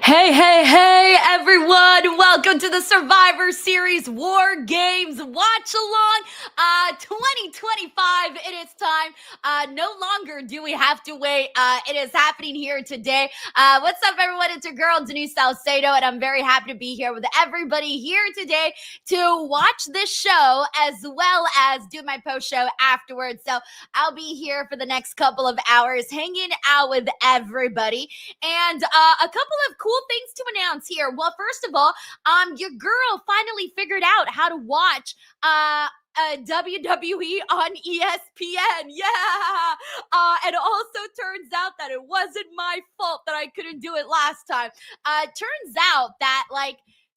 Hey, hey, hey, everyone. Welcome to the Survivor Series War Games Watch Along 2025. It is time. No longer do we have to wait. It is happening here today. What's up, everyone? It's your girl, Denise Salcedo, and I'm very happy to be here with everybody here today to watch this show as well as do my post show afterwards. So I'll be here for the next couple of hours hanging out with everybody. And a couple of cool things to announce here. Well, first of all, your girl finally figured out how to watch WWE on ESPN. Yeah. And also turns out that it wasn't my fault that I couldn't do it last time. Turns out that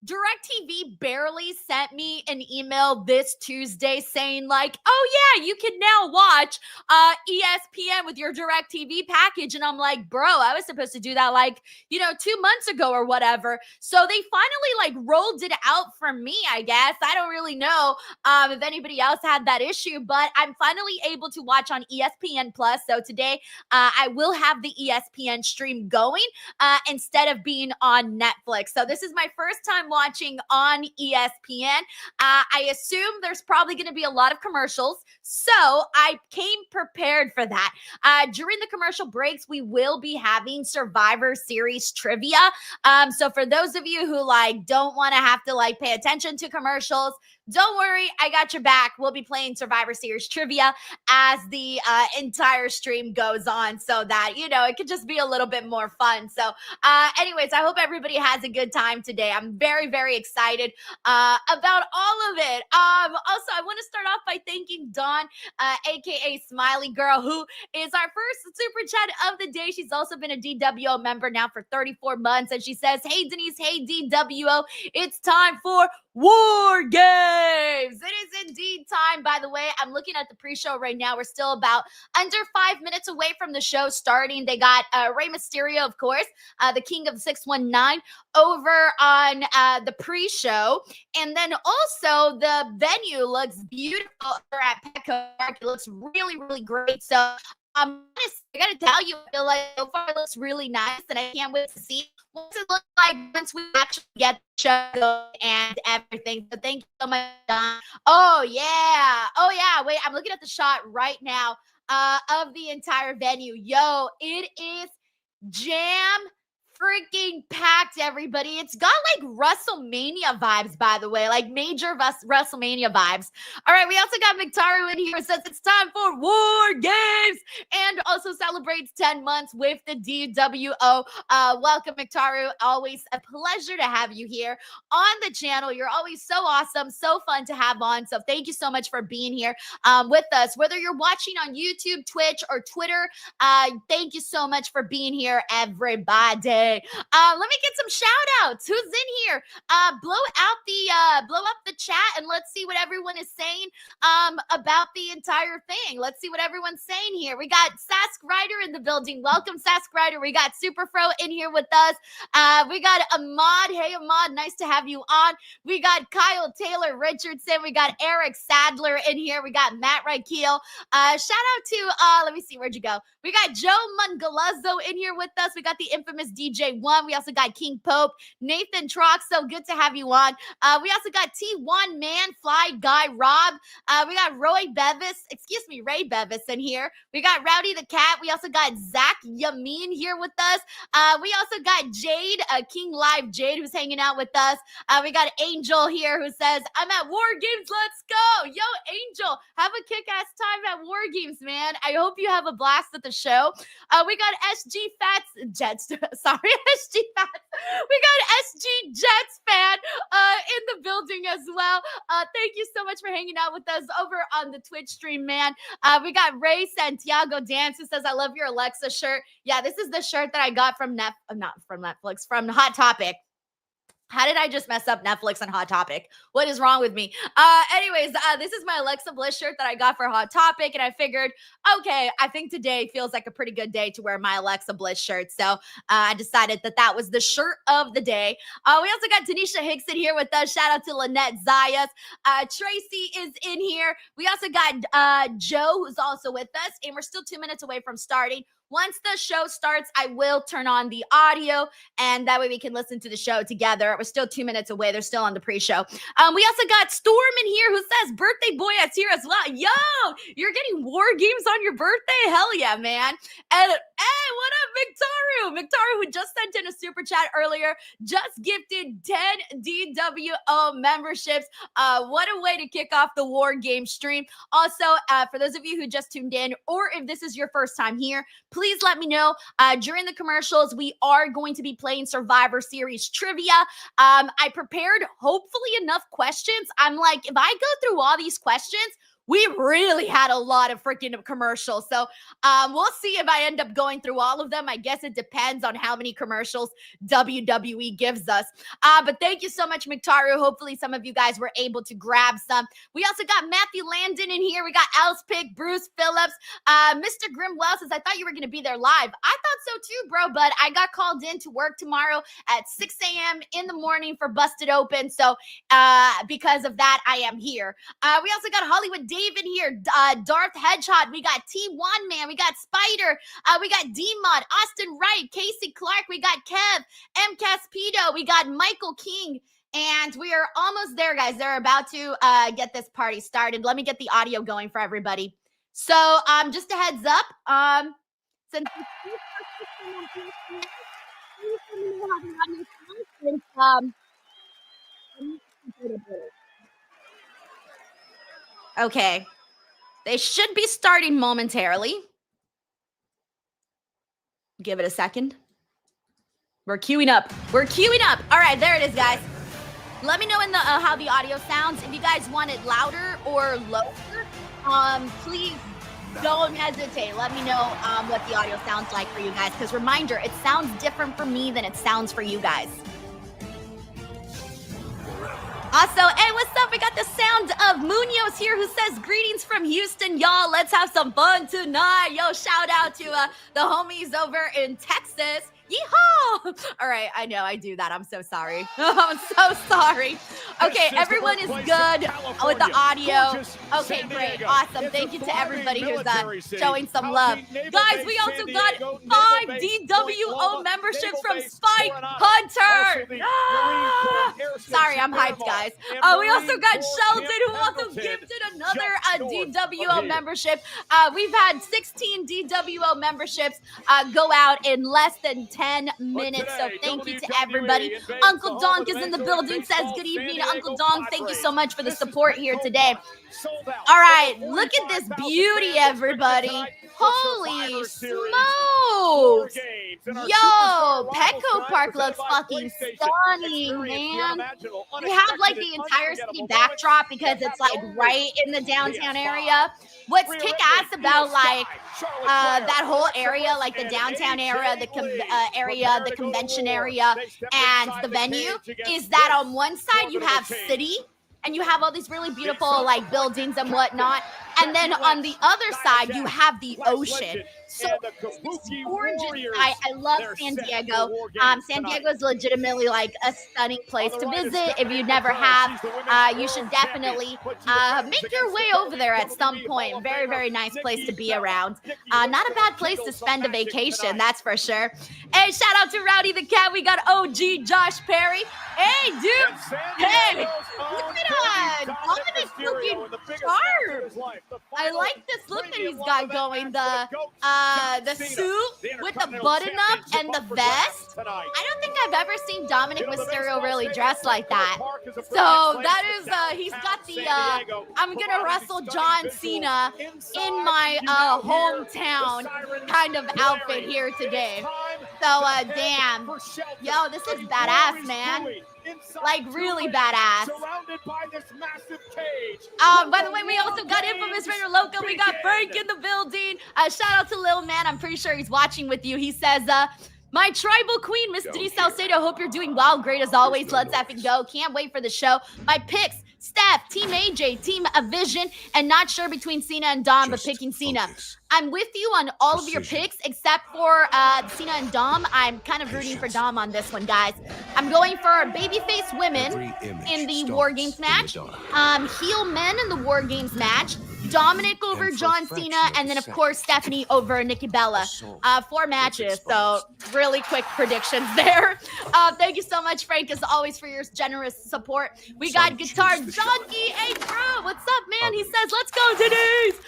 DirecTV barely sent me an email this Tuesday saying oh yeah, you can now watch ESPN with your DirecTV package. And I'm like, bro, I was supposed to do that 2 months ago or whatever. So they finally rolled it out for me, I guess. I don't really know if anybody else had that issue, but I'm finally able to watch on ESPN Plus. So today I will have the ESPN stream going instead of being on Netflix. So this is my first time watching on ESPN. I assume there's probably going to be a lot of commercials, so I came prepared for that. During the commercial breaks, we will be having Survivor Series trivia. So for those of you who don't want to have to pay attention to commercials, don't worry, I got your back. We'll be playing Survivor Series trivia as the entire stream goes on so that, it could just be a little bit more fun. So anyways, I hope everybody has a good time today. I'm very, very excited about all of it. Also, I want to start off by thanking Dawn, aka Smiley Girl, who is our first super chat of the day. She's also been a DWO member now for 34 months. And she says, hey, Denise, hey, DWO, it's time for War Games. It is indeed time. By the way, I'm looking at the pre-show right now. We're still about under 5 minutes away from the show starting. They got Rey Mysterio, of course, the King of 619, over on the pre-show. And then also the venue looks beautiful over at Petco Park. It looks really, really great. So honestly, I gotta tell you, I feel like so far it looks really nice, and I can't wait to see what it looks like once we actually get the show and everything. So thank you so much, Don. Oh yeah. Wait, I'm looking at the shot right now of the entire venue. Yo, it is jam freaking packed, everybody. It's got WrestleMania vibes, by the way, major WrestleMania vibes. All right, we also got Mictaru in here who says it's time for War Games and also celebrates 10 months with the DWO. Welcome, Mictaru. Always a pleasure to have you here on the channel. You're always so awesome, so fun to have on. So thank you so much for being here with us. Whether you're watching on YouTube, Twitch, or Twitter, thank you so much for being here, everybody. Let me get some shout outs. Who's in here? Blow up the chat and let's see what everyone is saying about the entire thing. Let's see what everyone's saying here. We got Sask Ryder in the building. Welcome, Sask Ryder. We got Superfro in here with us. We got Ahmad. Hey, Ahmad, nice to have you on. We got Kyle Taylor Richardson. We got Eric Sadler in here. We got Matt Rykeel. Shout out to let me see, where'd you go? We got Joe Mangalazzo in here with us. We got the infamous DJ1. We also got King Pope, Nathan Troxo. Good to have you on. We also got T1 Man, Fly Guy Rob. We got Ray Bevis in here. We got Rowdy the Cat. We also got Zach Yamin here with us. We also got Jade, King Live Jade, who's hanging out with us. We got Angel here who says, I'm at War Games. Let's go. Yo, Angel, have a kick-ass time at War Games, man. I hope you have a blast at the show. We got SG Jets. Sorry, SG Fats. We got SG Jets fan in the building as well. Thank you so much for hanging out with us over on the Twitch stream, man. We got Ray Santiago Dance who says, I love your Alexa shirt. Yeah, this is the shirt that I got from from Hot Topic. How did I just mess up Netflix and Hot Topic? What is wrong with me? Anyways, this is my Alexa Bliss shirt that I got for Hot Topic, and I figured, okay, I think today feels like a pretty good day to wear my Alexa Bliss shirt, so I decided that was the shirt of the day. We also got Tanisha Hickson here with us. Shout out to Lynette Zayas. Tracy is in here. We also got Joe, who's also with us, and we're still 2 minutes away from starting. Once the show starts, I will turn on the audio, and that way we can listen to the show together. We're still 2 minutes away. They're still on the pre-show. We also got Storm in here who says, birthday boy is here as well. Yo, you're getting War Games on your birthday? Hell yeah, man. And hey, what up, Victaru? Victaru, who just sent in a super chat earlier, just gifted 10 DWO memberships. What a way to kick off the War Game stream. Also, for those of you who just tuned in, or if this is your first time here, please let me know. During the commercials, we are going to be playing Survivor Series trivia. I prepared hopefully enough questions. I'm like, if I go through all these questions, we really had a lot of freaking commercials. So we'll see if I end up going through all of them. I guess it depends on how many commercials WWE gives us. But thank you so much, Mictaru. Hopefully some of you guys were able to grab some. We also got Matthew Landon in here. We got Elspick, Bruce Phillips. Mr. Grimwell says, I thought you were going to be there live. I thought so too, bro, but I got called in to work tomorrow at 6 a.m. in the morning for Busted Open. So because of that, I am here. We also got Hollywood David here, Darth Hedgehog, we got T1 Man, we got Spider, we got D-Mod, Austin Wright, Casey Clark, we got Kev, M. Caspido, we got Michael King, and we are almost there, guys. They're about to get this party started. Let me get the audio going for everybody. So, just a heads up, since okay, they should be starting momentarily. Give it a second. We're queuing up. We're queuing up. All right, there it is, guys. Let me know in the how the audio sounds. If you guys want it louder or lower, please don't hesitate. Let me know what the audio sounds like for you guys. Because reminder, it sounds different for me than it sounds for you guys. Also, hey, what's up? We got the sound of Munoz here who says, greetings from Houston, y'all. Let's have some fun tonight. Yo, shout out to the homies over in Texas. Yeehaw! All right, I know I do that. I'm so sorry. I'm so sorry. Okay, everyone is good with the audio. Okay, great. Awesome. Thank you to everybody who's showing some love. Guys, we also got 5 DWO memberships from Spike Hunter. Sorry, I'm hyped, guys. We also got Sheldon who also gifted another DWO membership. We've had 16 DWO memberships go out in less than 10 minutes. So thank you to everybody. Uncle Donk is in the building, says good evening, Uncle Donk. Thank you so much for the support here today. All right, look at this beauty, everybody. Holy smokes. Yo, Petco Park looks fucking stunning, man. We have like the entire city backdrop because it's like right in the downtown area. What's kick-ass about like that whole area, like the downtown area, the convention area, and the venue, is that on one side you have city, and you have all these really beautiful like buildings and whatnot, and then on the other side you have the ocean. So it's gorgeous. I love San Diego. San Diego is legitimately like a stunning place to visit. If you never have, you should definitely make your way over there at some point. Very, very nice place to be around. Not a bad place to spend a vacation, that's for sure. Hey, shout out to Rowdy the Cat. We got OG Josh Perry. Hey, dude. Hey, look at Dominic's looking sharp. I like this look that he's got going. The suit with the button-up and the vest. I don't think I've ever seen Dominic Mysterio really dressed like that. So that is, he's got the, I'm gonna wrestle John Cena in my hometown kind of outfit here today. So, damn. Yo, this is badass, man. Like really badass. By the way, we also got Infamous Raider Loco. We got Frank in the building. Shout out to Lil Man. I'm pretty sure he's watching with you. He says, my tribal queen, Miss Denise Salcedo. Hope you're doing well. Great as always. Let's effing go. Can't wait for the show. My picks: Steph, Team AJ, Team Vision, and not sure between Cena and Dom, but picking Cena. I'm with you on all of your picks except for Cena and Dom. I'm kind of rooting for Dom on this one, guys. I'm going for babyface women in the War Games match, heel men in the War Games match, Dominic over John Cena, and then of course Stephanie over Nikki Bella. 4 matches, so really quick predictions there. Thank you so much, Frank, as always, for your generous support. We got Guitar Junkie. Hey, bro, what's up, man? He says, let's go, Denise.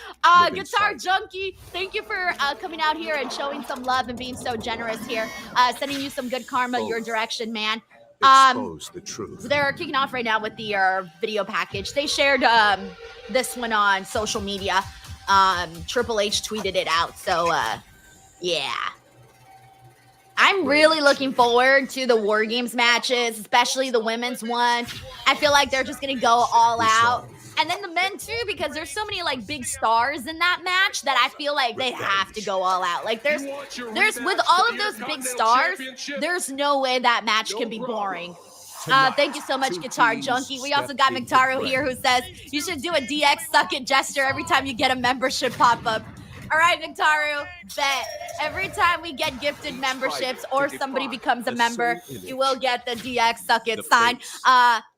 Guitar Junkie, thank you for coming out here and showing some love and being so generous here. Sending you some good karma your direction, man. Expose the truth. They're kicking off right now with the video package. They shared this one on social media. Triple H tweeted it out. So, yeah. I'm really looking forward to the Wargames matches, especially the women's one. I feel like they're just going to go all out. And then the men too, because there's so many like big stars in that match that I feel like they have to go all out. Like there's with all of those big stars, there's no way that match can be boring. Thank you so much, Guitar Junkie. We also got McTaro here who says you should do a DX suck it gesture every time you get a membership pop up. All right, Victario, bet every time we get gifted memberships or somebody becomes a member, you will get the DX Suck It sign.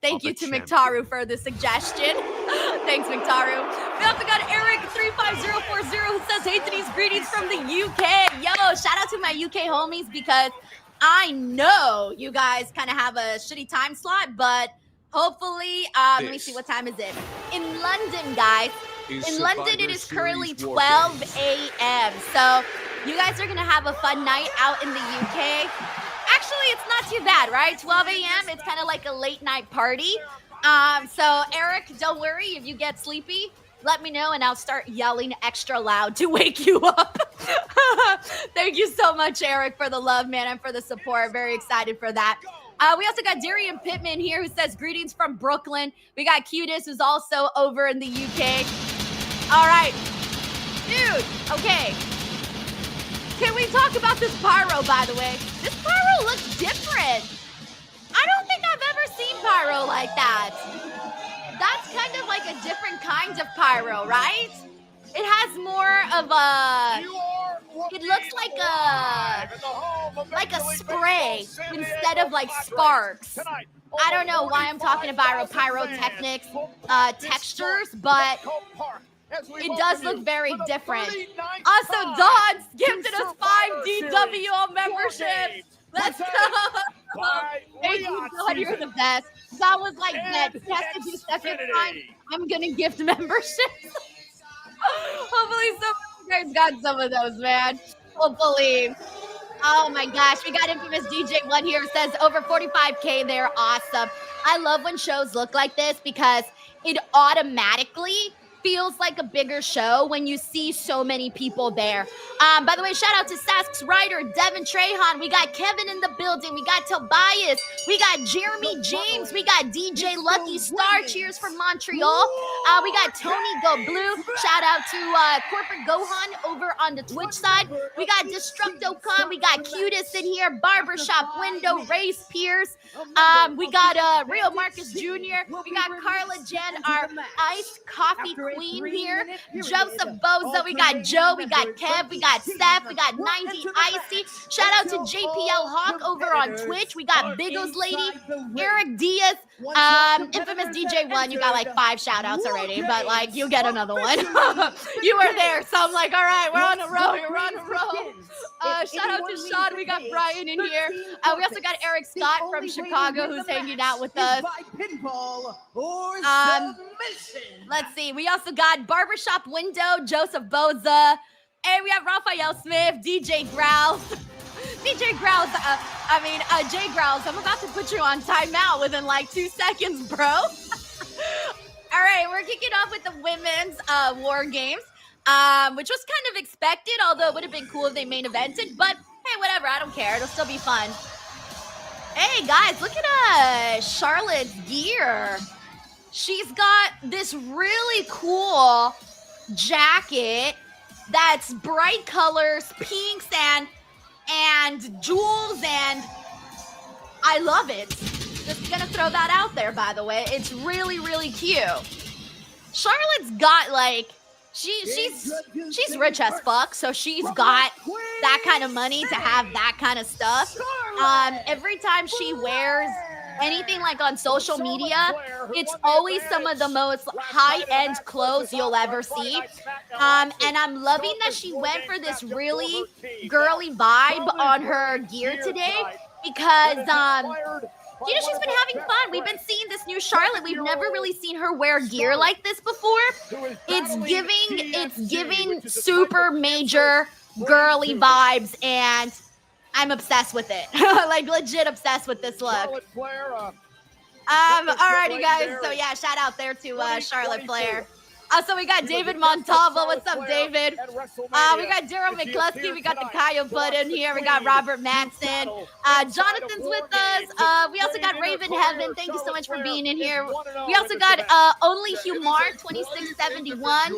Thank you to McTaru for the suggestion. Thanks, McTaru. We also got Eric35040 who says, hey, Denise, greetings from the UK. Yo, shout out to my UK homies because I know you guys kind of have a shitty time slot, but hopefully, let me see, what time is it? In London, guys. In London, it is currently 12 a.m. So you guys are going to have a fun night out in the UK. Actually, it's not too bad, right? 12 a.m., it's kind of like a late night party. So Eric, don't worry if you get sleepy. Let me know and I'll start yelling extra loud to wake you up. Thank you so much, Eric, for the love, man, and for the support. Very excited for that. We also got Darian Pittman here who says, greetings from Brooklyn. We got Cutest who's also over in the UK. All right. Dude, okay. Can we talk about this pyro, by the way? This pyro looks different. I don't think I've ever seen pyro like that. That's kind of like a different kind of pyro, right? It has more of a, it looks like a spray instead of like sparks. I don't know why I'm talking about pyrotechnics textures, but it does look very different. Also, Don's gifted us 5 DWO memberships. Let's go. Thank you, Don. You're the best. That was like that. Tested you second time. I'm going to gift memberships. Hopefully some of you guys got some of those, man. Hopefully. Oh my gosh. We got Infamous DJ1 here who says over 45K. They're awesome. I love when shows look like this because it automatically feels like a bigger show when you see so many people there. By the way, shout out to Sask's Ryder, Devin Trehan. We got Kevin in the building. We got Tobias. We got Jeremy James. We got DJ Lucky Star. Cheers from Montreal. We got Tony Go Blue. Shout out to Corporate Gohan over on the Twitch side. We got DestructoCon. We got Cutest in here. Barbershop Window. Race Pierce. We got Real Marcus Jr. We got Carla Jen, our iced coffee queen here. Joseph Boza. We got Joe. We got Kev. We got Seth. We got 90 Icy. Shout out to JPL Hawk over on Twitch. We got Biggles Lady. Eric Diaz. Infamous DJ1. You got like 5 shout outs already, but like you get another one. You were there, so I'm like, all right, we're on a roll here. We're on a roll. Shout out to Sean. We got Brian in here. We also got Eric Scott from Chicago who's hanging out with us. Let's see. We also got Barbershop Window, Joseph Boza. Hey, we have Raphael Smith, DJ Growls. DJ Growls, Jay Growls, I'm about to put you on timeout within like 2 seconds, bro. All right, we're kicking off with the women's War Games, which was kind of expected, although it would have been cool if they main evented, but hey, whatever, I don't care. It'll still be fun. Hey, guys, look at Charlotte's gear. She's got this really cool jacket that's bright colors, pinks, and jewels, and I love it. Just gonna throw that out there, by the way. It's really, really cute. Charlotte's got like, she's rich as fuck, so she's got that kind of money to have that kind of stuff. Every time she wears anything like on social media, it's always some of the most high-end clothes you'll ever see. And I'm loving that she went for this really girly vibe on her gear today because she's been having fun. We've been seeing this new Charlotte. We've never really seen her wear gear like this before. It's giving super major girly vibes, and I'm obsessed with it. Like legit obsessed with this look. Alrighty guys. So yeah, shout out there to Charlotte Flair. So we got David Montava. What's up, David? We got Daryl McCluskey. We got the Kyle Butt in here. We got Robert Matson. Jonathan's with us. We also got Raven Heaven. Thank you so much for being in here. We also got Only Humar 2671.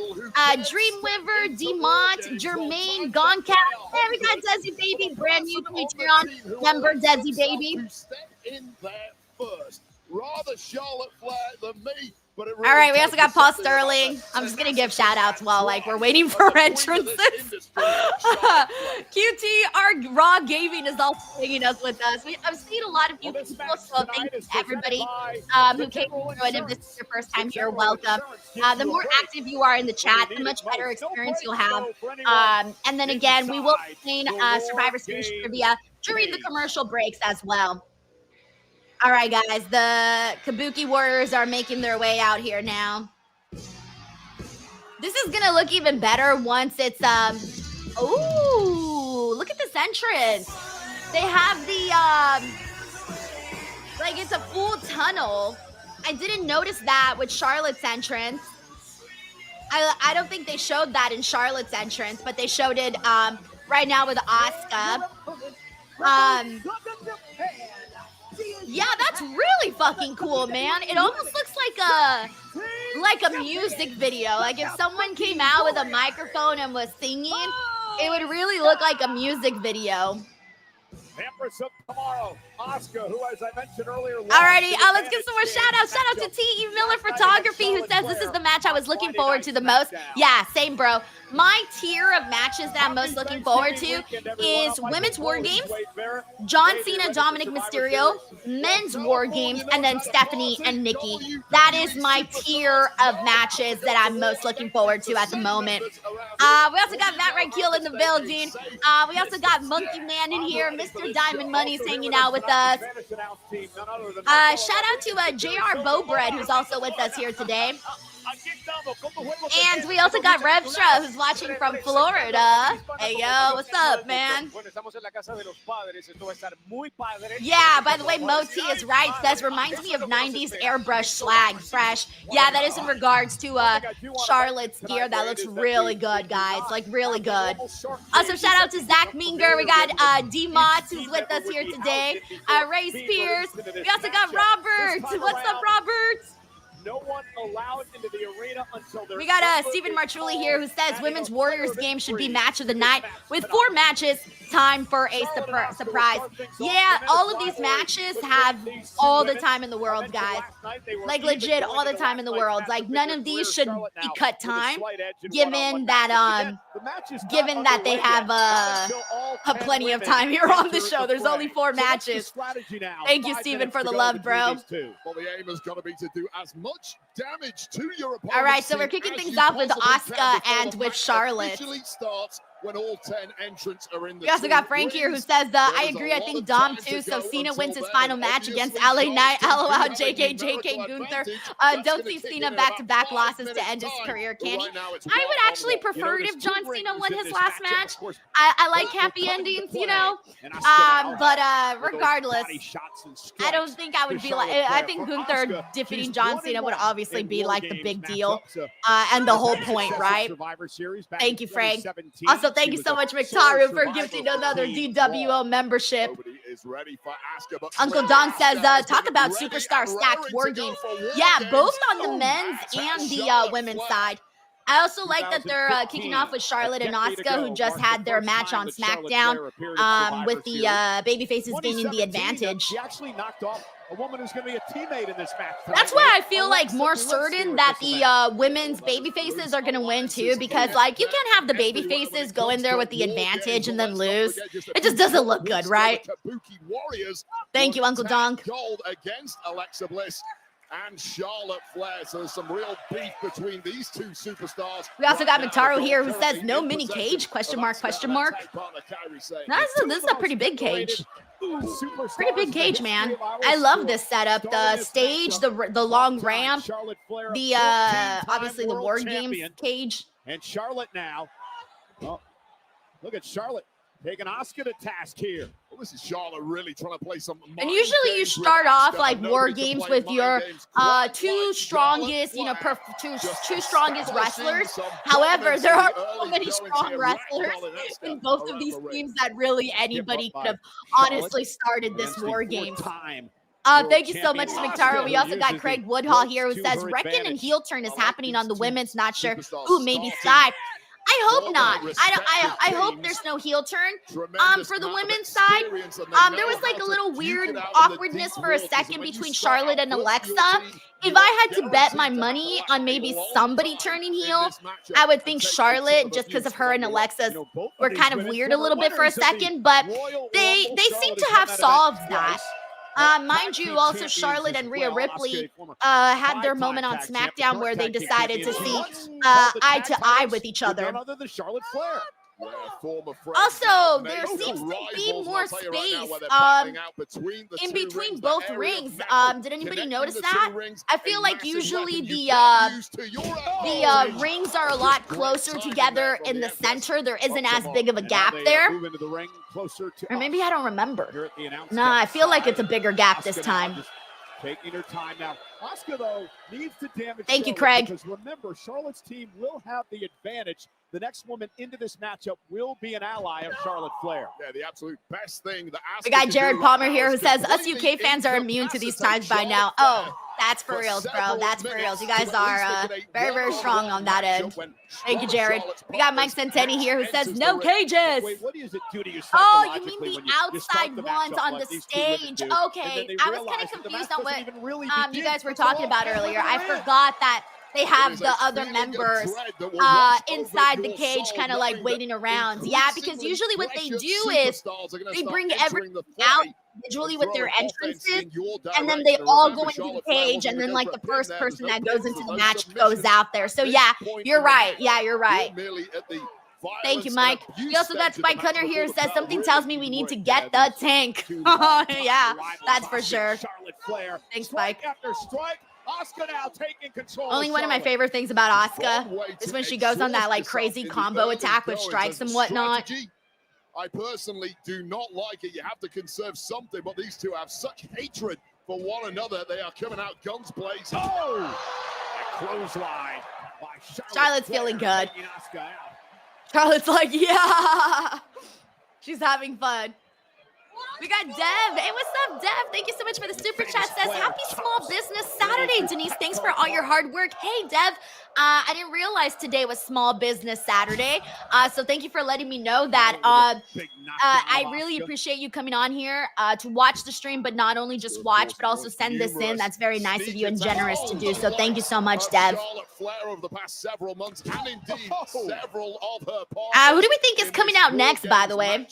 Dreamweaver, Demont, Jermaine, Goncat. And we got Desi Baby, brand new Patreon member, Desi Baby. Rather Charlotte Flair than me. But all right, we also got Paul Sterling. I'm just going to give shout outs while we're waiting for entrances. QT, Raw Gaming is also hanging us with us. I've seen a lot of you people, so thank you to everybody who came through. And if this is your first time here, welcome. The more active you are in the chat, the much better experience you'll have. And then again, we will be playing Survivor Series trivia during the commercial breaks as well. All right, guys, the Kabuki Warriors are making their way out here now. This is going to look even better once it's, ooh, look at this entrance. They have the, like it's a full tunnel. I didn't notice that with Charlotte's entrance. I don't think they showed that in Charlotte's entrance, but they showed it right now with Asuka. Yeah, that's really fucking cool, man. It almost looks like a music video. Like if someone came out with a microphone and was singing, it would really look like a music video. Empress of Tomorrow, Asuka, who, as I mentioned earlier. Alrighty, let's give some more shout outs. Shout out to T.E. Miller Photography, who says this is the match I was looking forward to the most. Yeah, same, bro. My tier of matches that I'm most looking forward to is Women's War Games, John Cena, Dominic Mysterio, Men's War Games, and then Stephanie and Nikki. That is my tier of matches that I'm most looking forward to at the moment. We also got Matt Rankeel in the building. We also got Monkey Man in here. Mr. Diamond Money's hanging out with us. Shout out to JR Bowbread, who's also with us here today. And we also got Revstra, who's watching from Florida. Hey, yo, what's up, man? Yeah, by the way, Moti is right. Says, reminds me of 90s airbrush swag, fresh. Yeah, that is in regards to Charlotte's gear. That looks really good, guys. Like, really good. Also, shout out to Zach Minger. We got D-Mots, who's with us here today. Ray Spears. We also got Robert. What's up, Robert? No one allowed into the arena until we got Stephen Martrulli here, who says Women's Warriors game should be match of the night with 4 matches. Time for a surprise. Yeah, all of these matches have all the time in the world, guys. Like legit, all the time in the world. Like none of these should be cut time, given that they have plenty of time here on the show. There's only 4 matches. Thank you, Stephen, for the love, bro. Well, the aim has got to be to do as much damage to your opponent. All right, so we're kicking things off with Asuka and with Charlotte. When all 10 entrants are in the we also got Frank here, who says, I agree, I think Dom too, so Cena wins his final match against LA Knight. LOL, JK, Gunther. Don't see Cena back-to-back losses to end his career, can he? I would actually prefer it if John Cena won his last match. I like happy endings, you know? But regardless, I don't think I would be like, I think Gunther defeating John Cena would obviously be like the big deal and the whole point, right? Thank you, Frank. Also, thank you so much, McTaru, for gifting another DWO membership. Uncle Don says, talk about superstar stacked war games. Yeah, both on the men's and the women's side. I also like that they're kicking off with Charlotte and Asuka, who just had their match on SmackDown, with the babyfaces gaining the advantage. She actually knocked off a woman who's going to be a teammate in this match. That's why I feel like more certain that the women's babyfaces are going to win too, because like you can't have the babyfaces go in there with the advantage and then lose. It just doesn't look good, right? Thank you, Uncle Donk. Gold against Alexa Bliss and Charlotte Flair. So there's some real beef between these two superstars. We also got Mitaro here who says no mini cage, question mark, question mark. This is a pretty big cage. Pretty big cage, man. I love this setup. The stage, the long ramp, the obviously the Wargames cage. And Charlotte now. Oh, look at Charlotte taking Asuka to task here. Well, this is Charlotte really trying to play some. And usually you start off like War Games with your two strongest, two strongest wrestlers. However, there are so many strong wrestlers in both of these teams that really anybody could have honestly started this War Games. Thank you so much, Mictaro. We also got Craig Woodhall here who says Reckon and heel turn is happening on the women's. Not sure. Ooh, maybe Sky. I hope not. I hope there's no heel turn. For the women's side, there was like a little weird awkwardness for a second between Charlotte and Alexa. If I had to bet my money on maybe somebody turning heel, I would think Charlotte, just because of her and Alexa were kind of weird a little bit for a second. But they seem to have solved that. Mind you, also Charlotte and Rhea Ripley had their moment on SmackDown where they decided to see eye to eye with each other. Also, there seems to be more space in between both rings. Did anybody notice that? I feel like usually the rings are a lot closer together in the center. There isn't as big of a gap there. Or maybe I don't remember. Nah, I feel like it's a bigger gap this time. Taking her time now. Asuka, though, needs to damage. Thank you, Craig. Because remember, Charlotte's team will have the advantage. The next woman into this matchup will be an ally of Charlotte Flair. Yeah, the absolute best thing that Asuka. We got Jared Palmer here who says us UK fans are immune to these times by now. Oh, that's for reals, bro. That's for reals. You guys are very, very strong on that end. Thank you, Jared. We got Mike Centeni here who says no cages. Wait, what does it do to you? Oh, you mean the outside ones on the stage? Okay, I was kind of confused on what you guys were talking about earlier. I forgot that they have the other members inside the cage kind of like waiting around. Yeah, because usually what they do is they bring everything out individually with their entrances, and then they all go into the cage, and then like the first person that goes into the match goes out there. So yeah, you're right. Yeah, you're right. Thank you, Mike. We also got Spike Hunter here who says something tells me we need to get the tank. Yeah, that's for sure. Thanks, Spike. Asuka now taking control. Only one of my favorite things about Asuka is when she goes on that like crazy combo attack with strikes and whatnot. I personally do not like it. You have to conserve something, but these two have such hatred for one another. They are coming out guns blazing. Oh! A clothesline by Charlotte's feeling good. Charlotte's like, yeah. She's having fun. We got Dev. Hey, what's up, Dev? Thank you so much for the super chat. Says, happy Small Business Saturday, Denise. Thanks for all your hard work. Hey, Dev. I didn't realize today was Small Business Saturday. So thank you for letting me know that. I really appreciate you coming on here to watch the stream, but not only just watch, but also send this in. That's very nice of you and generous to do. So thank you so much, Dev. Who do we think is coming out next, by the way?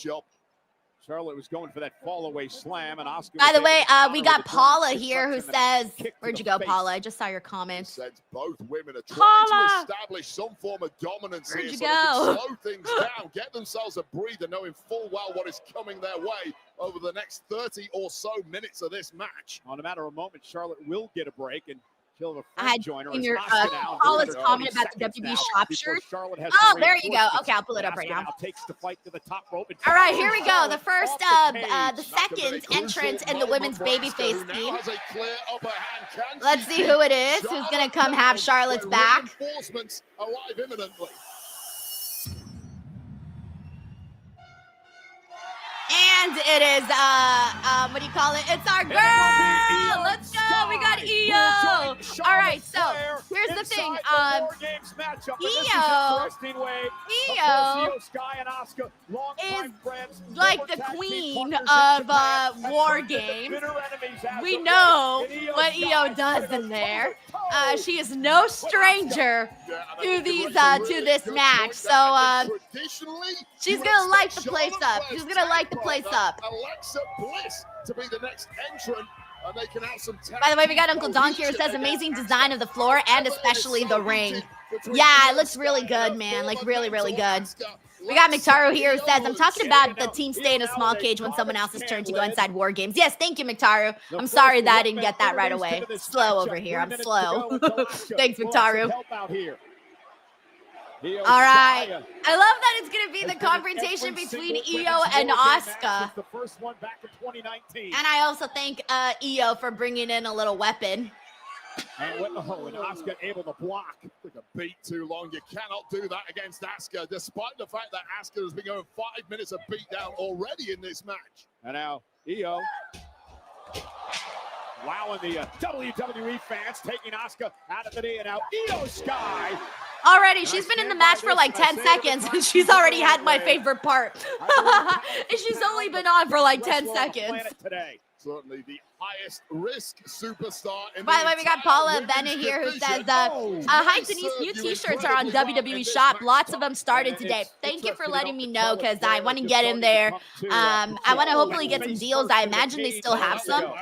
Charlotte was going for that fall-away slam, and Asuka. By the way, we got Paula here who says, "Where'd you go, Paula? I just saw your comments." Both women are trying to establish some form of dominance. Where'd here, you so go? they can slow things down, get themselves a breather, knowing full well what is coming their way over the next 30 or so minutes of this match. On a matter of moments, Charlotte will get a break, and I had seen your Paula's comment about the WB shop shirt. Oh, there you go. Okay, I'll pull it up right now. All right, here we go. The first, the second entrance in the women's babyface team. Let's see who it is. Who's gonna come have Charlotte's back? And it is, what do you call it? It's our girl. Let's go. We got Io. All right, so here's the thing. Io is like the queen of War Games. We know what Io does in there. She is no stranger to these this match. So she's gonna light the place up. She's gonna light the place up. Alexa Bliss to be the next entrant. And they can have some. By the way, we got Uncle Donk here. Says amazing design of the floor and especially the ring. Yeah, it looks really good, man. Like really, really good. We got McTaro here who says, I'm talking about the team stay in a small cage when someone else's turn to go inside War Games. Yes, thank you, McTaro. I'm sorry that I didn't get that right away. Slow over here. I'm slow. Thanks, McTaro. All right. I love that it's going to be the confrontation between Io and Asuka. The first one back in 2019. And I also thank Io for bringing in a little weapon. And Asuka able to block. Took a beat too long. You cannot do that against Asuka, despite the fact that Asuka has been going 5 minutes of beatdown already in this match. And now Io, wowing the WWE fans, taking Asuka out of the knee. And now Io Sky. Already, she's been in the match for like 10 seconds, and she's already had my favorite part. And she's only been on for like 10 seconds. Certainly the highest risk superstar. By the way, we got Paula Bennett here who says, hi, Denise, new t-shirts are on WWE Shop. Lots of them started today. Thank you for letting me know because I want to get in there. I want to hopefully get some deals. I imagine they still have some.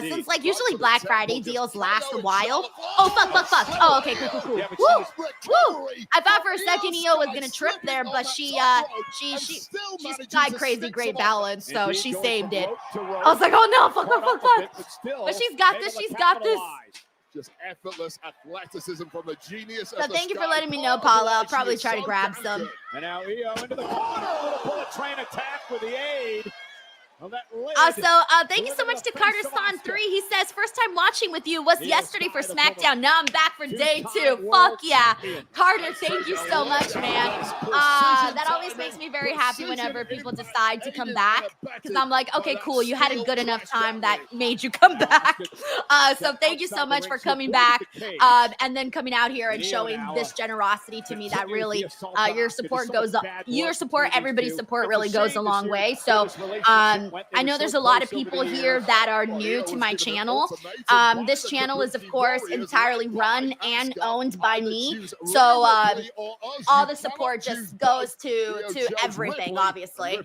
Since like usually Black Friday deals last a while. Oh, fuck. Oh, okay, cool. Woo! I thought for a second Io was gonna trip there, but she's got crazy great balance, so she saved it. I was like, oh no, fuck. But she's got this. Just effortless athleticism from the genius. So thank you for letting me know, Paula. I'll probably try to grab some. And now Io into the corner, a little bullet train attack with the aid. Also, thank you so much to Carter-san3. He says, first time watching with you was yesterday for SmackDown. Now I'm back for day 2. Fuck yeah. Carter, thank you so much, man. That always makes me very happy whenever people decide to come back. Because I'm like, okay, cool. You had a good enough time that made you come back. So thank you so much for coming back and then coming out here and showing this generosity to me that really your support, everybody's support really goes a long way. So, I know there's a lot of people here that are new to my channel. This channel is, of course, entirely run and owned by me. So all the support just goes to everything, obviously.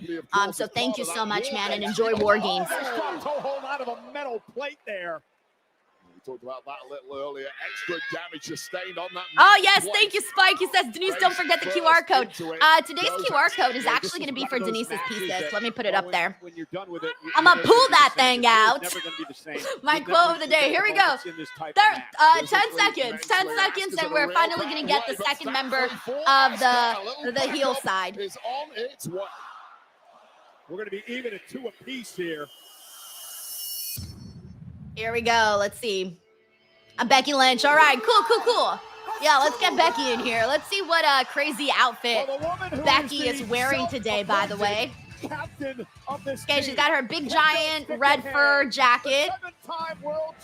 So thank you so much, man, and enjoy War Games. Hold out of a metal plate there. We talked about that a little earlier. Extra damage sustained on that. Oh, yes. Thank you, Spike. He says, Denise, don't forget the QR code. Today's QR code is actually going to be for Denise's pieces. Let me put it up there. I'm going to pull that thing out. My quote of the day. Here we go. 10 seconds. 10 seconds, and we're finally going to get the second member of the heel side. We're going to be even at 2 apiece here. Here we go. Let's see. I'm Becky Lynch. All right. Cool. Yeah, let's get Becky in here. Let's see what crazy outfit Becky is wearing today, by the way. Okay, she's got her big giant red fur jacket. I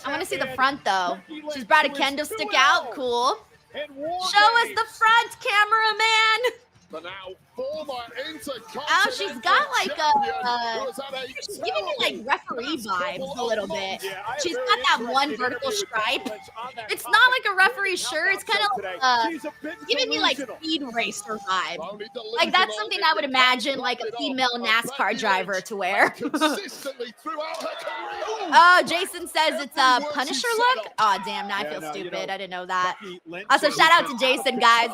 want to see the front, though. She's brought a kendo stick out. Cool. Show us the front, cameraman. Oh, she's got like she's giving me like referee vibes a little bit. She's got that one vertical stripe. It's not like a referee shirt. It's kind of giving me like speed racer vibes. Like that's something I would imagine like a female NASCAR driver to wear. Oh, Jason says it's a Punisher look. Oh, damn, now I feel stupid. I didn't know that. Also, shout out to Jason, guys.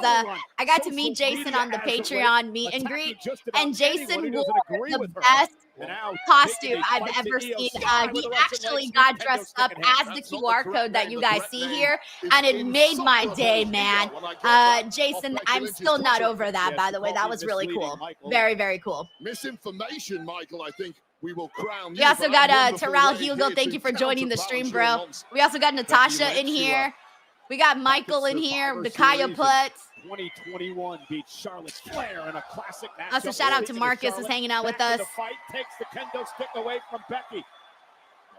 I got to meet Jason on the Patreon meet and greet, and Jason wore the best costume I've ever seen. He actually got dressed up as the QR code that you guys see here, and it made my day, man. Jason, I'm still not over that, by the way. That was really cool. Very, very cool. Misinformation, Michael, I think. We will crown. We also got Terrell Hugo. Thank you for joining the stream, bro. We also got Natasha in here. We got Michael in here. The Kaya Putz. 2021 beats Charlotte Flair in a classic match. Also, shout out to Marcus who's hanging out with us. The fight takes the kendo stick away from Becky.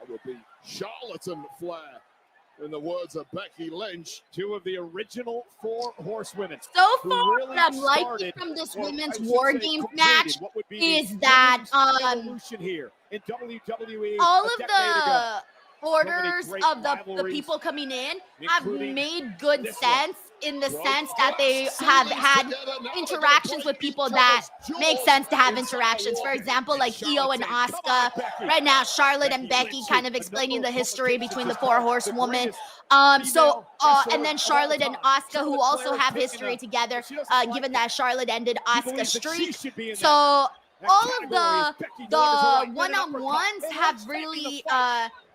That would be charlatan flair, in the words of Becky Lynch. Two of the original 4 horsewomen. So who far, really what I'm liking started, from this or I women's should War say Games completed, match what would be the is that women's revolution here in WWE all a of decade ago. the orders great of the rivalries, people coming in have including made good this one. sense in the sense that they have had interactions with people that make sense to have interactions. For example, like Io and Asuka. Right now, Charlotte and Becky kind of explaining the history between the 4 horsewomen. And then Charlotte and Asuka, who also have history together, given that Charlotte ended Asuka's streak. So all of the one-on-ones have really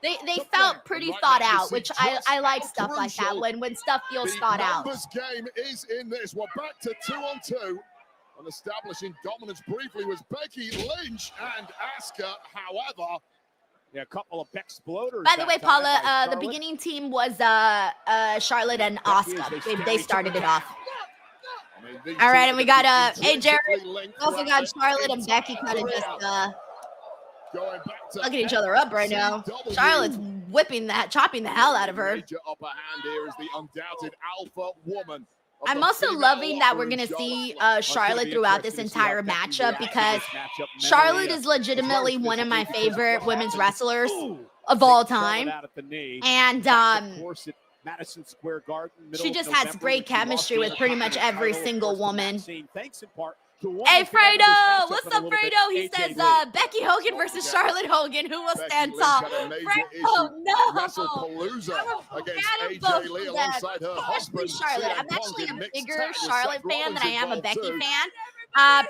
they felt pretty thought out, which I like stuff like that when stuff feels thought out. The numbers game is in this. We're back to 2-on-2. And establishing dominance briefly was Becky Lynch and Asuka. However, a couple of exploders. By the way, Paula, the beginning team was Charlotte and Asuka. They started it off. All right, and we got Jared. Also got Charlotte and Becky kind of just looking each other up right now. Charlotte's chopping the hell out of her. Upper hand here is the undoubted alpha woman. I'm also loving that we're gonna see Charlotte throughout this entire matchup, because Charlotte is legitimately one of my favorite women's wrestlers of all time, and Madison Square Garden, she just has great chemistry with pretty much every single woman. Thanks in part. Hey, Fredo! What's up, Fredo? He says Becky Hogan versus Charlotte Hogan. Who will stand tall? Fredo, no! Against AJ Lee alongside her husband, Charlotte. I'm actually a bigger Charlotte fan than I am a Becky fan.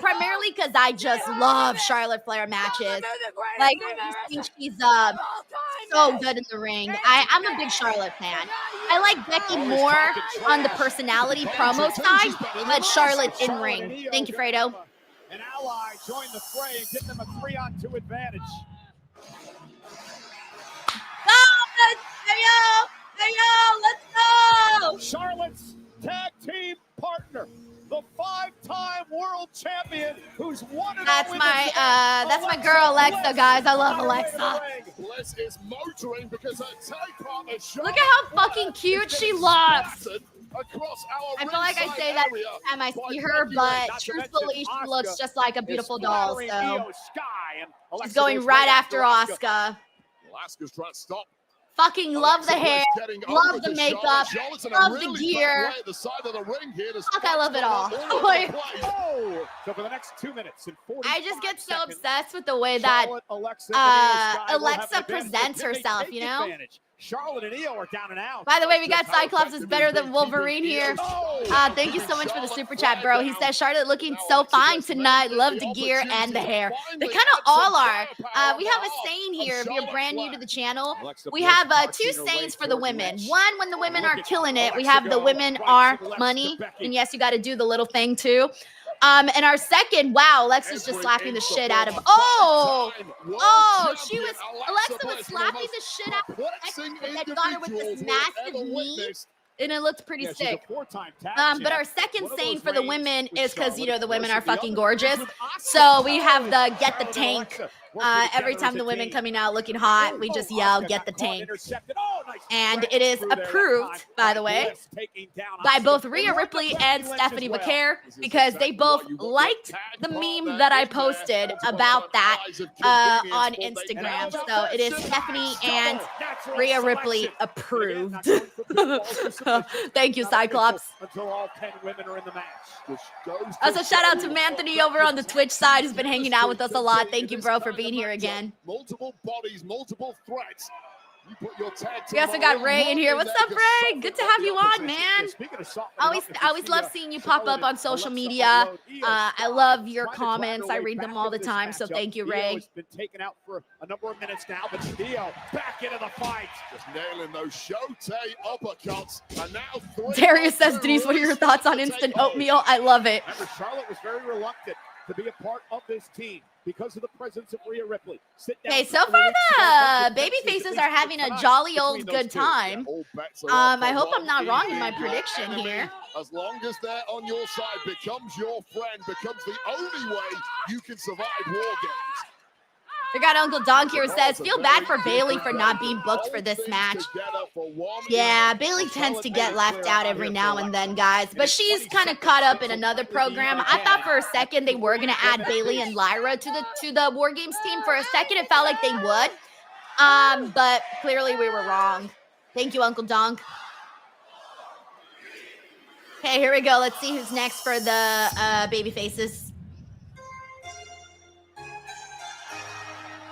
Primarily because I just love Charlotte Flair matches. Like, I think she's so good in the ring. I'm a big Charlotte fan. I like Becky more on the personality promo side, but Charlotte in ring. Thank you, Fredo. An ally join the fray and give them a 3-on-2 advantage. Let's go! Charlotte's tag team partner, the 5-time world champion, who's won it. That's my girl Alexa, guys. I love Alexa. Bliss is motoring because her tag partner. Look at how fucking cute she looks. I feel like I say that every time I see her, but truthfully, she looks just like a beautiful doll. So she's going right after Asuka. Asuka's trying to stop. Fucking love the hair, love the makeup, love the gear. Fuck, I love it all. So for the next 2 minutes and 40 I just get so obsessed with the way that Alexa presents herself, you know? Charlotte and Io are down and out. By the way, we got Cyclops is better than Wolverine here. Thank you so much for the super chat, bro. He says Charlotte looking so fine tonight. Love the gear and the hair. They kind of all are. We have a saying here. If you're brand new to the channel, we have 2 sayings for the women. One, when the women are killing it, we have the women are money. And yes, you got to do the little thing too. And our second, wow, Alexa's just slapping the shit out of. Alexa was slapping the shit out of that got her with this massive knee, and it looked pretty sick. But our second saying for the women is, because you know the women are fucking gorgeous, so we have the get the tank. Every time the women coming out looking hot, we just yell get the tank. And it is approved, by the way, by both Rhea Ripley and Stephanie McCare, because they both liked the meme that I posted about that on Instagram. So it is Stephanie and Rhea Ripley approved. Thank you, Cyclops. Also, shout out to Anthony over on the Twitch side, who's been hanging out with us a lot. Thank you, bro, for being here again. Multiple bodies, multiple threats. We also got Ray in here. What's up, Ray? Good to have you on, man. I always love seeing you pop up on social media. I love your comments. I read them all the time, so thank you, Ray. Io's been taken out for a number of minutes now, but Io back into the fight. Just nailing those Shote uppercuts. And now Darius says, Denise, what are your thoughts on instant oatmeal? I love it. Remember, Charlotte was very reluctant to be a part of this team because of the presence of Rhea Ripley. Okay, so far the baby faces are having a jolly old good time. I hope I'm not wrong in my prediction here. As long as they're on your side, becomes your friend, becomes the only way you can survive War Games. We got Uncle Donk here says, feel bad for Bailey for not being booked for this match. Yeah, Bailey tends to get left out every now and then, guys. But she's kind of caught up in another program. I thought for a second they were going to add Bailey and Lyra to the War Games team. For a second, it felt like they would. But clearly we were wrong. Thank you, Uncle Donk. Okay, here we go. Let's see who's next for the baby faces.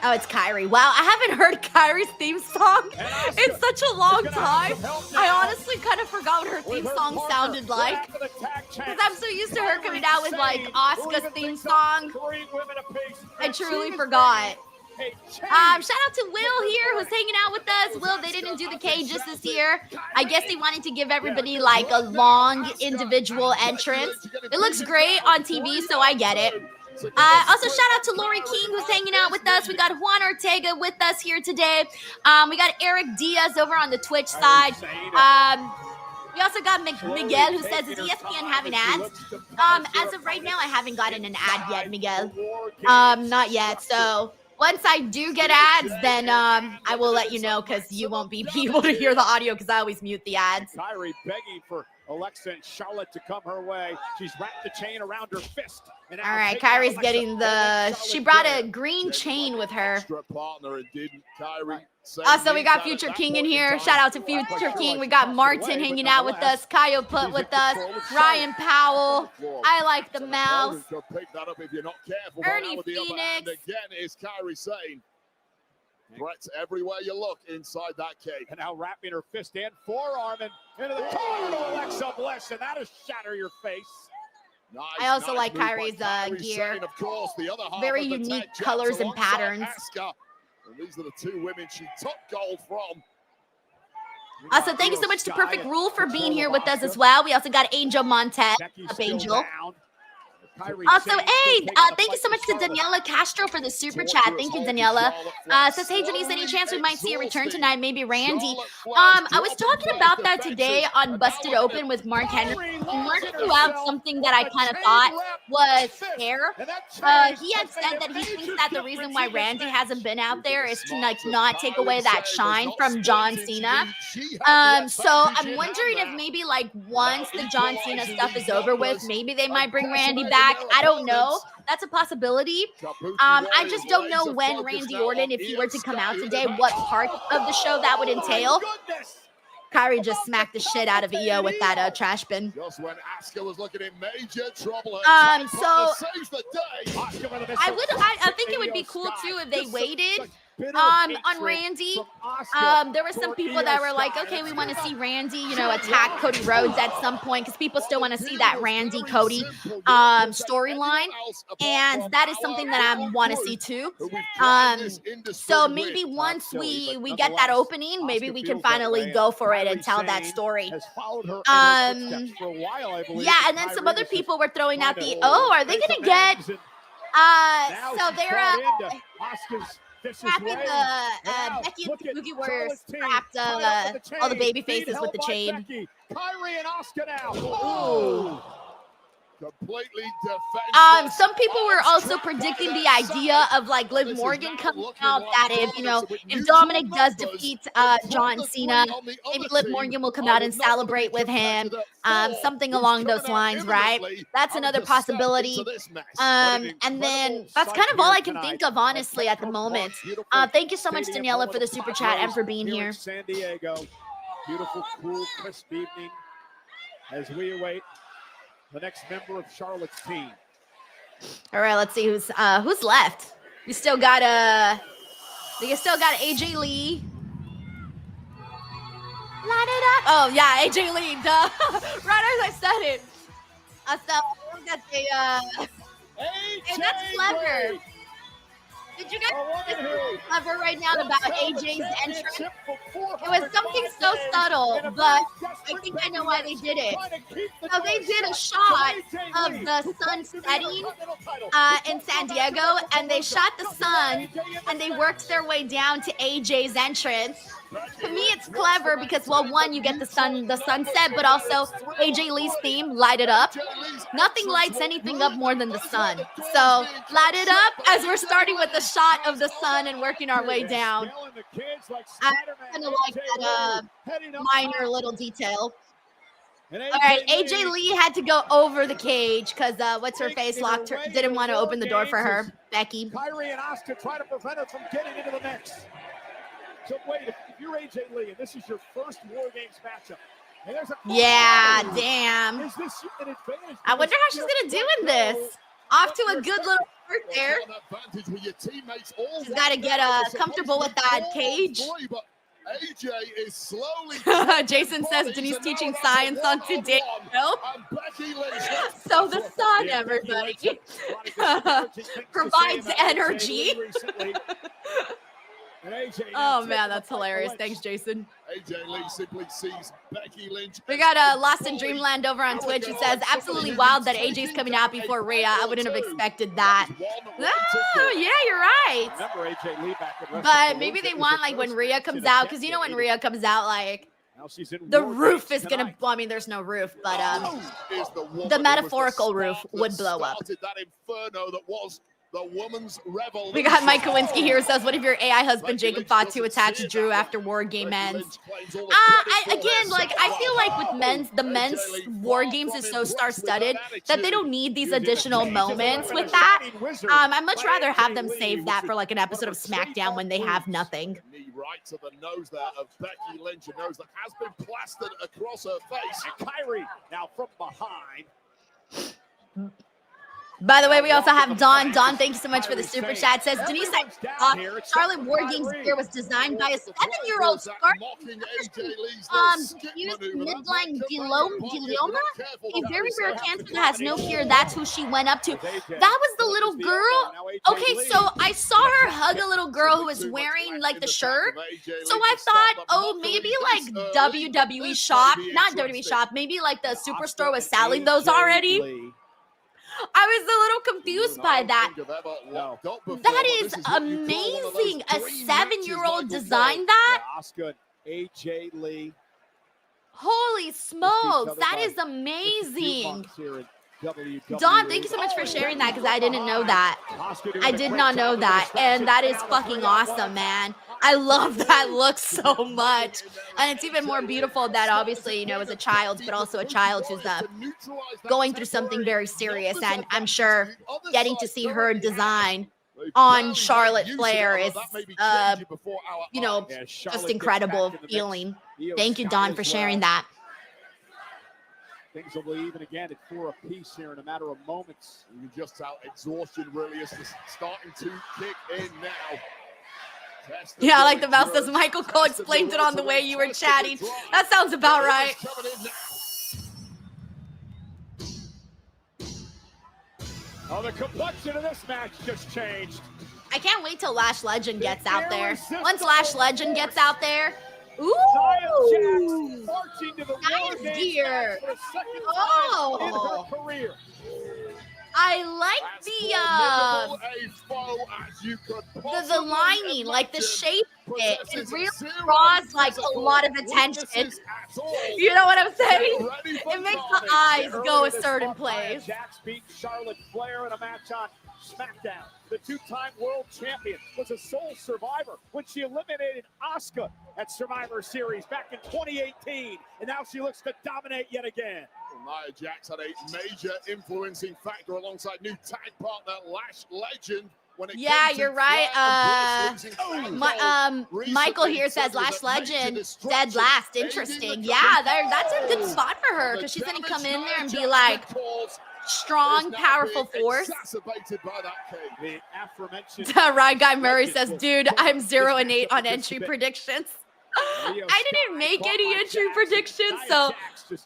Oh, it's Kyrie. Wow, I haven't heard Kyrie's theme song in such a long time. I honestly kind of forgot what her theme song sounded like. Because I'm so used to her coming out with, like, Asuka's theme song. I truly forgot. Shout out to Will here, who's hanging out with us. Will, they didn't do the cages this year. I guess they wanted to give everybody, like, a long individual entrance. It looks great on TV, so I get it. Also, shout out to Lori King, who's hanging out with us. We got Juan Ortega with us here today. We got Eric Diaz over on the Twitch side. We also got Miguel, who says, is ESPN having ads? As of right now, I haven't gotten an ad yet, Miguel. Not yet. So once I do get ads, then I will let you know, because you won't be able to hear the audio because I always mute the ads. Kyrie begging for Alexa and Charlotte to come her way. She's wrapped the chain around her fist. All right, Kyrie's getting she brought a green chain with her. Also, we got Future King in here. Shout out to Future King. We got Martin hanging out with us. Kaio Put with us. Ryan Powell. I like the mouse. Ernie Phoenix. Again, is Kyrie saying, threats everywhere you look inside that cage. And now wrapping her fist and forearm into the corner to Alexa Bliss, and that'll shatter your face. Nice, I also like Kyrie's gear. Saying, of course, the other half very of the unique tag colors and alongside patterns. Asuka. And these are the two women she took gold from. Also, thank you so much to Perfect Rule for being here with us as well. We also got Angel Montez. Up, Angel. Also, hey, thank you so much to Daniela Castro for the super chat. Thank you, Daniela. Says, hey, Denise, any chance we might see a return tonight? Maybe Randy. I was talking about that today on Busted Open with Mark Henry. Mark threw out something that I kind of thought was fair. He had said that he thinks that the reason why Randy hasn't been out there is to, like, not take away that shine from John Cena. So I'm wondering if maybe, like, once the John Cena stuff is over with, maybe they might bring Randy back. I don't know. That's a possibility. I just don't know when Randy Orton, if he were to come out today, what part of the show that would entail. Kyrie just smacked the shit out of Io with that trash bin. Just when Asuka was looking in major trouble. So I think it would be cool too if they waited on Randy. There were some people that were like, okay, we want to see Randy, you know, attack Cody Rhodes at some point, because people still want to see that Randy Cody storyline, and that is something that I want to see too. So maybe once we get that opening, maybe we can finally go for it and tell that story. Yeah, and then some other people were throwing out the, are they gonna get so they're scrapping Becky and Kabuki Warriors scrapped all the baby faces with the chain. Kyrie and Asuka now. Ooh. Completely defensive. Some people were also predicting the idea of, like, Liv Morgan coming out, that if Dominic does defeat John Cena, maybe Liv Morgan will come out and celebrate with him, something along those lines, right? That's another possibility. And then that's kind of all I can think of, honestly, at the moment. Thank you so much, Daniela, for the super chat and for being here. San Diego. Beautiful, cool, crisp evening as we await the next member of Charlotte's team. All right, let's see who's left. We still got AJ Lee. Light it up. Oh yeah, AJ Lee. Duh. Right as I said it. So that's hey, that's clever. Did you guys see this clever right now about AJ's entrance? It was something so subtle, but I think I know why they did it. So they did a shot of the sun setting in San Diego, and they shot the sun, and they worked their way down to AJ's entrance. To me, it's clever because, well, one, you get the sunset, but also AJ Lee's theme, Light It Up. Nothing lights anything up more than the sun. So, light it up as we're starting with the shot of the sun and working our way down. I kind of like that minor little detail. All right, AJ Lee had to go over the cage because what's her face locked her, didn't want to open the door for her. Becky. Kyrie and Asuka try to prevent her from getting into the mix. So wait, if you're AJ Lee and this is your first Wargames matchup, and there's a damn. Is this an advantage? I wonder how she's gonna do in this. Off to a good little start there. She's got to get comfortable with that cage. AJ is slowly. Jason says Denise teaching science on today. No. So the sun, everybody, provides energy. Oh man, that's hilarious. Thanks, Jason. AJ Lee simply sees Becky Lynch. We got Lost in Dreamland over on Twitch. He says, absolutely wild that AJ's coming out before Rhea. I wouldn't have expected that. Oh, yeah, you're right. But maybe they want, like, when Rhea comes out, because you know when Rhea comes out, like, the roof is going to, well, I mean, there's no roof, but the metaphorical roof would blow up. That inferno that was the woman's revolution. We got Mike Kowinski here says, what if your AI husband Jacob fought to attach Drew after War Game ends? Again, like, I feel like with the men's War Games is so star-studded that they don't need these additional moments with that. I'd much rather have them save that for like an episode of SmackDown when they have nothing. Right to the nose there of Becky Lynch, a nose that has been plastered across her face. And Kyrie now from behind. By the way, we also have Dawn. Dawn, thank you so much for the super chat. Says Denise, Charlotte Wargames gear was designed by a 7-year-old used midline glioma, a very rare cancer that has no cure. That's who she went up to. That was the little girl. Okay, so I saw her hug a little girl who was wearing like the shirt. So I thought, oh, maybe like WWE Shop, not WWE Shop, maybe like the Superstore was selling those already. I was a little confused by that. That is amazing. A 7-year-old designed that? Asuka, AJ Lee. Holy smokes, that is amazing. Dawn, thank you so much for sharing that because I didn't know that. I did not know that. And that is fucking awesome, man. I love that look so much. And it's even more beautiful that obviously, you know, as a child, but also a child who's going through something very serious. And I'm sure getting to see her design on Charlotte Flair is, you know, just incredible feeling. Thank you, Dawn, for sharing that. Things will be even again at 4 apiece here in a matter of moments. You can just tell exhaustion really is starting to kick in now. Yeah, I like the mouse says Michael Cole explained it on the way you were chatting. That sounds about right. Oh, the complexion of this match just changed. I can't wait till Lash Legend gets out there. Once Lash Legend gets out there, ooh, nice gear. Oh, I like the lining, like the shape of it. It really draws like a lot of attention. You know what I'm saying? It makes the eyes go a certain place. Jax beat Charlotte Flair in a match on SmackDown. The 2-time world champion was a sole survivor when she eliminated Asuka at Survivor Series back in 2018. And now she looks to dominate yet again. Nia Jax had a major influencing factor alongside new tag partner Lash Legend. Yeah, you're right. Michael here says Lash Legend dead last. Interesting. Yeah, that's a good spot for her because she's going to come in there and be like strong, powerful force. Ryan Guy Murray says, dude, I'm 0-8 on entry predictions. I didn't make any entry predictions, so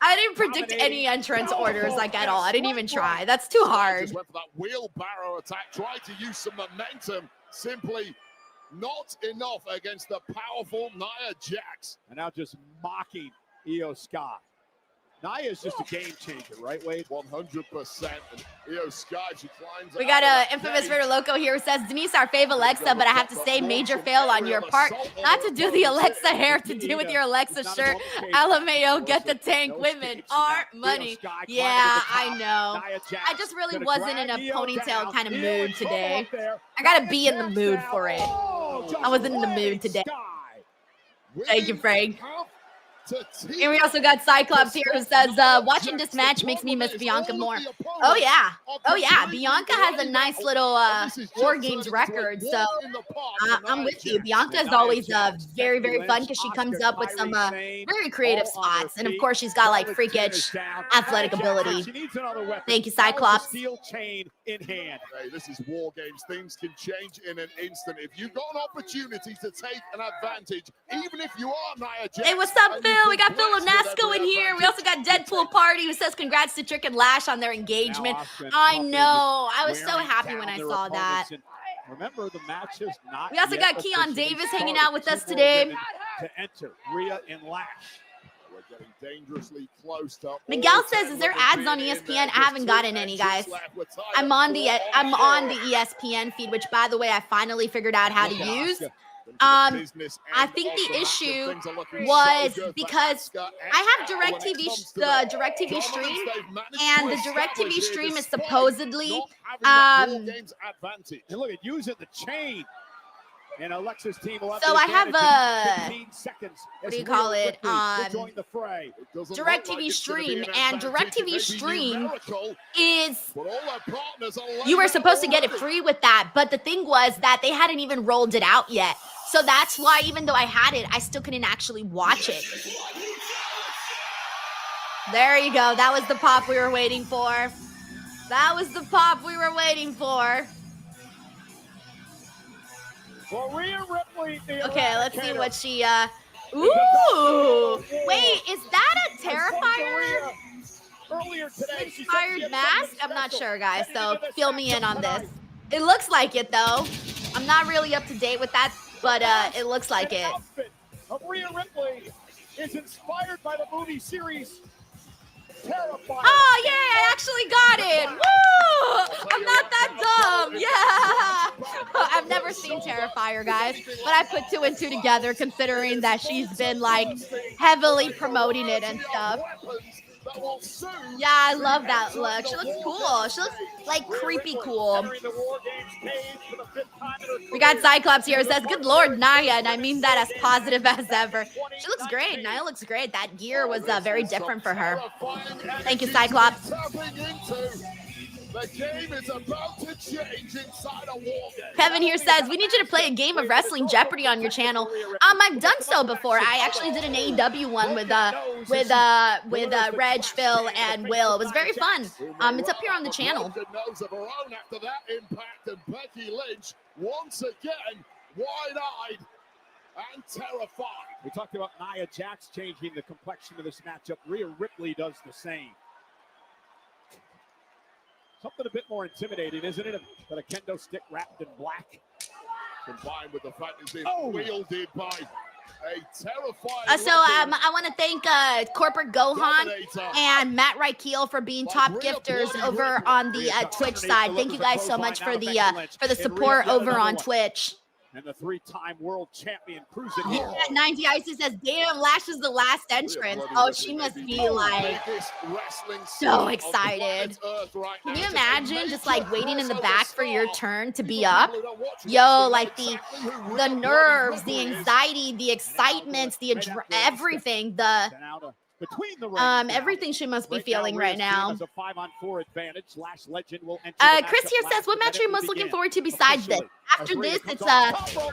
I didn't predict any entrance orders like at all. I didn't even try. That's too hard. Went for that wheelbarrow attack, tried to use some momentum, simply not enough against the powerful Nia Jax. And now just mocking Io Sky. Nia is just a game changer, right, Wade? 100%. And Io Sky, she climbs We out got of a that infamous cage. Ritter Loco here who says, Denise, our fave Alexa, but I have to say, major fail on your part. Not to do the Alexa hair, to do with your Alexa shirt. LMAO, get the tank. Women are money. Yeah, I know. I just really wasn't in a ponytail kind of mood today. I gotta be in the mood for it. I wasn't in the mood today. Thank you, Frank. And we also got Cyclops here who says, watching this match makes me miss Bianca more. Oh, yeah. Oh, yeah. Bianca has a nice little Wargames record, so I'm with you. Bianca is always very, very fun because she comes up with some very creative spots. And, of course, she's got, like, freakish athletic ability. Thank you, Cyclops. In hand. Hey, this is Wargames. Things can change in an instant. If you've got an opportunity to take an advantage, even if you are Nia Jax. Hey, what's up, Phil? We got Phil Onasco in here. We also got Deadpool Party who says congrats to Trick and Lash on their engagement. I know. I was so happy when I saw that. Remember, the match is not. We also got Keon Davis hanging out with us today. To enter, Rhea and Lash. We're getting dangerously close to Miguel says, "Is there ads on ESPN?" I haven't gotten any, guys. I'm on the ESPN feed, which, by the way, I finally figured out how to use. I think the issue was because I have the DirecTV stream, and the DirecTV stream is supposedly and look at using the chain. And Alexa's team will have so I have a 15 seconds. What do you call it? DirecTV stream, and DirecTV stream is you were supposed to get it free with that, but the thing was that they hadn't even rolled it out yet. So that's why even though I had it, I still couldn't actually watch it. There you go. That was the pop we were waiting for. That was the pop we were waiting for. Well, Rhea Ripley, okay, let's see what she ooh! Wait, is that a Terrifier? Earlier today, inspired mask? I'm not sure, guys, so fill me in on this. It looks like it, though. I'm not really up to date with that, but it looks like it. Of Rhea Ripley is inspired by the movie series Terrifier. Oh, yeah, I actually got it. Woo! I'm not that dumb. Yeah. I've never seen Terrifier, guys, but I put 2 and 2 together considering that she's been, like, heavily promoting it and stuff. Yeah, I love that look. She looks cool. She looks, like, creepy cool. We got Cyclops here who says, good Lord, Nia, and I mean that as positive as ever. She looks great. Nia looks great. That gear was very different for her. Thank you, Cyclops. The game is about to change inside a Wargame. Kevin here says, we need you to play a game of Wrestling Jeopardy on your channel. I've done so before. I actually did an AEW one with Reg, Phil, and Will. It was very fun. It's up here on the channel. After that impact, and Becky Lynch once again wide-eyed and terrified. We talked about Nia Jax changing the complexion of this matchup. Rhea Ripley does the same. Something a bit more intimidating, isn't it? But a kendo stick wrapped in black. Combined with the fact it's being wielded by a terrifying... I want to thank Corporate Gohan and Matt Rykeel for being top gifters over on the Twitch side. Thank you guys so much for the support over on Twitch. And the 3-time world champion cruiserweight. Yeah, 90 Icy says, damn, Lash is the last entrance. Oh, she must be like so excited. Can you imagine just like waiting in the back for your turn to be up? Yo, like the nerves, the anxiety, the excitement, the everything, everything she must be feeling right now. Chris here says, what match are you most looking forward to besides this? After this, it's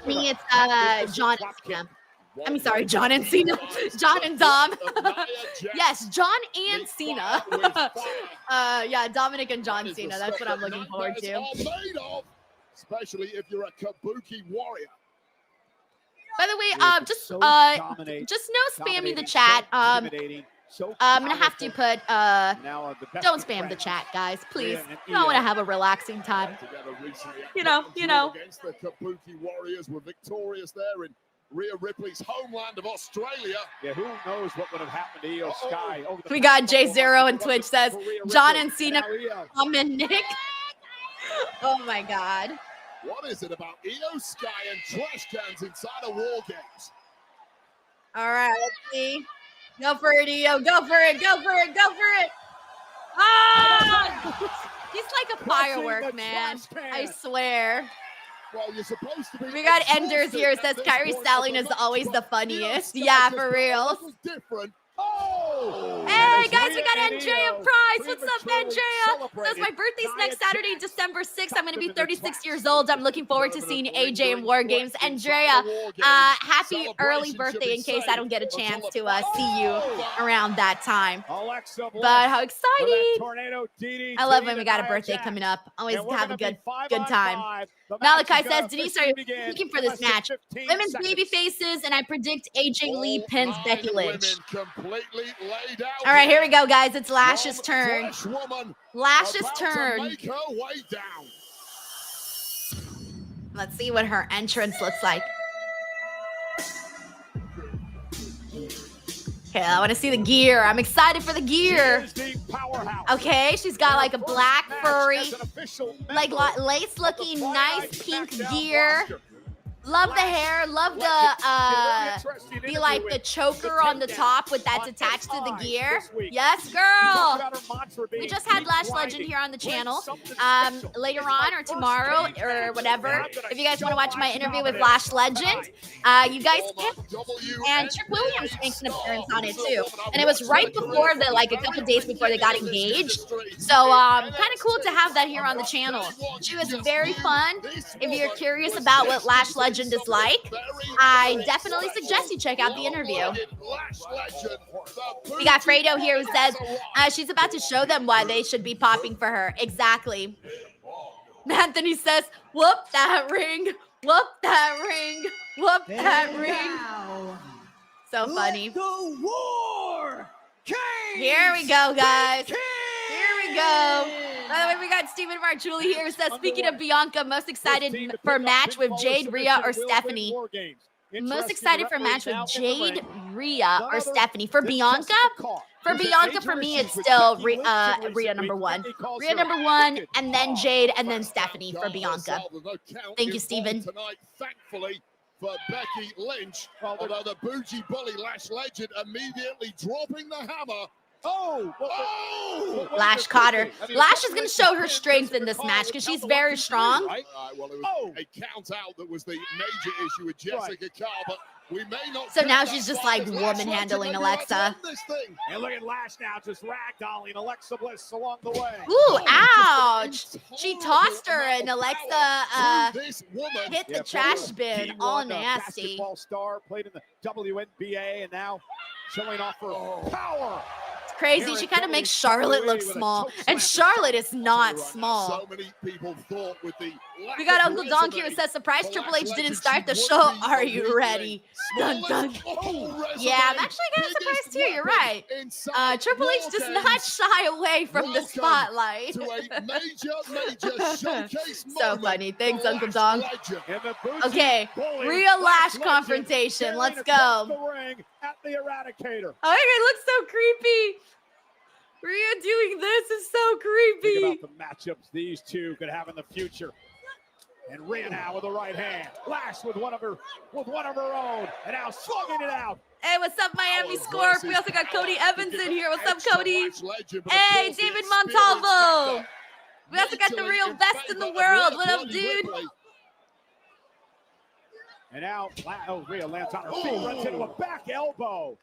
me, it's John and Cena. I mean, sorry, John and Cena. John and Dom. Yes, John and Cena. Yeah, Dominic and John Cena. That's what I'm looking forward to. Especially if you're a Kabuki warrior. By the way, just no spamming the chat. I'm gonna have to put don't spam the chat, guys, please. I want to have a relaxing time. You know. Against the Kabuki Warriors were victorious there in Rhea Ripley's homeland of Australia. Yeah, who knows what would have happened to Io Sky over the We got past couple J0 months and Twitch for says, Rhea John Ripley. and Cena now Io. comment, Nick. Oh my God. What is it about Io Sky and trash cans inside of Wargames? All right, let's see. Go for it, Io. Go for it. Go for it. Go for it. Ah! He's like a firework, man. I swear. Well, you're supposed to be. We got Enders exhausted here. at Says this Kyrie point Stallion of is the always the match, but funniest. Io Sky Yeah, just for felt real. this was different. Oh! Hey guys, we Rhea got and Andrea Io Price. What's up, prematurely Andrea? Says my celebrated birthday's Nia next Saturday, Jax. December 6th. I'm going to be Tucked into the 36 tracks. years old. I'm looking forward to seeing AJ in Wargames. Andrea, happy early birthday in case I don't get a chance to see you around that time. Alexa Bliss But how with that exciting! tornado DDT I love when we to got a Nia birthday Jax. coming up. Always And we're have a gonna be good 5-on-5. time. The match Malachi is gonna says, Denise, are officially you begin looking for in this less than match? 15 Women's seconds. baby faces, and I predict AJ Lee pins Becky Lynch. Completely laid out. All right, here we go, guys. It's Lash's One turn. flesh woman Lash's about to turn. make her way down. Let's see what her entrance looks like. Okay, I want to see the gear. I'm excited for the gear. She is the powerhouse. Okay, she's got like a Her first black, match furry, as an official like member lace-looking, of the nice Friday pink SmackDown gear. roster. Love the hair. Love the like the choker on the top with that's attached to the gear. Yes, girl. We just had Lash Legend here on the channel. Later on or tomorrow or whatever. If you guys want to watch my interview with Lash Legend, you guys can. And Trick Williams makes an appearance on it too. And it was right before like a couple days before they got engaged. So kind of cool to have that here on the channel. She was very fun. If you're curious about what Lash Legend is like, I definitely suggest you check out the interview. We got Fredo here who says she's about to show them why they should be popping for her. Exactly. Anthony says, whoop that ring, whoop that ring, whoop that ring. So funny. Here we go, guys. Here we go. By the way, we got Stephen Marchuli here who says, speaking of Bianca, most excited for a match with Jade, Rhea, or Stephanie. Most excited for a match with Jade, Rhea, or Stephanie. For Bianca, for me, it's still Rhea number one. Rhea number one, and then Jade, and then Stephanie for Bianca. Thank you, Stephen. Tonight, thankfully, for Becky Lynch, although the bougie bully Lash Legend immediately dropping the hammer. Lash caught her. Lash is going to show her strength in this match because she's very strong. Well, it was a count out that was the major issue with Jessica Carr, but we may not. So now she's just like woman handling Alexa. And look at Lash now, just ragdolling Alexa Bliss along the way. Ooh, ouch! She tossed her, and Alexa hit the trash bin, all nasty. Basketball star, played in the WNBA, and now showing off her power. Crazy. She kind of makes Charlotte look small, and Charlotte is not small. So many people thought with the We got Uncle Donkey who says, surprise Triple H didn't start the show. Are you ready? Dun, dun. Yeah, I'm actually kind of surprised too. You're right. Triple H does not shy away from the spotlight. So funny. Thanks, Uncle Donk. Okay, real Lash confrontation. Let's go. At the Eradicator. Oh, it looks so creepy. Rhea doing this is so creepy. Think about the matchups these two could have in the future. And Rhea now with the right hand. Lash with one of her own. And now slugging it out. Hey, what's up, Miami Scorp? We also got Cody Evans in here. What's up, Cody? Hey, David Montalvo. We also got the real best in the world. What up, dude? And now, Rhea lands on her feet, runs into a back elbow.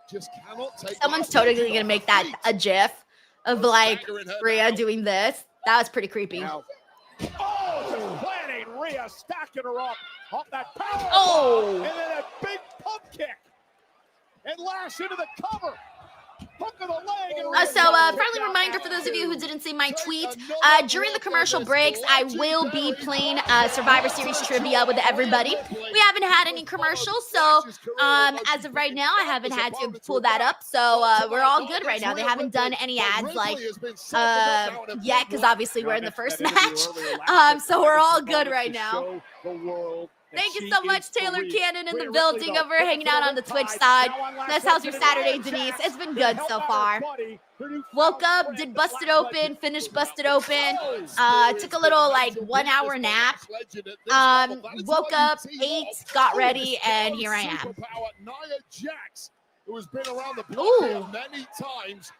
Just cannot take. Someone's totally gonna make that a GIF of like Rhea doing this. That was pretty creepy. Now, just planting Rhea, stacking her up off that power. Oh! And then a big pump kick. And Lash into the cover. Hook of the leg. And friendly reminder for those of you who didn't see my tweet, during the commercial breaks, I will be playing Survivor Series trivia with everybody. We haven't had any commercials, so as of right now, I haven't had to pull that up. So we're all good right now. They haven't done any ads like yet, because obviously we're in the first match. So we're all good right now. The world Thank you so much, Taylor Cannon in the building over hanging out on the Twitch side. That's how's your Saturday, Denise? It's been good so far. Woke up, did Busted Open, finished Busted Open. Took a little like 1 hour nap. Woke up, ate, got ready, and here I am. Nia Jax, who has been around the block many times.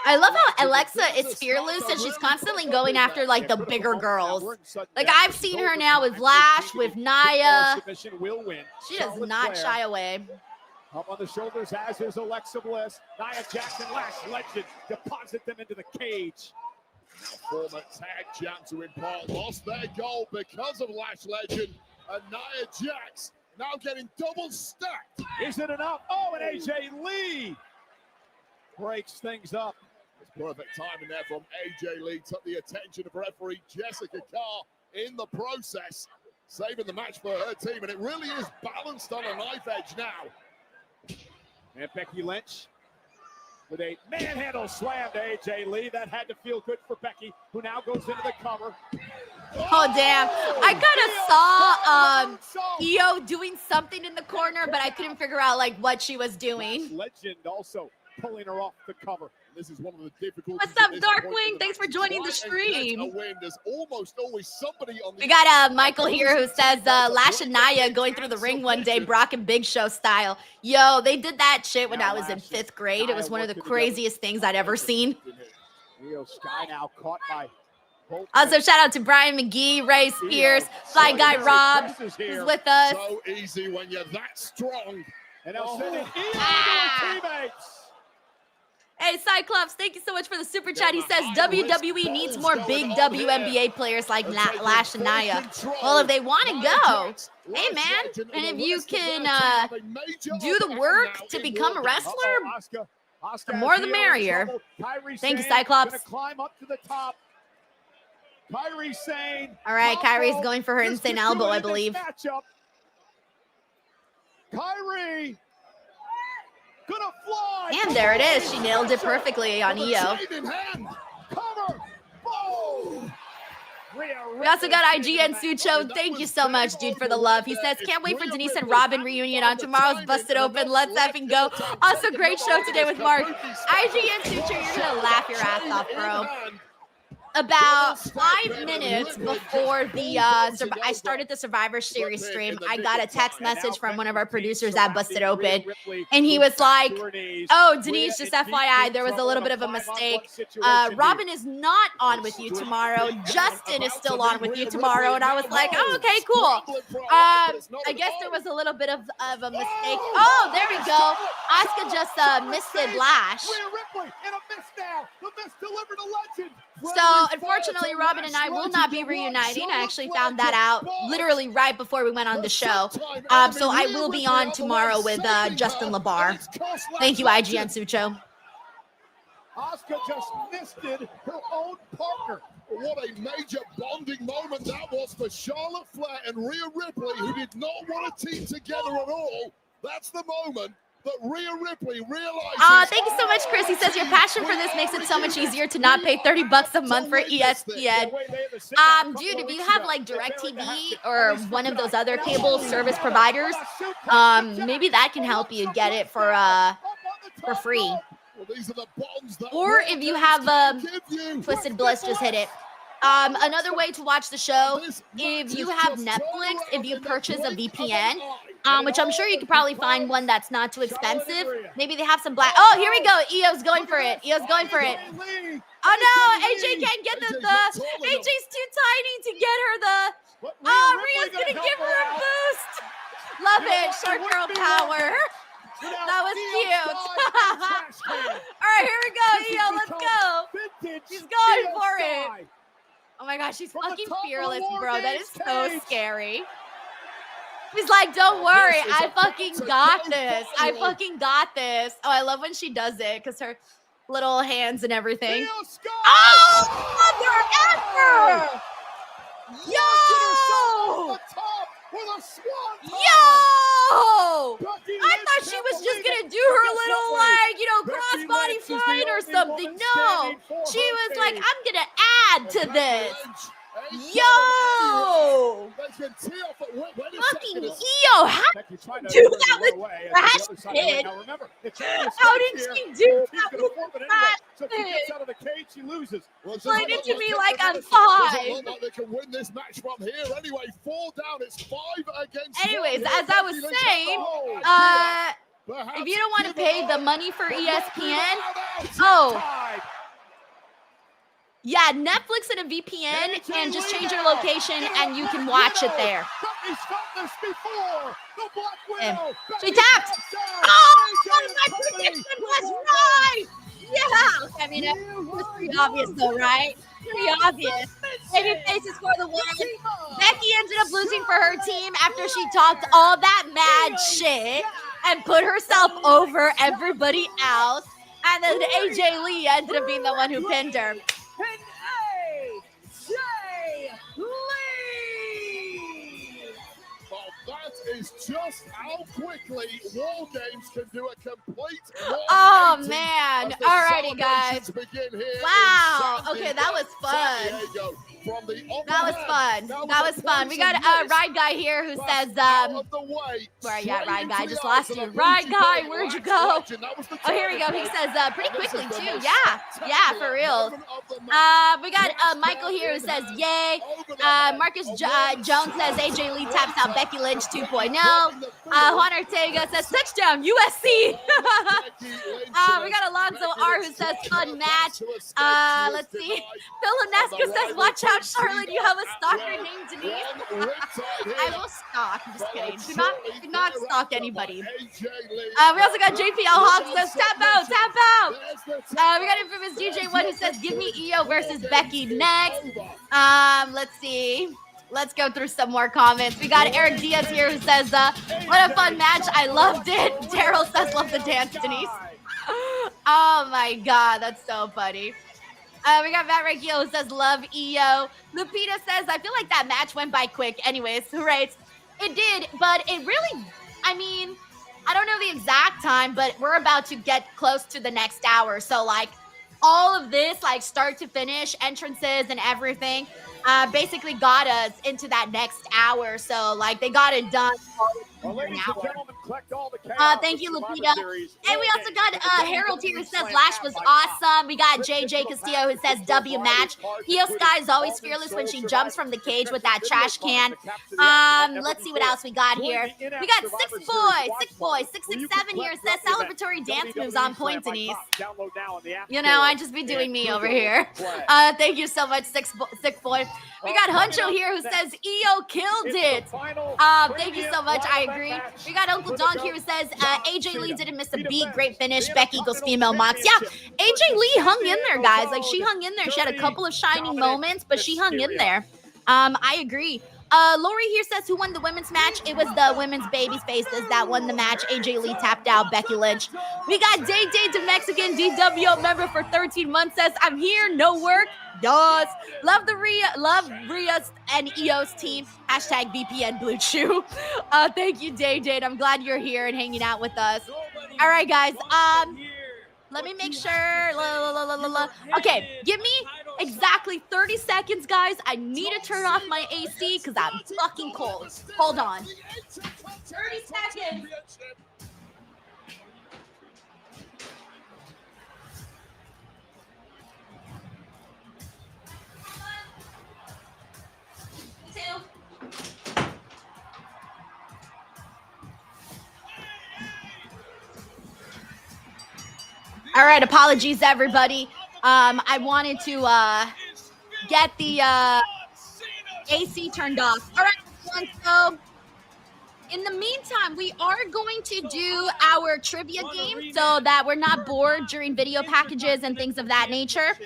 I love how Alexa is fearless and she's constantly going after like the bigger girls. Like I've seen her now with Lash, with Nia. She does not shy away. Up on the shoulders, as is Alexa Bliss. Nia Jax and Lash Legend deposit them into the cage. Former tag champs who in part lost their goal because of Lash Legend, and Nia Jax now getting double stacked. Is it enough? Oh, and AJ Lee breaks things up. It's perfect timing there from AJ Lee. Took the attention of referee Jessica Carr in the process, saving the match for her team. And it really is balanced on a knife edge now. And Becky Lynch with a manhandle slam to AJ Lee. That had to feel good for Becky, who now goes into the cover. Oh, damn. I kind of saw Io doing something in the corner, but I couldn't figure out like what she was doing. Legend also pulling her off the cover. This is one of the difficult. What's up, Darkwing? Thanks for joining the stream. There's almost always somebody on the. We got Michael here who says Lash and Nia going through the ring one day, Brock and Big Show style. Yo, they did that shit when I was in 5th grade. It was one of the craziest things I'd ever seen. Io Sky now caught by. Also, shout out to Brian McGee, Ray Spears, Fly Guy Rob, who's with us. So easy when you're that strong. And I'll send it to teammates. Hey, Cyclops, thank you so much for the super chat. He says WWE needs more big WNBA players like Lash and Nia. Well, if they want to go, hey, man. And if you can do the work to become a wrestler, the more the merrier. Thank you, Cyclops. Climb up to the top. Kyrie saying, all right, Kyrie's going for her insane elbow, I believe. Kyrie gonna fly. And there it is. She nailed it perfectly on Io. We also got IGN Sucho. Thank you so much, dude, for the love. He says, can't wait for Denise and Robin reunion on tomorrow's Busted Open. Let's effing go. Also, great show today with Mark. IGN Sucho, you're going to laugh your ass off, bro. About 5 minutes before the I started the Survivor Series stream, I got a text message from one of our producers at Busted Open, and he was like, oh, Denise, just FYI, there was a little bit of a mistake. Robin is not on with you tomorrow. Justin is still on with you tomorrow. And I was like, oh, okay, cool. I guess there was a little bit of a mistake. Oh, there we go. Asuka just missed it Lash. So, unfortunately, Robin and I will not be reuniting. I actually found that out literally right before we went on the show. So I will be on tomorrow with Justin LaBar. Thank you, IGN Sucho. Asuka just misted her own partner. What a major bonding moment that was for Charlotte Flair and Rhea Ripley, who did not want to team together at all. That's the moment that Rhea Ripley realizes. Thank you so much, Chris. He says your passion for this makes it so much easier to not pay $30 a month for ESPN. Dude, if you have like DirecTV or one of those other cable service providers, maybe that can help you get it for free. Or if you have Twisted Bliss, just hit it. Another way to watch the show, if you have Netflix, if you purchase a VPN, which I'm sure you could probably find one that's not too expensive. Maybe they have some black. Oh, here we go. Io's going for it. Io's going for it. Oh no, AJ can't get the AJ's too tiny to get her the. Oh, Rhea's gonna give her a boost. Love it, short girl power. That was cute. All right, here we go, Io. Let's go. She's going for it. Oh my gosh, she's fucking fearless, bro. That is so scary. He's like, don't worry, I fucking got this. I fucking got this. Oh, I love when she does it because her little hands and everything. Oh, mother effer! Yo! Yo! I thought she was just gonna do her little, like, crossbody flying or something. No, she was like, I'm gonna add to this. Yo! They can tee off at wait a Fucking second. Io, how did you do that with Trash Kid? How did she do that with Trash So if she gets out of the cage, she loses. Explain it to me like I'm Doesn't five. look like they can win this match from here. Anyway, 4 down. It's 5 against Anyways, 1. as I was saying, if you don't want to pay the money for ESPN, yeah, Netflix and a VPN, and just change your location and you can watch it there. She tapped. Oh, my prediction was right. Yeah. I mean, it was pretty obvious though, right? Pretty obvious. Baby faces for the win. Becky ended up losing for her team after she talked all that mad shit and put herself over everybody else. And then AJ Lee ended up being the one who pinned her. That is just how quickly Wargames can do a complete. Oh man! Alrighty, guys. Wow. Okay, that was fun. That was fun. That was fun. We got a Ride Guy here who says, where are you at, Ride Guy? I just lost you. Ride Guy, where'd you go? Oh, here we go. He says, pretty quickly too. Yeah, for real. We got Michael here who says, yay. Marcus Jones says, AJ Lee taps out Becky Lynch 2.0. Juan Ortega says, touchdown, USC. We got Alonzo R who says, fun match. Let's see. Phil Inesco says, watch out, Charlotte, you have a stalker named Denise. I will stalk. I'm just kidding. Do not stalk anybody. We also got JPL Hawk says, tap out. We got infamous DJ1 who says, give me Io versus Becky next. Let's see. Let's go through some more comments. We got Eric Diaz here who says, what a fun match. I loved it. Daryl says, love the dance, Denise. Oh my God, that's so funny. We got Matt Regio who says, love Io. Lupita says, I feel like that match went by quick. Anyways, who writes, it did, but it really, I mean, I don't know the exact time, but we're about to get close to the next hour. So like all of this, like start to finish, entrances and everything, basically got us into that next hour. So like they got it done. Thank you, Lupita. And we also got Harold here who says Lash was awesome. We got JJ Castillo who says W match. Io Sky is always fearless when she jumps from the cage with that trash can. Let's see what else we got here. We got Six Boy 667 here says celebratory dance moves on point, Denise. You know, I just be doing me over here. Thank you so much, Six Boy. We got Huncho here who says Io killed it. Thank you so much. I agree. We got Uncle Don here who says AJ Lee didn't miss a beat. Great finish. Becky equals female Mox. Yeah, AJ Lee hung in there, guys. Like she hung in there. She had a couple of shining moments, but she hung in there. I agree. Lori here says, who won the women's match? It was the women's baby faces that won the match. AJ Lee tapped out Becky Lynch. We got Day the Mexican DWO member for 13 months says, I'm here, no work. Yes. Love Rhea's and Io's team. Hashtag VPN Blue Chew. Thank you, Day. I'm glad you're here and hanging out with us. All right, guys. Let me make sure. Okay, give me exactly 30 seconds, guys. I need to turn off my AC because I'm fucking cold. Hold on. 30 seconds. All right, apologies, everybody. I wanted to get the AC turned off. All right, so in the meantime, we are going to do our trivia game so that we're not bored during video packages and things of that nature.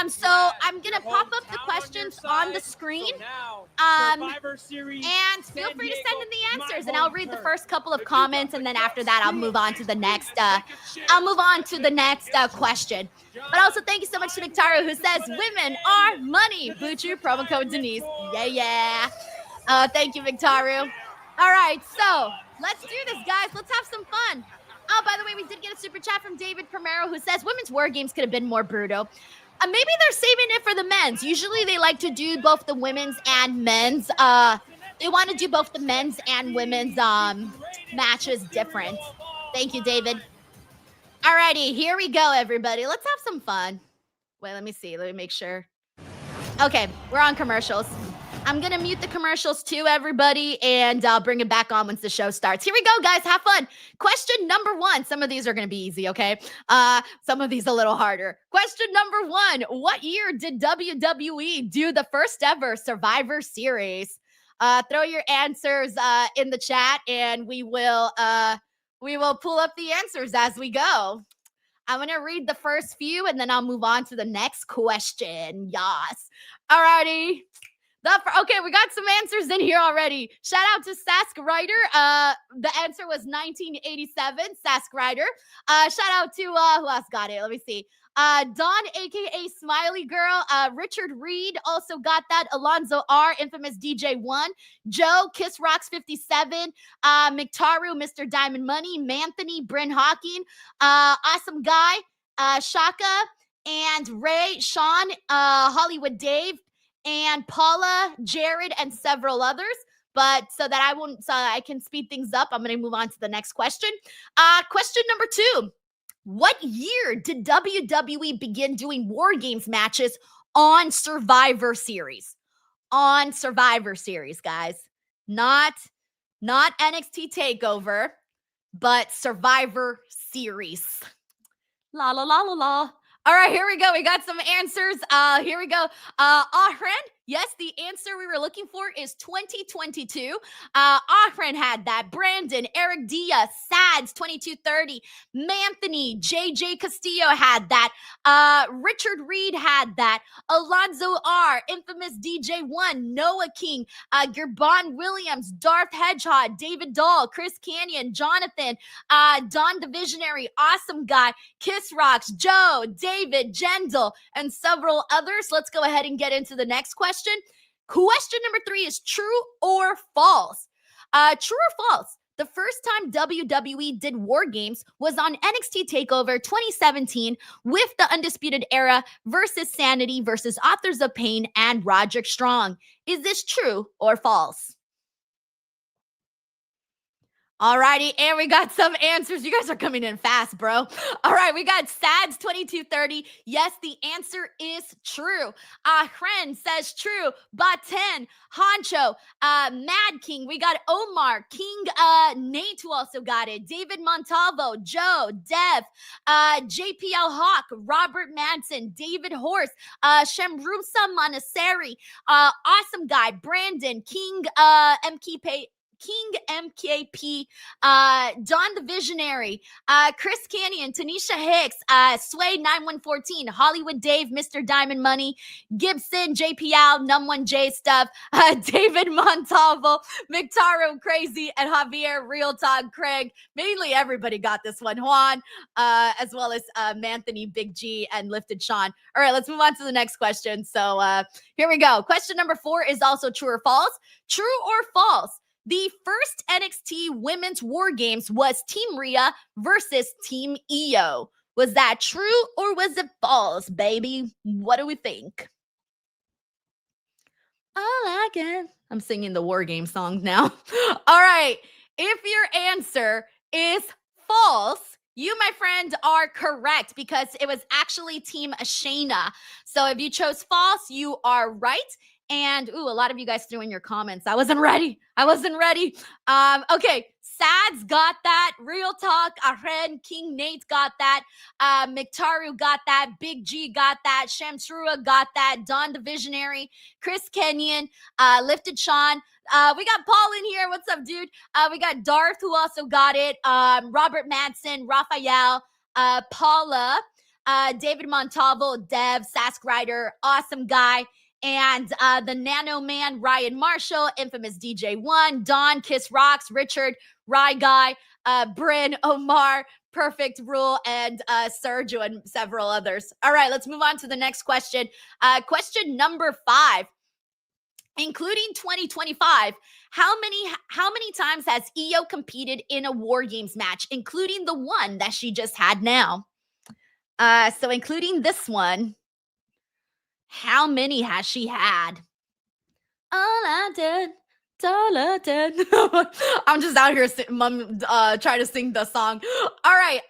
So I'm gonna pop up the questions on the screen, and feel free to send in the answers, and I'll read the first couple of comments, and then after that, I'll move on to the next. Question. But also, thank you so much to Victoria who says, "Women are money." Butcher promo code Denise. Yeah. Thank you, Victoria. All right, so let's do this, guys. Let's have some fun. Oh, by the way, we did get a super chat from David Primero who says, women's war games could have been more brutal. Maybe they're saving it for the men's. Usually they like to do both the women's and men's. They want to do both the men's and women's matches different. Thank you, David. Alrighty, here we go, everybody. Let's have some fun. Wait, let me see. Let me make sure. Okay, we're on commercials. I'm going to mute the commercials too, everybody, and I'll bring it back on once the show starts. Here we go, guys. Have fun. Question number 1. Some of these are going to be easy, okay? Some of these a little harder. Question number 1. What year did WWE do the first ever Survivor Series? Throw your answers in the chat, and we will pull up the answers as we go. I'm going to read the first few, and then I'll move on to the next question. Yes. Alrighty. Okay, we got some answers in here already. Shout out to Sask Ryder. The answer was 1987, Sask Ryder. Shout out to, who else got it? Let me see. Dawn, a.k.a. Smiley Girl. Richard Reed also got that. Alonzo R., infamous DJ1. Joe, Kiss Rocks 57. McTaru, Mr. Diamond Money. Manthony, Bryn Hawking. Awesome Guy. Shaka. And Ray, Sean, Hollywood Dave. And Paula, Jared, and several others. But so I can speed things up, I'm going to move on to the next question. Question number 2. What year did WWE begin doing War Games matches on Survivor Series? On Survivor Series, guys. Not NXT TakeOver, but Survivor Series. La la la la la. All right, here we go. We got some answers. Here we go. Ahran, yes, the answer we were looking for is 2022. Ahran had that. Brandon, Eric Diaz, Sads, 2230. Manthony, JJ Castillo had that. Richard Reed had that. Alonzo R, infamous DJ1, Noah King, Gerbon Williams, Darth Hedgehog, David Dahl, Chris Canyon, Jonathan, Don the Visionary, Awesome Guy, Kiss Rocks, Joe, David, Jendel, and several others. Let's go ahead and get into the next question. Question number 3 is true or false? True or false? The first time WWE did War Games was on NXT TakeOver 2017 with the Undisputed Era versus Sanity versus Authors of Pain and Roderick Strong. Is this true or false? All righty, and we got some answers. You guys are coming in fast, bro. All right, we got Sads 2230. Yes, the answer is true. Hren says true. Baten, Honcho, Mad King. We got Omar, King, Nate who also got it. David Montalvo, Joe, Dev, JPL Hawk, Robert Manson, David Horse, Shemrusa Manaseri, Awesome Guy, Brandon, King, MKP, Don the Visionary, Chris Canyon, Tanisha Hicks, Sway 9114, Hollywood Dave, Mr. Diamond Money, Gibson, JPL, Num1J Stuff, David Montalvo, McTaro Crazy, and Javier Real Talk Craig. Mainly everybody got this one. Juan, as well as Manthony, Big G, and Lifted Sean. All right, let's move on to the next question. So here we go. Question number 4 is also true or false. True or false? The first NXT Women's War Games was Team Rhea versus Team Io. Was that true or was it false, baby? What do we think? I like it. I'm singing the War Game songs now. All right. If your answer is false, you, my friend, are correct because it was actually Team Shayna. So if you chose false, you are right. And, a lot of you guys threw in your comments. I wasn't ready. Okay, Sads got that. Real Talk, Ahren, King Nate got that. McTaru got that. Big G got that. Shamsrua got that. Don the Visionary. Chris Kenyon. Lifted Sean. We got Paul in here. What's up, dude? We got Darth, who also got it. Robert Madsen, Raphael, Paula, David Montalvo, Dev, Sask Ryder, Awesome Guy. And the Nano Man, Ryan Marshall, infamous DJ1, Don, Kiss Rocks, Richard, Rye Guy, Bryn, Omar, Perfect Rule, and Sergio, and several others. All right, let's move on to the next question. Question number 5. Including 2025, how many times has Io competed in a War Games match, including the one that she just had now? So including this one, How many has she had? All I did. All I did. I'm just out here trying to sing the song. All right,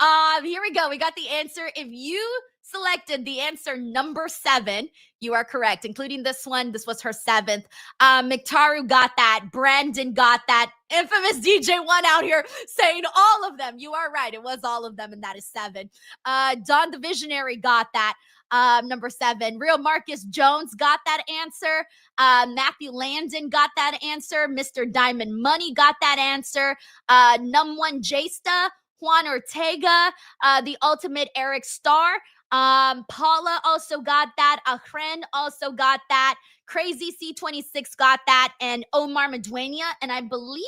here we go. We got the answer. If you selected the answer number 7, you are correct, including this one. This was her 7th. Miktaru got that. Brandon got that. Infamous DJ1 out here saying all of them. You are right. It was all of them, and that is 7. Don the Visionary got that. Number 7. Real Marcus Jones got that answer. Matthew Landon got that answer. Mr. Diamond Money got that answer. Num1 Jasta, Juan Ortega, the Ultimate Eric Starr. Paula also got that. Akhren also got that. Crazy C26 got that. And Omar Maduena. And I believe,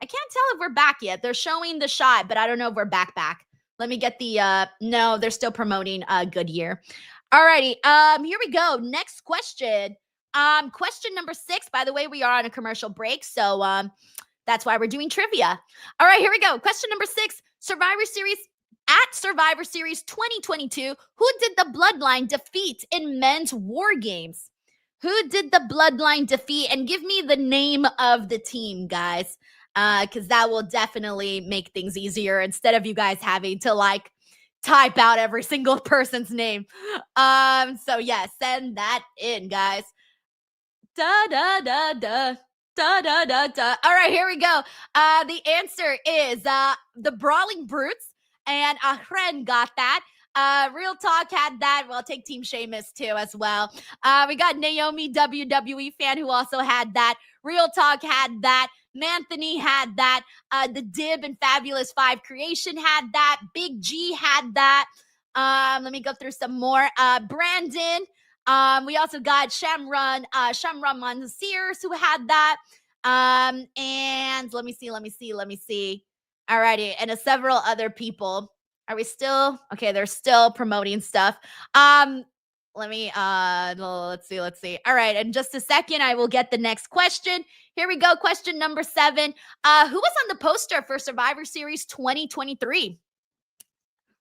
I can't tell if we're back yet. They're showing the shot, but I don't know if we're back. Let me get the, no, they're still promoting Goodyear. Alrighty, here we go. Next question. Question number 6, by the way, we are on a commercial break, so that's why we're doing trivia. All right, here we go. Question number 6, Survivor Series. At Survivor Series 2022, who did the Bloodline defeat in men's War Games? Who did the Bloodline defeat? And give me the name of the team, guys, because that will definitely make things easier instead of you guys having to, like, type out every single person's name. So, yeah, send that in, guys. Da-da-da-da. Da-da-da-da. All right, here we go. The answer is the Brawling Brutes. And Akhren got that. Real Talk had that. Well, I'll take Team Sheamus too as well. We got Naomi WWE fan who also had that. Real Talk had that. Manthony had that. The Dib and Fabulous 5 Creation had that. Big G had that. Let me go through some more. Brandon. We also got Shamron Manseers who had that. And let me see. Alrighty, and several other people. Are we still? Okay, they're still promoting stuff. Let's see. All right, in just a second, I will get the next question. Here we go. Question number 7. Who was on the poster for Survivor Series 2023?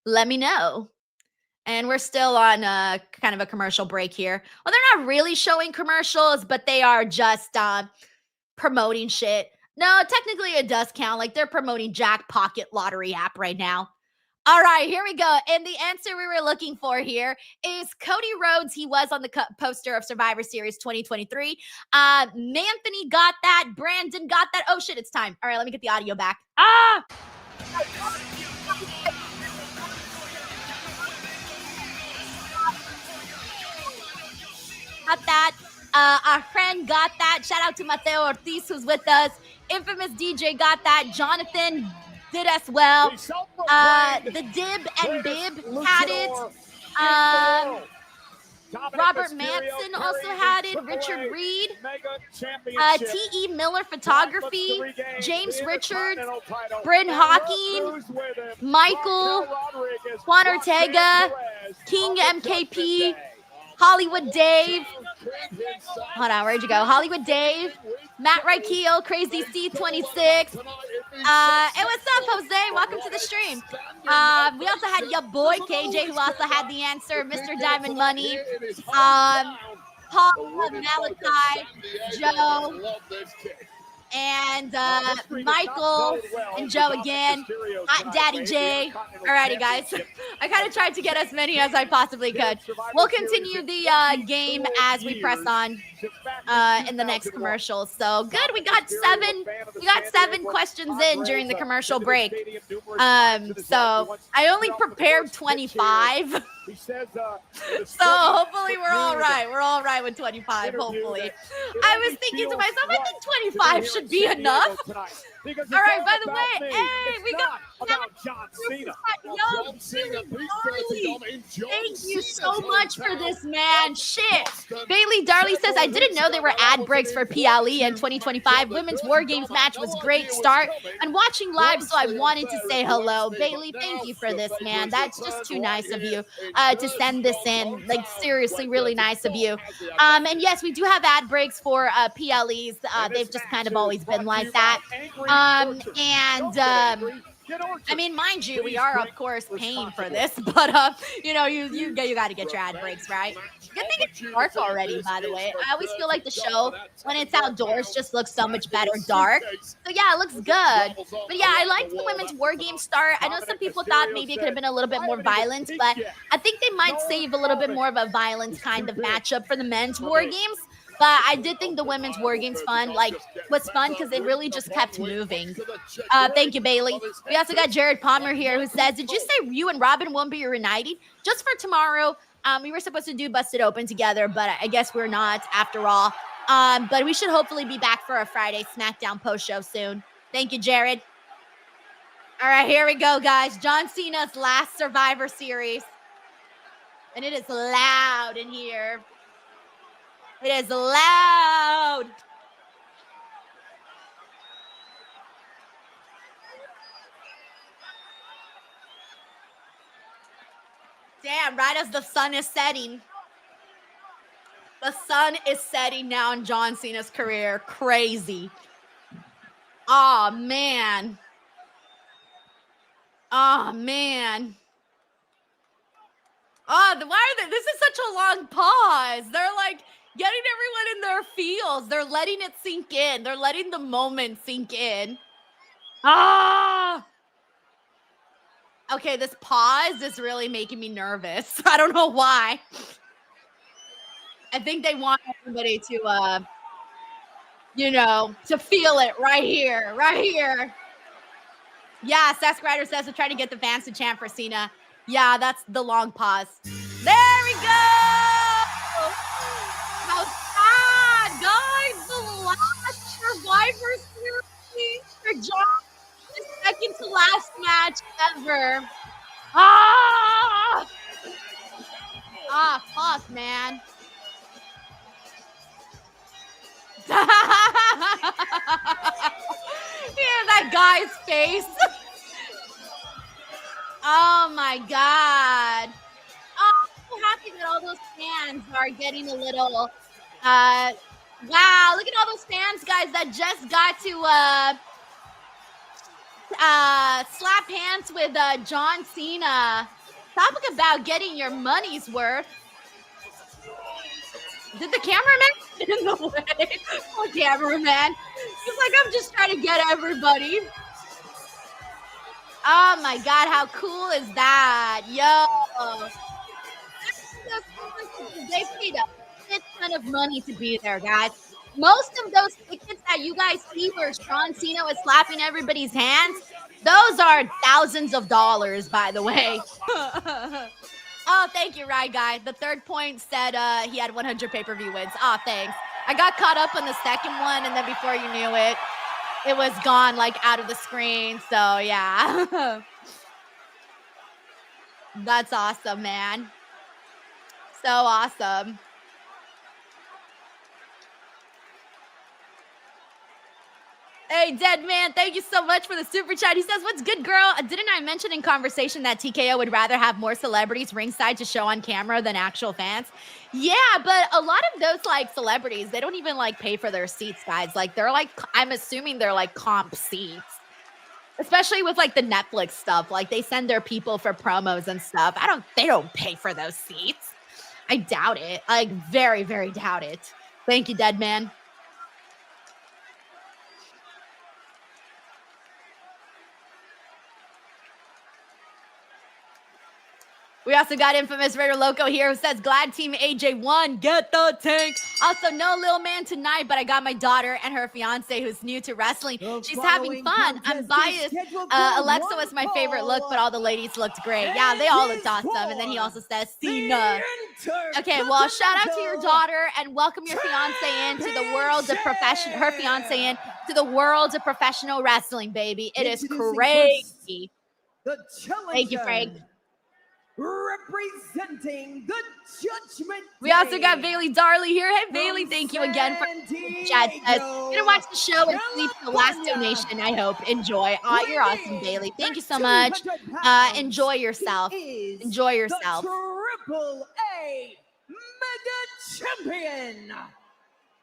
Let me know. And we're still on kind of a commercial break here. Well, they're not really showing commercials, but they are just promoting shit. No, technically it does count. Like, they're promoting Jack Pocket Lottery app right now. All right, here we go. And the answer we were looking for here is Cody Rhodes. He was on the poster of Survivor Series 2023. Manthony got that. Brandon got that. Oh, shit, it's time. All right, let me get the audio back. Got that. Our friend got that. Shout out to Mateo Ortiz, who's with us. Infamous DJ got that. Jonathan did as well. The Dib and Bib had it. Robert Manson also had it. Richard Reed. T.E. Miller Photography. James Richards. Bryn Hawking. Michael. Juan Ortega. King MKP. Hollywood Dave. Hold on, where'd you go? Hollywood Dave, Matt Raikeel, Crazy C26. Hey, what's up, Jose? Welcome to the stream. We also had your boy KJ, who also had the answer. Mr. Diamond Money, Paul, Malachi, Joe, and Michael, and Joe again. Hot Daddy J. Alrighty, guys. I kind of tried to get as many as I possibly could. We'll continue the game as we press on in the next commercial. So good. We got 7 questions in during the commercial break. So I only prepared 25. So hopefully we're all right. We're all right with 25, hopefully. I was thinking to myself, I think 25 should be enough. All right, by the way, hey, we got John Cena. Thank you so much for this, man. Shit. Bailey Darley says, I didn't know there were ad breaks for PLE in 2025. Women's War Games match was great start. I'm watching live, so I wanted to say hello. Bailey, thank you for this, man. That's just too nice of you to send this in. Like, seriously, really nice of you. And yes, we do have ad breaks for PLEs. They've just kind of always been like that. I mean, mind you, we are of course paying for this, but you know, you got to get your ad breaks, right? Good thing it's dark already, by the way. I always feel like the show when it's outdoors just looks so much better dark. So yeah, it looks good. But yeah, I liked the women's war game start. I know some people thought maybe it could have been a little bit more violent, but I think they might save a little bit more of a violent kind of matchup for the men's war games. But I did think the women's war games was fun because it really just kept moving. Thank you, Bailey. We also got Jared Palmer here who says, did you say you and Robin won't be reunited? Just for tomorrow. We were supposed to do Busted Open together, but I guess we're not after all. But we should hopefully be back for a Friday SmackDown post show soon. Thank you, Jared. All right, here we go, guys. John Cena's last Survivor Series. And it is loud in here. It is loud. Damn, right as the sun is setting. The sun is setting now in John Cena's career. Crazy. Oh, man. Oh, man. Oh, why are they? This is such a long pause. They're like getting everyone in their feels. They're letting it sink in. They're letting the moment sink in. Ah! Okay, this pause is really making me nervous. I don't know why. I think they want everybody to, you know, to feel it right here, right here. Yeah, Sask Rider says to try to get the fans to chant for Cena. Yeah, that's the long pause. There we go! How sad, guys! The last Survivor Series for John. The second to last match ever. Ah! Ah, fuck, man. Yeah, that guy's face. Oh my god. Oh, I'm so happy that all those fans are getting a little wow, look at all those fans, guys, that just got to slap hands with John Cena. Talk about getting your money's worth. Did the cameraman get in the way? Poor cameraman. He's like, I'm just trying to get everybody. Oh my god, how cool is that? Yo. They paid a shit ton of money to be there, guys. Most of those tickets that you guys see where John Cena was slapping everybody's hands, those are thousands of dollars, by the way. Oh, thank you, Right Guy. The third point said he had 100 pay-per-view wins. Oh, thanks. I got caught up on the second one, and then before you knew it, it was gone, like, out of the screen. So, yeah. That's awesome, man. So awesome. Hey, Dead Man, thank you so much for the super chat. He says, what's good, girl? Didn't I mention in conversation that TKO would rather have more celebrities ringside to show on camera than actual fans? Yeah, but a lot of those, like, celebrities, they don't even, like, pay for their seats, guys. Like, they're, like, I'm assuming they're, like, comp seats. Especially with, like, the Netflix stuff. Like, they send their people for promos and stuff. They don't pay for those seats. I doubt it. Like, very, very doubt it. Thank you, Dead Man. We also got Infamous Raider Loco here who says, glad Team AJ won. Get the tank. Also, no Lil Man tonight, but I got my daughter and her fiance who's new to wrestling. She's having fun. I'm biased. Alexa was my favorite look, but all the ladies looked great. Yeah, they all looked awesome. And then he also says, Cena. Okay, well, shout out to your daughter and welcome your fiance into the world of her fiance into the world of professional wrestling, baby. It is crazy. Thank you, Frank. Representing the Judgment Day. We also got Bailey Darley here. Hey, Bailey, thank you again for the chat. Gonna watch the show and sleep the last donation, I hope. Enjoy. You're awesome, Bailey. Thank you so much. Enjoy yourself. Enjoy yourself. Triple A Mega Champion.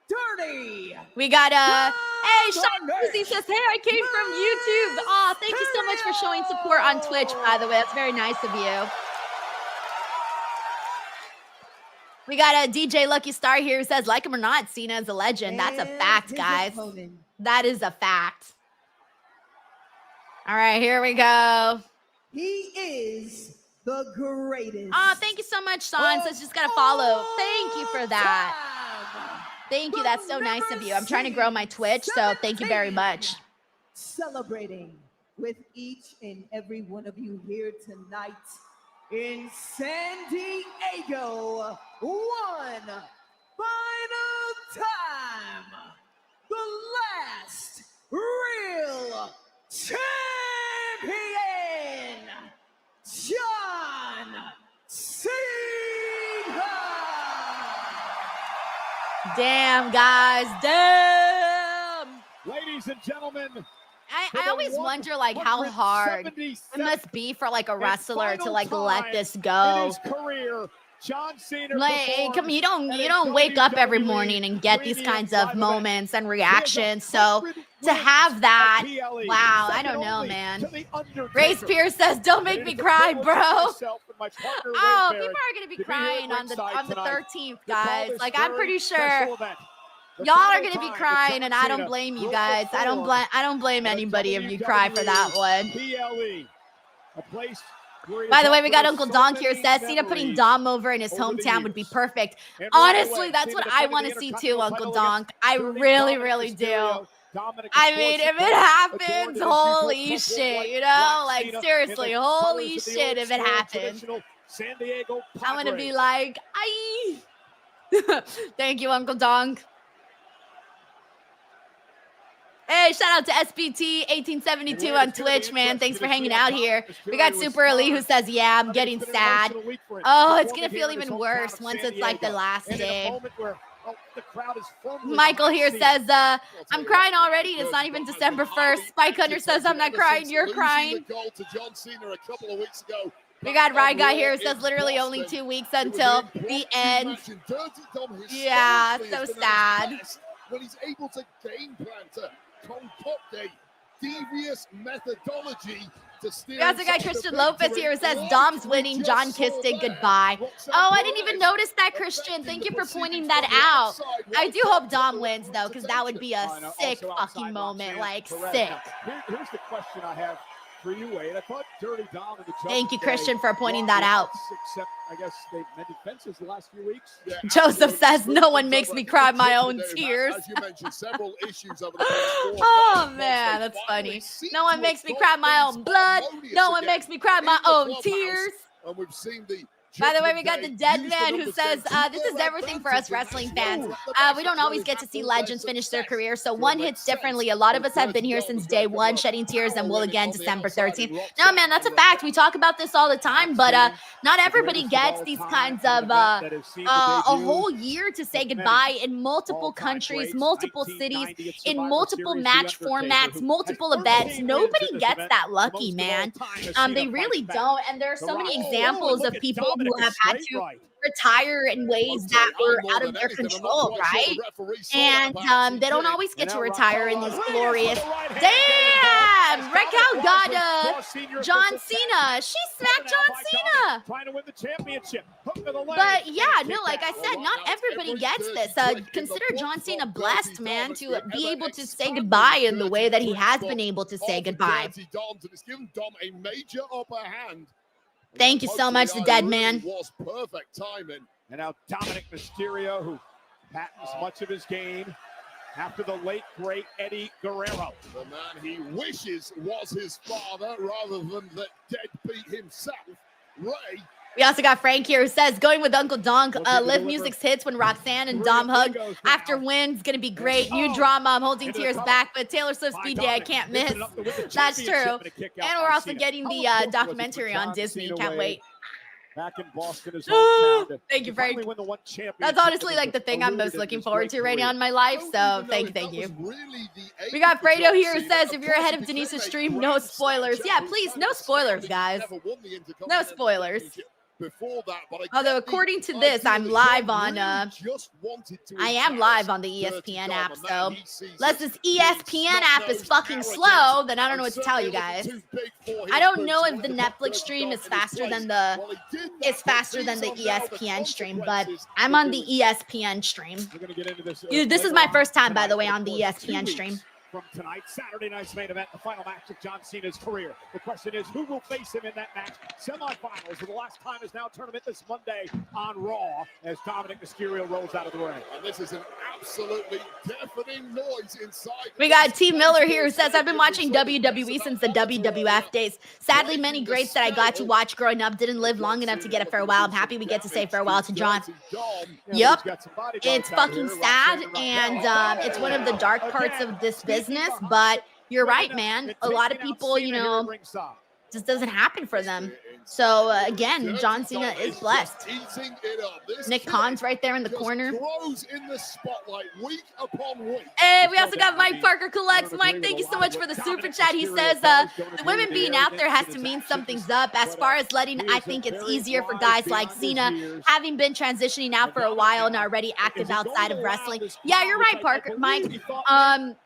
Dirty. We got hey, Sean Lucy says, hey, I came from YouTube. Thank you so much for showing support on Twitch, by the way. That's very nice of you. We got a DJ Lucky Star here who says, like him or not, Cena is a legend. That's a fact, guys. That is a fact. All right, here we go. He is the greatest. Oh, thank you so much, Sean. Says just got to follow. Thank you for that. Thank you. That's so nice of you. I'm trying to grow my Twitch, so thank you very much. Celebrating with each and every one of you here tonight in San Diego. One final time. The last real champion, John Cena. Damn, guys. Damn. Ladies and gentlemen, I always wonder, like, how hard it must be for, like, a wrestler to, like, let this go. in his career, John Cena Like, you don't wake up every morning and get these kinds of moments and reactions. So to have that, wow, I don't know, man. Race Pierce says, "Don't make me cry, bro." Oh, people are gonna be crying on the 13th, guys. Like, I'm pretty sure y'all are gonna be crying, and I don't blame you guys. I don't blame anybody if you cry for that one. By the way, we got Uncle Donk here. Says Cena putting Dom over in his hometown would be perfect. Honestly, that's what I want to see too, Uncle Donk. I really, really do. I mean, if it happens, holy shit, you know? Like, seriously, holy shit if it happens. I'm going to be like, aye. Thank you, Uncle Donk. Hey, shout out to SPT1872 on Twitch, man. Thanks for hanging out here. We got Super Elite who says, yeah, I'm getting sad. Oh, it's going to feel even worse once it's like the last day. Michael here says, I'm crying already. It's not even December 1st. Spike Hunter says, I'm not crying. You're crying. We got Rye Guy here who says literally only 2 weeks until the end. Yeah, so sad. When he's able to game plan, to concoct a devious methodology to steer. We also got Christian Lopez here who says Dom's winning, John kissed it goodbye. Oh, I didn't even notice that, Christian. Thank you for pointing that out. I do hope Dom wins, though, because that would be a sick fucking moment. Like, sick. Here's the question I have for you, Wade. I thought Dirty Dom and the Thank you, Christian, for pointing that out. Except, I guess they've mended fences the last few weeks. Yeah, Joseph says, no one makes me cry my own tears. As you mentioned, several issues over the past 4 or 5 Oh, months. man, They that's finally funny. seem No to one makes have me got cry my things own blood. harmonious No one again makes me cry in my the own clubhouse. tears. And we've seen the By the way, we got Judgment the Day Dead use Man the who numbers says, then to this is their everything for us advantage. wrestling That's fans. true. We don't always get to see legends finish their career, so one hits differently. A lot of us have been here since day one, shedding tears, and will again December 13th. No, man, that's a fact. We talk about this all the time, but not everybody gets these kinds of a whole year to say goodbye in multiple countries, multiple cities, in multiple match formats, multiple events. Nobody gets that lucky, man. They really don't, and there are so many examples of people who have had to retire in ways that were out of their control, right? And they don't always get to retire in these glorious. Damn! Raquel got John Cena. She smacked John Cena. Trying to win the championship. But yeah, no, like I said, not everybody gets this. Consider John Cena blessed, man, to be able to say goodbye in the way that he has been able to say goodbye. It's given Dom a major upper hand. Thank you so much, the Dead Man. Was perfect timing. And now Dominic Mysterio, who patents much of his game after the late, great Eddie Guerrero. The man he wishes was his father rather than the deadbeat himself, Ray. We also got Frank here who says, going with Uncle Donk, Live Music's hits when Roxanne and Dom hug after wins, gonna be great. New drama, I'm holding tears back, but Taylor Swift's B-Day I can't miss. That's true. And we're also getting the documentary on Disney. Can't wait. Back in Boston as well. Thank you, Frank. That's honestly like the thing I'm most looking forward to right now in my life. So thank you. We got Fredo here who says, if you're ahead of Denise's stream, no spoilers. Yeah, please, no spoilers, guys. No spoilers. before that. But although according to this, I'm live on I am live on the ESPN app, so unless this ESPN app is fucking slow, then I don't know what to tell you guys. I don't know if the Netflix stream is faster than the ESPN stream, but I'm on the ESPN stream. Dude, this is my first time, by the way, on the ESPN stream. From tonight, Saturday night's main event, the final match of John Cena's career. The question is, who will face him in that match? Semifinals for the last time is now tournament this Monday on Raw as Dominic Mysterio rolls out of the ring. And this is an absolutely deafening noise inside. We got T. Miller here who says, I've been watching WWE since the WWF days. Sadly, many greats that I got to watch growing up didn't live long enough to get a farewell. I'm happy we get to say farewell to John. Yep, it's fucking sad, and it's one of the dark parts of this business, but you're right, man. A lot of people, you know, just doesn't happen for them. So again, John Cena is blessed. Nick Khan's right there in the corner. Hey, we also got Mike Parker Collects. Mike, thank you so much for the super chat. He says the women being out there has to mean something's up. As far as letting, I think it's easier for guys like Cena, having been transitioning out for a while and already active outside of wrestling. Yeah, you're right, Parker. Mike,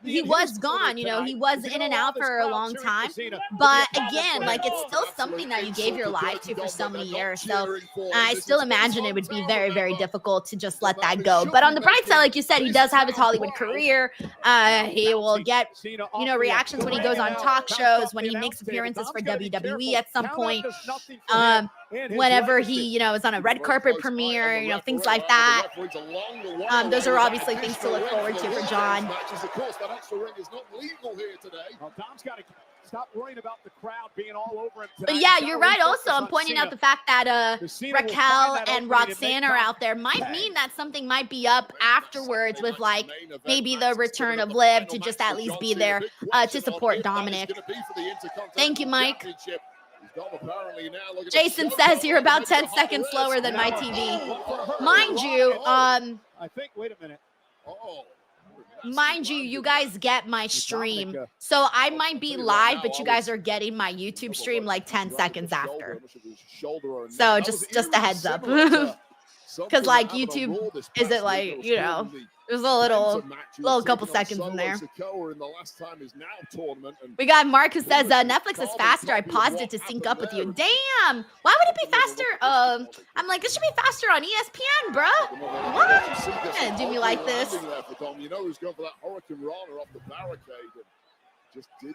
he was gone. You know, he was in and out for a long time. But again, like, it's still something that you gave your life to for so many years. So I still imagine it would be very, very difficult to just let that go. But on the bright side, like you said, he does have his Hollywood career. He will get, you know, reactions when he goes on talk shows, when he makes appearances for WWE at some point, whenever he, you know, is on a red carpet premiere, you know, things like that. Those are obviously things to look forward to for John. Stop worrying about the crowd being all over him tonight. But yeah, you're right. Also, I'm pointing out the fact that Raquel and Roxanne are out there might mean that something might be up afterwards with, like, maybe the return of Liv to just at least be there to support Dominic. Thank you, Mike. Jason says you're about 10 seconds slower than my TV. Mind you, I think, wait a minute. mind you, you guys get my stream. So I might be live, but you guys are getting my YouTube stream like 10 seconds after. So just a heads up. Because like YouTube isn't like, you know, there's a little couple seconds in there. We got Mark who says Netflix is faster. I paused it to sync up with you. Damn, why would it be faster? I'm like, this should be faster on ESPN, bro. What? You're gonna do me like this?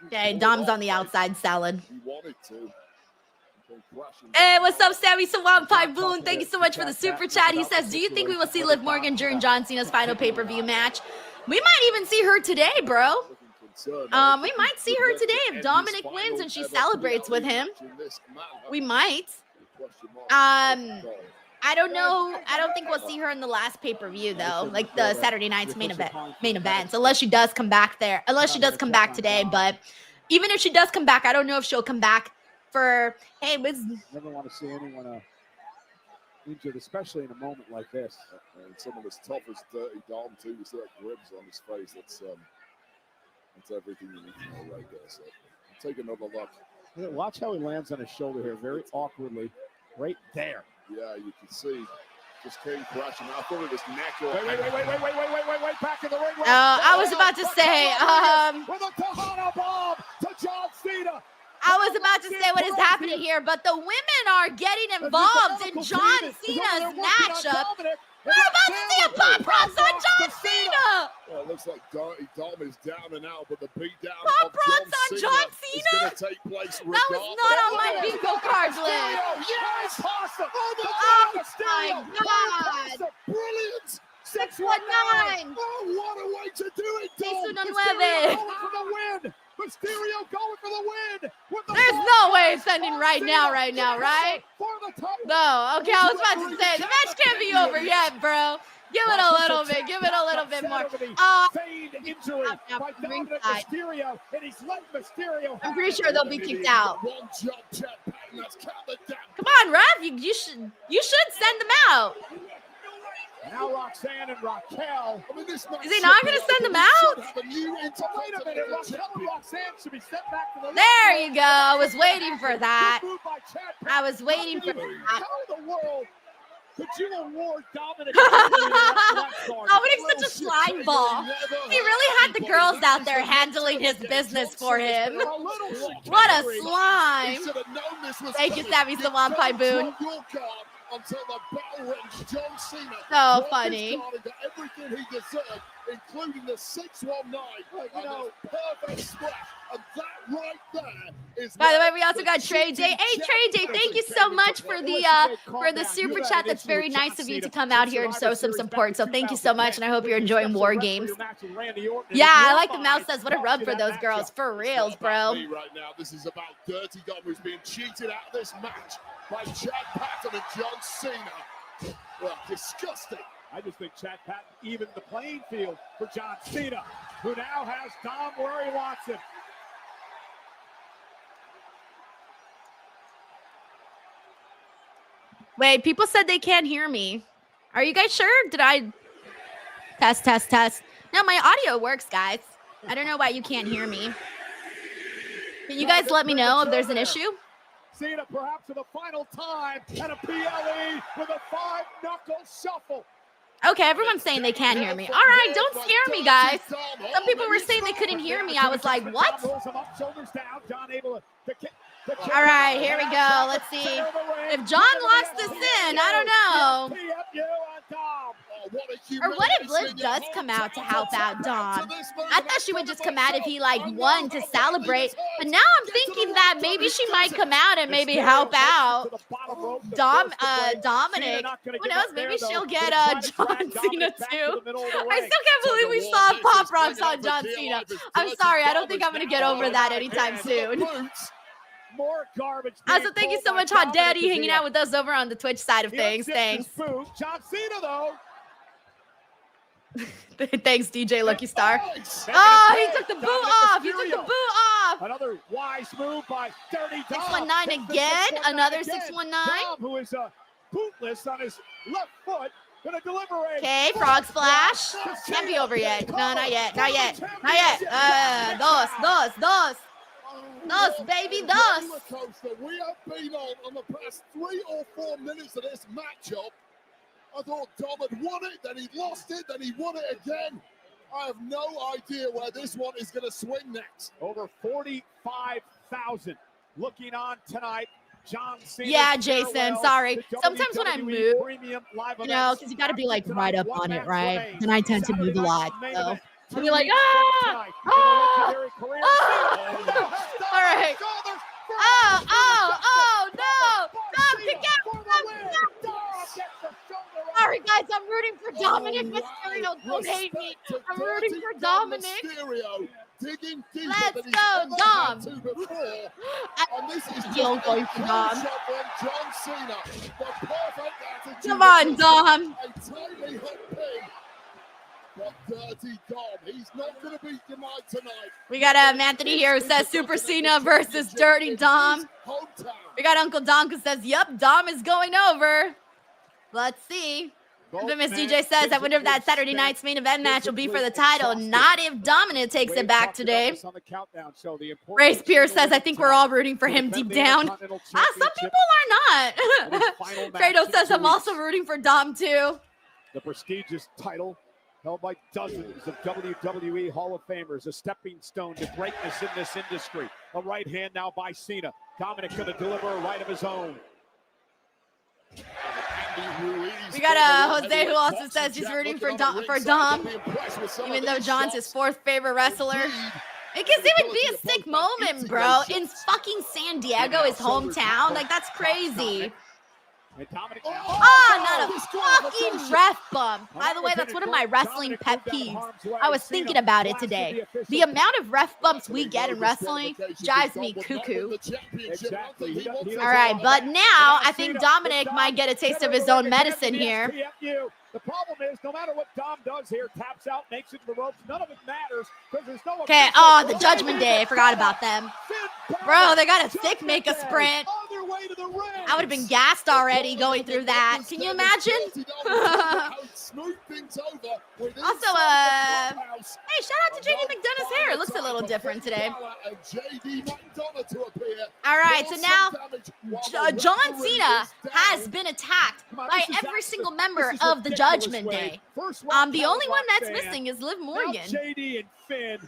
Okay, Dom's on the outside salad. Hey, what's up, Sammy Sawam Pai Boone? Thank you so much for the super chat. He says, do you think we will see Liv Morgan during John Cena's final pay-per-view match? We might even see her today, bro. We might see her today if Dominic wins and she celebrates with him. We might. I don't know. I don't think we'll see her in the last pay-per-view though, like the Saturday night's main events, unless she does come back there. Unless she does come back today, but even if she does come back, I don't know if she'll come back for, hey, never want to see anyone injured, especially in a moment like this. And someone as tough as Dirty Dom too, with that ribs on his face. That's everything you need to know right there. So take another look. Watch how he lands on his shoulder here, very awkwardly, right there. Yeah, you can see. Just came crashing. I thought it was neck. Wait, back in the ring. I was about to say, with a Tejano bomb to John Cena. I was about to say what is happening here, but the women are getting involved in John Cena's matchup. We're about to see a pop props on John Cena. Well, it looks like Dirty Dom is down and out, but the beatdown pop props on John Cena is going to take place. That was not on my bingo card list. Yes, awesome. Oh my God. Brilliant. 619. Oh, what a way to do it, Dom. 619. Mysterio going for the win. There's no way it's ending right now, right? No, okay, I was about to say, the match can't be over yet, bro. Give it a little bit more. I'm pretty sure they'll be kicked out. Come on, ref, you should send them out. Now Roxanne and Raquel. Is he not going to send them out? Wait a minute. Raquel and Roxanne should be sent back to the there you go. I was waiting for that. I was waiting for that. How in the world could you award Dominic? Dominic's such a slime ball. He really had the girls out there handling his business for him. What a slime. Thank you, Savvy Sawan Pai Boon. Until the bell rings, John Cena. So funny. Everything he deserved, including the 619. You know, perfect splash. And that right there is. By the way, we also got Trade Day. Hey, Trade Day, thank you so much for the super chat. That's very nice of you to come out here and show some support. So thank you so much, and I hope you're enjoying Wargames. Yeah, I like the mouse says, what a rub for those girls. For reals, bro. Right now, this is about Dirty Dom, who's being cheated out of this match by Chad Patton and John Cena. Well, disgusting. I just think Chad Patton evened the playing field for John Cena, who now has Dom where he wants him. Wait, people said they can't hear me. Are you guys sure? Did I test? No, my audio works, guys. I don't know why you can't hear me. Can you guys let me know if there's an issue? Cena perhaps for the final time, and a PLE with a 5-knuckle shuffle. Okay, everyone's saying they can't hear me. All right, don't scare me, guys. Some people were saying they couldn't hear me. I was like, what? All right, here we go. Let's see. If John locks this in, I don't know. Or what if Liv does come out to help out Dom? I thought she would just come out if he won to celebrate. But now I'm thinking that maybe she might come out and maybe help out Dominic. Who knows? Maybe she'll get John Cena too. I still can't believe we saw Pop Rocks on John Cena. I'm sorry. I don't think I'm gonna get over that anytime soon. More garbage. Also, thank you so much, Hot Daddy, hanging out with us over on the Twitch side of things. Thanks. John Cena, though. Thanks, DJ Lucky Star. Oh, he took the boot off. He took the boot off. Another wise move by Dirty Dom. 619 again. Another 619. Dom, who is bootless on his left foot. Gonna deliver a okay, frog splash. Can't be over yet. No, not yet. Not yet. Not yet. Dos, baby, dos. We have been on the past 3 or 4 minutes of this matchup. I thought Dom had won it, then he lost it, then he won it again. I have no idea where this one is going to swing next. Over 45,000 looking on tonight. John Cena. Yeah, Jason, sorry. Sometimes when I move, you know, because you got to be right up on it, right? And I tend to move a lot, so. To be like, all right. Oh, no. Dom, kick out. Sorry, guys, I'm rooting for Dominic Mysterio. Don't hate me. I'm rooting for Dominic. Let's go, Dom. You're going for Dom. Come on, Dom. But Dirty Dom, he's not going to beat denied tonight. We got Anthony here who says Super Cena versus Dirty Dom. We got Uncle Dom who says, yep, Dom is going over. Let's see. Infamous DJ says, I wonder if that Saturday night's main event match will be for the title. Not if Dominic takes it back today. Race Pierce says, I think we're all rooting for him deep down. Some people are not. Fredo says, I'm also rooting for Dom too. The prestigious title held by dozens of WWE Hall of Famers, a stepping stone to greatness in this industry. A right hand now by Cena. Dominic going to deliver a right of his own. We got Jose who also says he's rooting for Dom, even though John's his 4th favorite wrestler. Because it would be a sick moment, bro. In fucking San Diego, his hometown. Like, that's crazy. Not a fucking ref bump. By the way, that's one of my wrestling pet peeves. I was thinking about it today. The amount of ref bumps we get in wrestling drives me cuckoo. All right, but now I think Dominic might get a taste of his own medicine here. The problem is, no matter what Dom does here, taps out, makes it to the ropes, none of it matters because there's no. Okay, the Judgment Day. I forgot about them. Bro, they got a thick make a sprint. I would have been gassed already going through that. Can you imagine? smooth things over with Also, inside the clubhouse. hey, shout out to JD McDonough's hair. It looks a little different today. And JD McDonough to appear. All right, so now John Cena Cena has been attacked by every single member of the Judgment Day. The only one that's missing is Liv Morgan. JD and Finn.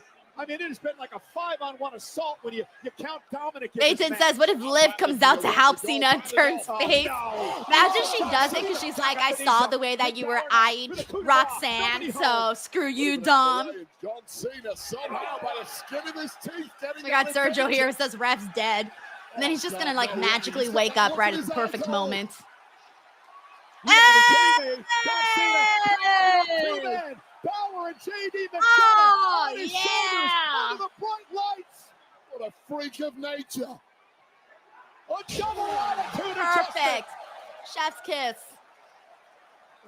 I mean, it has been like a 5-on-1 assault when you count Dominic. Nathan says, what if Liv comes out to help Cena and turns face? Imagine she does it because she's like, I saw the way that you were eyeing Roxanne, so screw you, Dom. John Cena somehow by the skin of his teeth. We got Sergio here who says ref's dead. And then he's just gonna like magically wake up right at the perfect moment. Hey! Power and JD McDonough Oh, on his yeah. shoulders under the bright lights. What a freak of nature. A double attitude Perfect. Chef's kiss.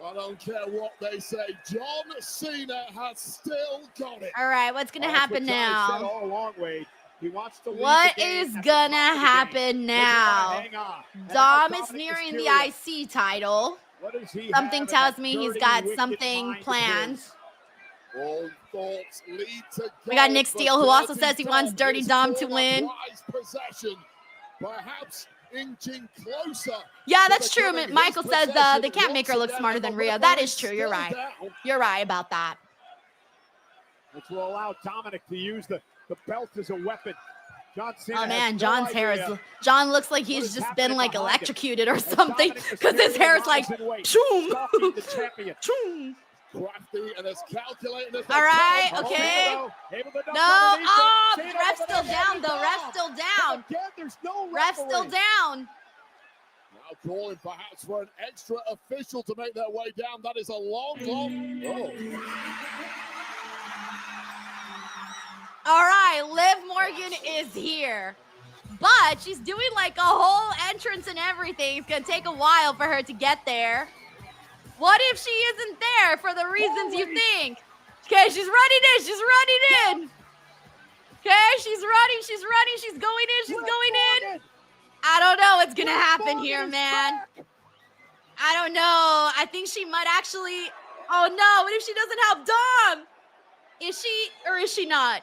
I don't care what they say. John Cena has still got it. All right, what's gonna happen now? All along, Wade. He wants to lead What the game is at the gonna top of the happen game. now? Hang on. And Dom now is Dominic nearing the Mysterio. IC title. What does he Something have in tells that me he's dirty, got wicked something mind of planned. his? All thoughts lead to We got gold Nick for Steele, who also Dirty says he wants Dirty his Dom to former win. prized possession, perhaps inching closer. Yeah, to that's true. becoming Michael his says possession they can't make her once look smarter again, than but Rhea. the That referee is true. You're still right. down. You're right about that. Which will allow Dominic to use the belt as a weapon. John Cena Oh man, has no John's hair is. idea John looks like he's is just happening been like behind him. electrocuted or as something Dominic because his Mysterio hair is like. rises in weight, Choom. stalking the champion. Choom. Crafty and as calculating as they All right, can. okay. Able to duck No, underneath it. oh, Cena ref's over still there, down though. Dom. Ref's still down. And again, there's no Ref's still referee. down. Now calling perhaps for an extra official to make their way down. That is a long. Oh. All right, Liv Morgan is here. But she's doing like a whole entrance and everything. It's going to take a while for her to get there. What if she isn't there for the reasons you think? Okay, she's running in. She's running in. Okay, she's running. She's running. She's going in. She's going in. I don't know what's going to happen here, man. I don't know. I think she might actually. Oh, no. What if she doesn't help Dom? Is she or is she not?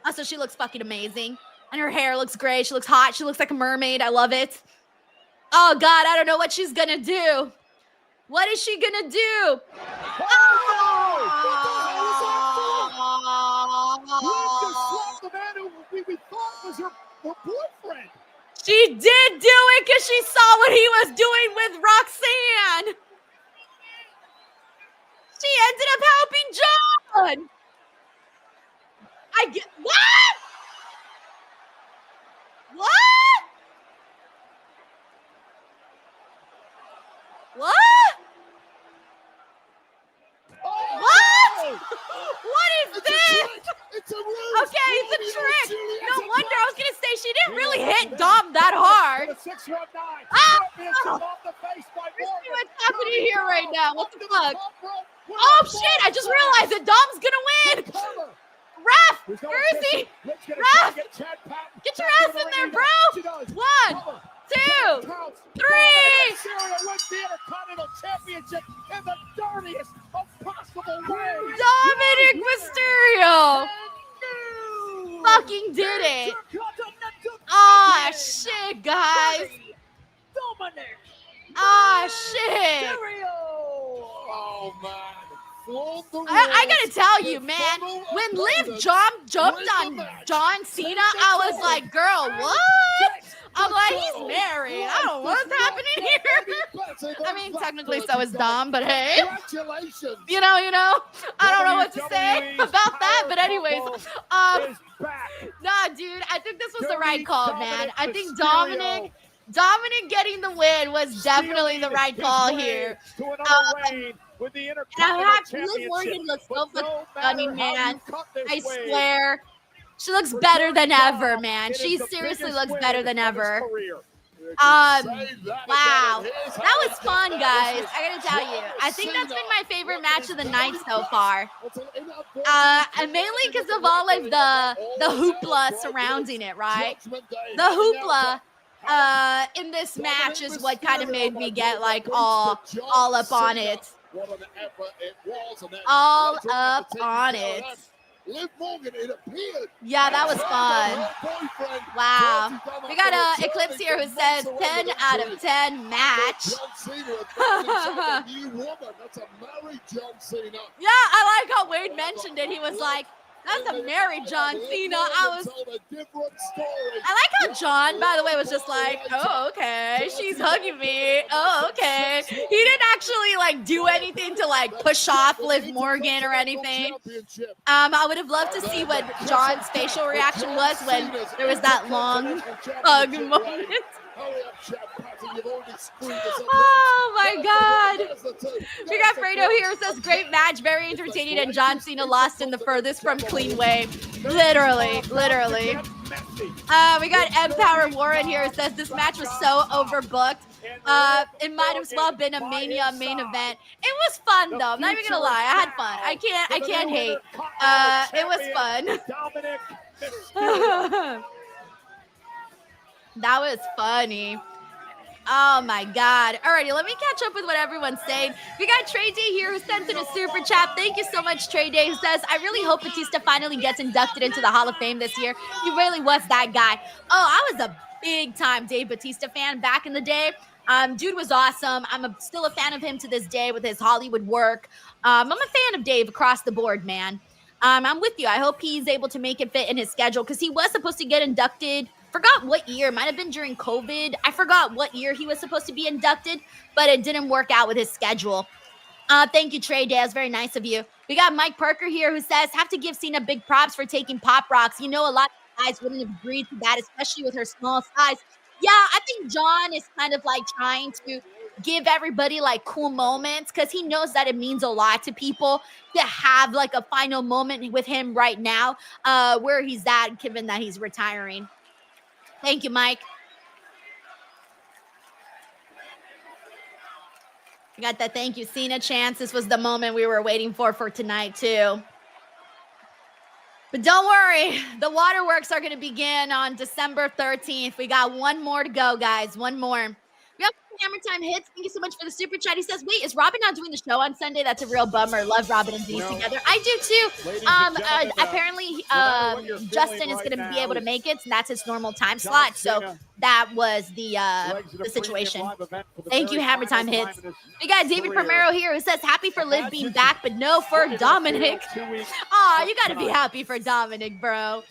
Also, she looks fucking amazing. And her hair looks great. She looks hot. She looks like a mermaid. I love it. Oh, God. I don't know what she's going to do. What is she going to do? Liv just slapped the man who we thought was her boyfriend. She did do it because she saw what he was doing with Roxanne. She ended up helping John. I get what? What? What? What? What is this? It's a ruse. Okay, it's a trick. No wonder I was gonna say she didn't really hit Dom that hard. Let's see what's happening here right now. What the fuck? Oh shit! I just realized that Dom's gonna win. Ref, where is he? Ref, get your ass in there, bro. 1, 2, 3. Dominic Mysterio fucking did it. Ah, shit, guys. Ah, shit. Oh, man. I gotta tell you, man, when Liv jumped on John Cena, I was like, girl, what? I'm like, he's married. I don't know what's happening here. I mean, technically so is Dom, but hey. Congratulations. You know, I don't know what to say about that, but anyways, nah, dude, I think this was the right call, man. I think Dominic getting the win was definitely the right call here. Liv Morgan looks so fucking funny, man. I swear. She looks better than ever, man. She seriously looks better than ever. Wow. That was fun, guys. I gotta tell you. I think that's been my favorite match of the night so far. And mainly because of all of the hoopla surrounding it, right? The hoopla in this match is what kind of made me get like all up on it. What an effort it was. And then All later up the team on showed it. up. Liv Morgan, it appeared. Yeah, that was fun. Wow. We got Eclipse here who says 10 out of 10 match. John Cena a new woman. That's a married John Cena. Yeah, I like how Wade mentioned it. He was like, that's a married John Cena. I like how John, by the way, was just like, oh, okay, she's hugging me. Oh, okay. He didn't actually like do anything to like push off Liv Morgan or anything. I would have loved to see what John's facial reaction was when there was that long hug moment. Oh my God. We got Fredo here, says great match, very entertaining, and John Cena lost in the furthest from clean way. Literally. We got Empower Warren here who says this match was so overbooked. It might as well been a Mania main event. It was fun though. I'm not even gonna lie. I had fun. I can't hate. It was fun. That was funny. Oh my God. Alrighty, let me catch up with what everyone's saying. We got Trey Day here who sent in a super chat. Thank you so much, Trey Day, who says, I really hope Batista finally gets inducted into the Hall of Fame this year. He really was that guy. Oh, I was a big time Dave Batista fan back in the day. Dude was awesome. I'm still a fan of him to this day with his Hollywood work. I'm a fan of Dave across the board, man. I'm with you. I hope he's able to make it fit in his schedule because he was supposed to get inducted. Forgot what year. Might have been during COVID. I forgot what year he was supposed to be inducted, but it didn't work out with his schedule. Thank you, Trey Day. That's very nice of you. We got Mike Parker here who says, have to give Cena big props for taking Pop Rocks. You know, a lot of guys wouldn't have agreed to that, especially with her small size. Yeah, I think John is kind of like trying to give everybody like cool moments because he knows that it means a lot to people to have like a final moment with him right now, where he's at, given that he's retiring. Thank you, Mike. I got that thank you, Cena chance. This was the moment we were waiting for tonight, too. But don't worry, the waterworks are going to begin on December 13th. We got one more to go, guys. One more. We have Hammer Time Hits. Thank you so much for the super chat. He says, wait, is Robin not doing the show on Sunday? That's a real bummer. Love Robin and Denise together. I do too. Apparently, Justin is going to be able to make it, and that's his normal time slot. So that was the situation. Thank you, Hammer Time Hits. We got David Primero here who says, happy for Liv being back, but no for Dominic. Aw, you got to be happy for Dominic, bro.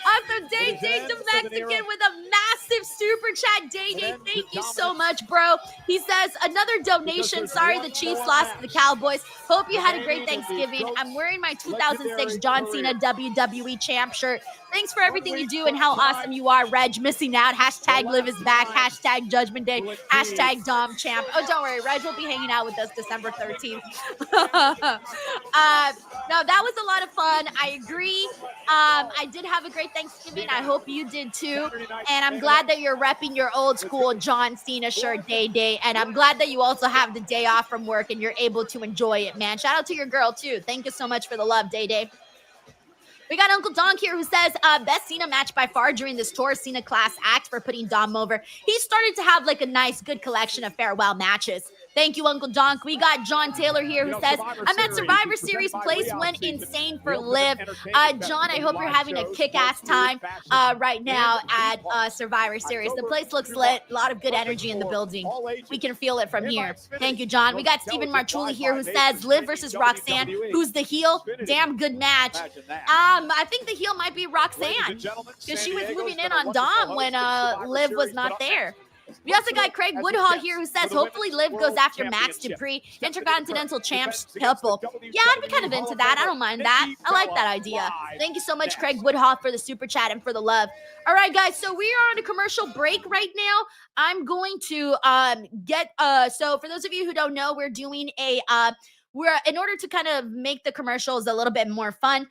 Also, Day Domestic with a massive super chat. Day, thank you so much, bro. He says, another donation. Sorry the Chiefs lost to the Cowboys. Hope you had a great Thanksgiving. I'm wearing my 2006 John Cena WWE champ shirt. Thanks for everything you do and how awesome you are, Reg. Missing out. Hashtag Liv is back. Hashtag Judgment Day. Hashtag Dom Champ. Oh, don't worry. Reg will be hanging out with us December 13th. No, that was a lot of fun. I agree. I did have a great Thanksgiving. I hope you did too. And I'm glad that you're repping your old school John Cena shirt, Day. And I'm glad that you also have the day off from work and you're able to enjoy it, man. Shout out to your girl too. Thank you so much for the love, Day. We got Uncle Donk here who says, best Cena match by far during this tour, Cena class act for putting Dom over. He started to have like a nice, good collection of farewell matches. Thank you, Uncle Donk. We got John Taylor here who says, I'm at Survivor Series. Place went insane for Liv. John, I hope you're having a kick-ass time right now at Survivor Series. The place looks lit. A lot of good energy in the building. We can feel it from here. Thank you, John. We got Stephen Marchuli here who says, Liv versus Roxanne. Who's the heel? Damn good match. I think the heel might be Roxanne because she was moving in on Dom when Liv was not there. We also got Craig Woodhall here who says, hopefully Liv goes after Max Dupree, Intercontinental Champs couple. Yeah, I'd be kind of into that. I don't mind that. I like that idea. Thank you so much, Craig Woodhall, for the super chat and for the love. All right, guys, so we are on a commercial break right now. I'm going to so for those of you who don't know, we're doing in order to kind of make the commercials a little bit more fun,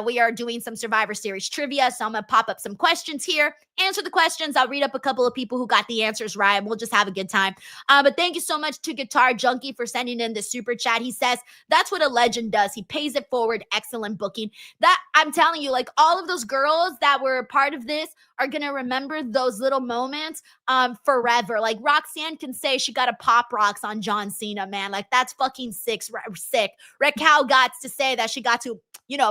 we are doing some Survivor Series trivia. So I'm going to pop up some questions here, answer the questions. I'll read up a couple of people who got the answers right. We'll just have a good time. But thank you so much to Guitar Junkie for sending in the super chat. He says, that's what a legend does. He pays it forward. Excellent booking. That I'm telling you, like all of those girls that were part of this are going to remember those little moments forever. Like Roxanne can say she got a pop rocks on John Cena, man. Like that's fucking sick. Raquel got to say that she got to,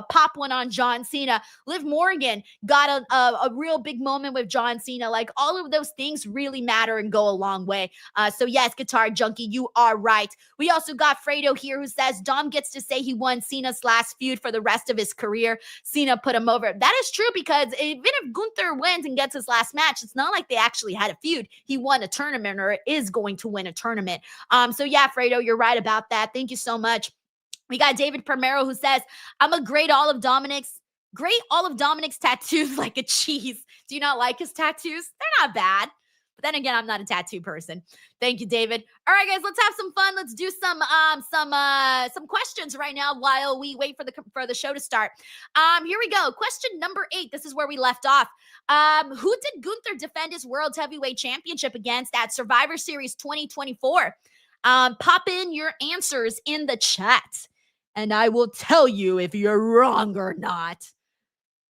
pop one on John Cena. Liv Morgan got a real big moment with John Cena. Like all of those things really matter and go a long way. So yes, Guitar Junkie, you are right. We also got Fredo here who says Dom gets to say he won Cena's last feud for the rest of his career. Cena put him over. That is true, because even if Gunther wins and gets his last match, it's not like they actually had a feud. He won a tournament or is going to win a tournament. So yeah, Fredo, you're right about that. Thank you so much. We got David Primero who says, I'm a great all of Dominic's tattoos like a cheese. Do you not like his tattoos? They're not bad. But then again, I'm not a tattoo person. Thank you, David. All right, guys, let's have some fun. Let's do some questions right now while we wait for the show to start. Here we go. Question number 8. This is where we left off. Who did Gunther defend his World Heavyweight Championship against at Survivor Series 2024? Pop in your answers in the chat, and I will tell you if you're wrong or not.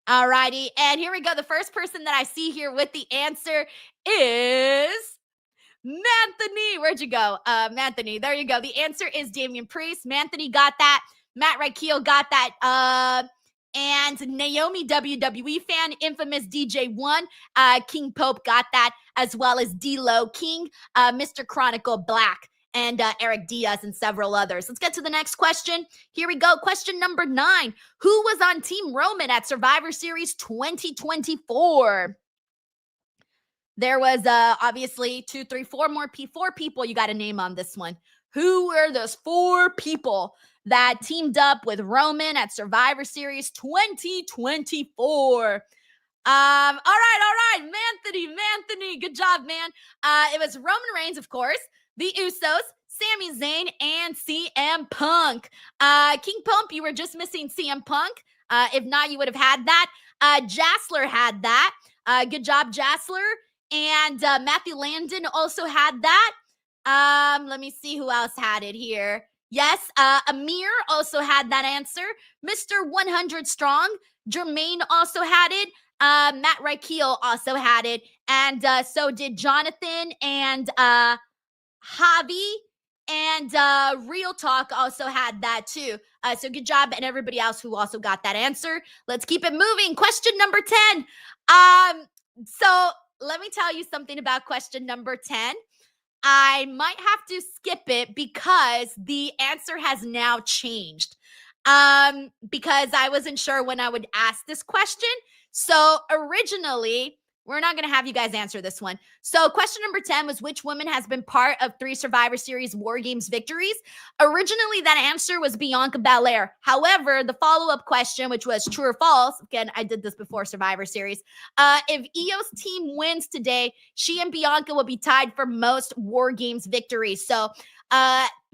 All righty, and here we go. The first person that I see here with the answer is Manthony. Where'd you go? Manthony, there you go. The answer is Damian Priest. Manthony got that. Matt Raikeel got that. And Naomi WWE fan, infamous DJ1, King Pope got that, as well as D-Lo King, Mr. Chronicle Black, and Eric Diaz, and several others. Let's get to the next question. Here we go. Question number 9. Who was on Team Roman at Survivor Series 2024? There was obviously 4 people you got to name on this one. Who were those 4 people that teamed up with Roman at Survivor Series 2024? All right. Manthony, good job, man. It was Roman Reigns, of course, the Usos, Sami Zayn, and CM Punk. King Pump, you were just missing CM Punk. If not, you would have had that. Jassler had that. Good job, Jassler. And Matthew Landon also had that. Let me see who else had it here. Yes, Amir also had that answer. Mr. 100 Strong, Jermaine also had it. Matt Raikeel also had it. And so did Jonathan and Javi, and Real Talk also had that too. So good job, and everybody else who also got that answer. Let's keep it moving. Question number 10. So let me tell you something about question number 10. I might have to skip it because the answer has now changed. Because I wasn't sure when I would ask this question. So originally, we're not going to have you guys answer this one. So question number 10 was, which woman has been part of 3 Survivor Series Wargames victories? Originally, that answer was Bianca Belair. However, the follow-up question, which was true or false, again, I did this before Survivor Series. If Io's team wins today, she and Bianca will be tied for most Wargames victories. So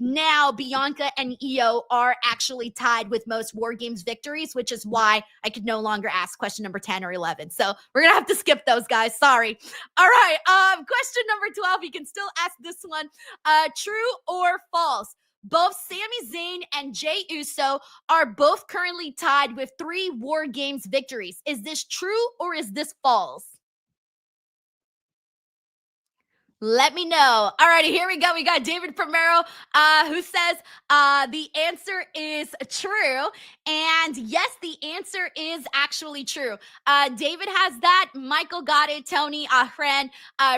now Bianca and Io are actually tied with most Wargames victories, which is why I could no longer ask question number 10 or 11. So we're going to have to skip those, guys. Sorry. All right. Question number 12. You can still ask this one. True or false? Both Sami Zayn and Jey Uso are both currently tied with 3 Wargames victories. Is this true or is this false? Let me know. All righty, here we go. We got David Primero, who says the answer is true. And yes, the answer is actually true. David has that. Michael got it. Tony, Ahren,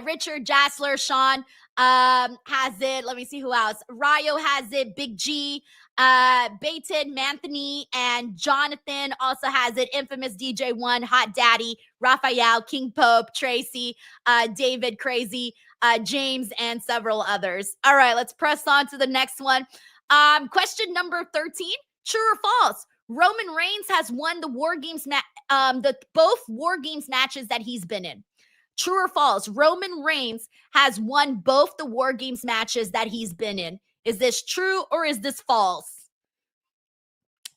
Richard, Jassler, Sean has it. Let me see who else. Ryo has it. Big G, Baton, Manthony, and Jonathan also has it. Infamous DJ1, Hot Daddy, Raphael, King Pope, Tracy, David, Crazy, James, and several others. All right, let's press on to the next one. Question number 13, true or false? Roman Reigns has won the Wargames both Wargames matches that he's been in. True or false? Roman Reigns has won both the Wargames matches that he's been in. Is this true or is this false?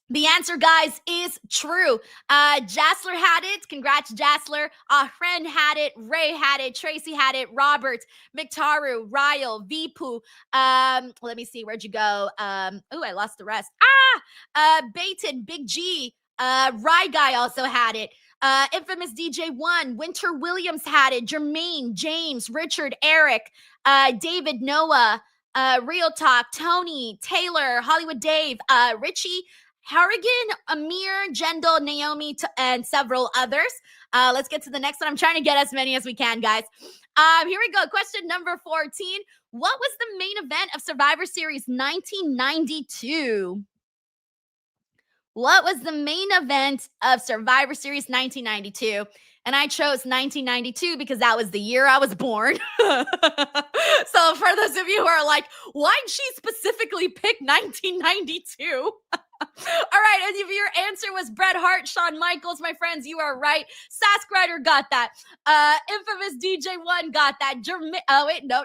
The answer, guys, is true. Jassler had it. Congrats, Jassler. Ahren had it. Ray had it. Tracy had it. Robert, Miktaru, Ryle, Vipu. Let me see. Where'd you go? Oh, I lost the rest. Baton, Big G. Rye Guy also had it. Infamous DJ1, Winter Williams had it, Jermaine, James, Richard, Eric, David, Noah, Real Talk, Tony, Taylor, Hollywood Dave, Richie, Harrigan, Amir, Jendel, Naomi, and several others. Let's get to the next one. I'm trying to get as many as we can, guys. Here we go. Question number 14. What was the main event of Survivor Series 1992? What was the main event of Survivor Series 1992? And I chose 1992 because that was the year I was born. So for those of you who are like, why'd she specifically pick 1992? All right, and if your answer was Bret Hart, Shawn Michaels, my friends, you are right. Sask Rider got that. Infamous DJ1 got that.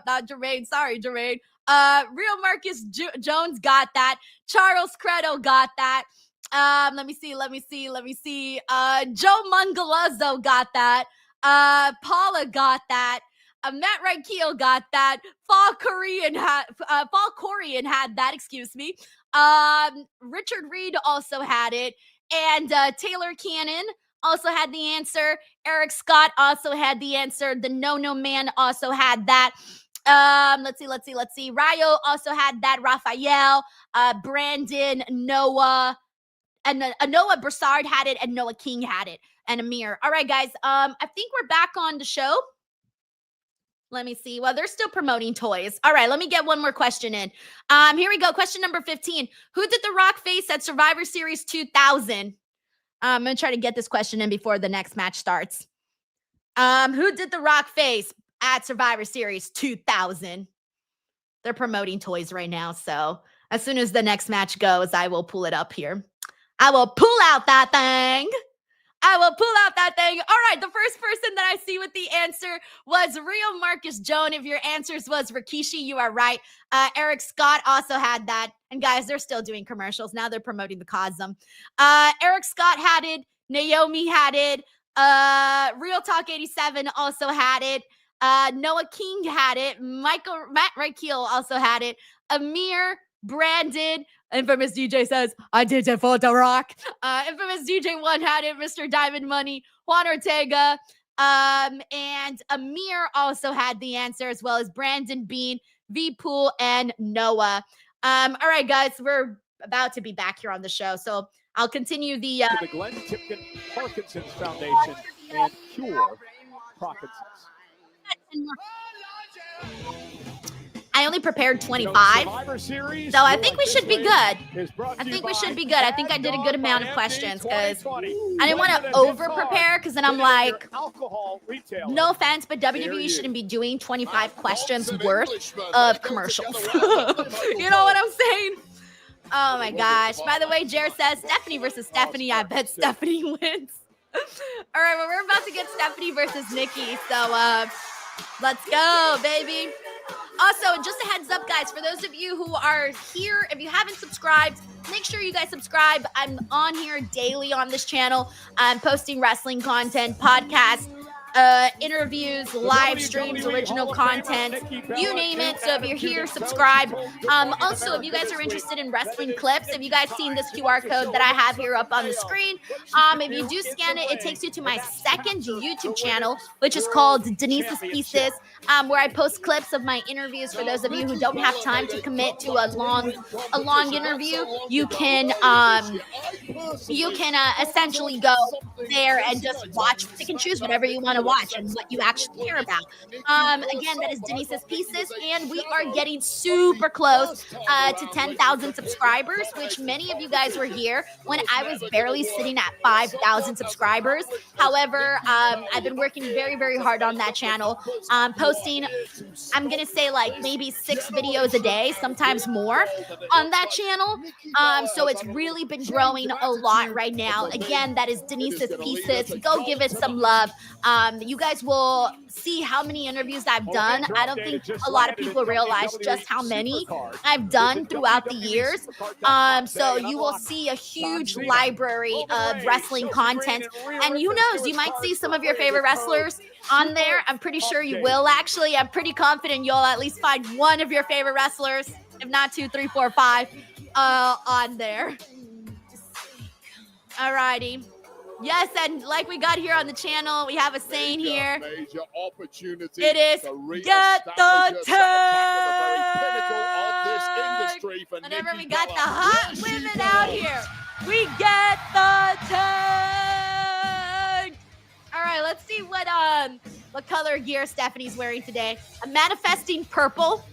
Not Jermaine. Sorry, Jermaine. Real Marcus Jones got that. Charles Credo got that. Let me see. Joe Mangalazzo got that. Paula got that. Matt Raikeel got that. Fall Korean had that, excuse me. Richard Reed also had it. And Taylor Cannon also had the answer. Eric Scott also had the answer. The No Man also had that. Let's see. Ryo also had that. Raphael, Brandon, Noah, and Noah Broussard had it, and Noah King had it, and Amir. All right, guys. I think we're back on the show. Let me see. Well, they're still promoting toys. All right, let me get one more question in. Here we go. Question number 15. Who did The Rock face at Survivor Series 2000? I'm going to try to get this question in before the next match starts. Who did The Rock face at Survivor Series 2000? They're promoting toys right now, so as soon as the next match goes, I will pull it up here. I will pull out that thing. All right, the first person that I see with the answer was Real Marcus Jones. If your answers was Rikishi, you are right. Eric Scott also had that. And guys, they're still doing commercials. Now they're promoting the Cosm. Eric Scott had it. Naomi had it. Real Talk 87 also had it. Noah King had it. Matt Raikeel also had it. Amir, Brandon, Infamous DJ says, I did it for The Rock. Infamous DJ1 had it. Mr. Diamond Money, Juan Ortega, and Amir also had the answer, as well as Brandon Bean, V-Pool, and Noah. All right, guys, we're about to be back here on the show, so I'll continue the Glenn Tipton Parkinson's Foundation and Cure Parkinson's. I only prepared 25, so I think we should be good. I think I did a good amount of questions because I didn't want to over-prepare because then I'm like, no offense, but WWE shouldn't be doing 25 questions worth of commercials. You know what I'm saying? Oh my gosh. By the way, Jared says, Stephanie versus Stephanie. I bet Stephanie wins. All right, well, we're about to get Stephanie versus Nikki, so let's go, baby. Also, just a heads up, guys, for those of you who are here, if you haven't subscribed, make sure you guys subscribe. I'm on here daily on this channel. I'm posting wrestling content, podcasts, interviews, live streams, original content, you name it. So if you're here, subscribe. Also, if you guys are interested in wrestling clips, if you guys seen this QR code that I have here up on the screen, if you do scan it, it takes you to my second YouTube channel, which is called Denise's Pieces, where I post clips of my interviews. For those of you who don't have time to commit to a long interview, you can essentially go there and just watch, pick and choose whatever you want to watch and what you actually care about. Again, that is Denise's Pieces, and we are getting super close to 10,000 subscribers, which many of you guys were here when I was barely sitting at 5,000 subscribers. However, I've been working very, very hard on that channel, posting, I'm gonna say like maybe 6 videos a day, sometimes more on that channel. So it's really been growing a lot right now. Again, that is Denise's Pieces. Go give it some love. You guys will see how many interviews I've done. I don't think a lot of people realize just how many I've done throughout the years. So you will see a huge library of wrestling content. And who knows, you might see some of your favorite wrestlers on there. I'm pretty sure you will, actually. I'm pretty confident you'll at least find one of your favorite wrestlers, if not 2, 3, 4, 5, on there. Alrighty. Yes, and like we got here on the channel, we have a saying here. Major opportunity. It is to get the reestablish herself tag. back at the very pinnacle of this industry for Whenever Nikki we got Bella. the hot Here she women out goes. here, we get the tag. All right, let's see what color gear Stephanie's wearing today. I'm manifesting purple.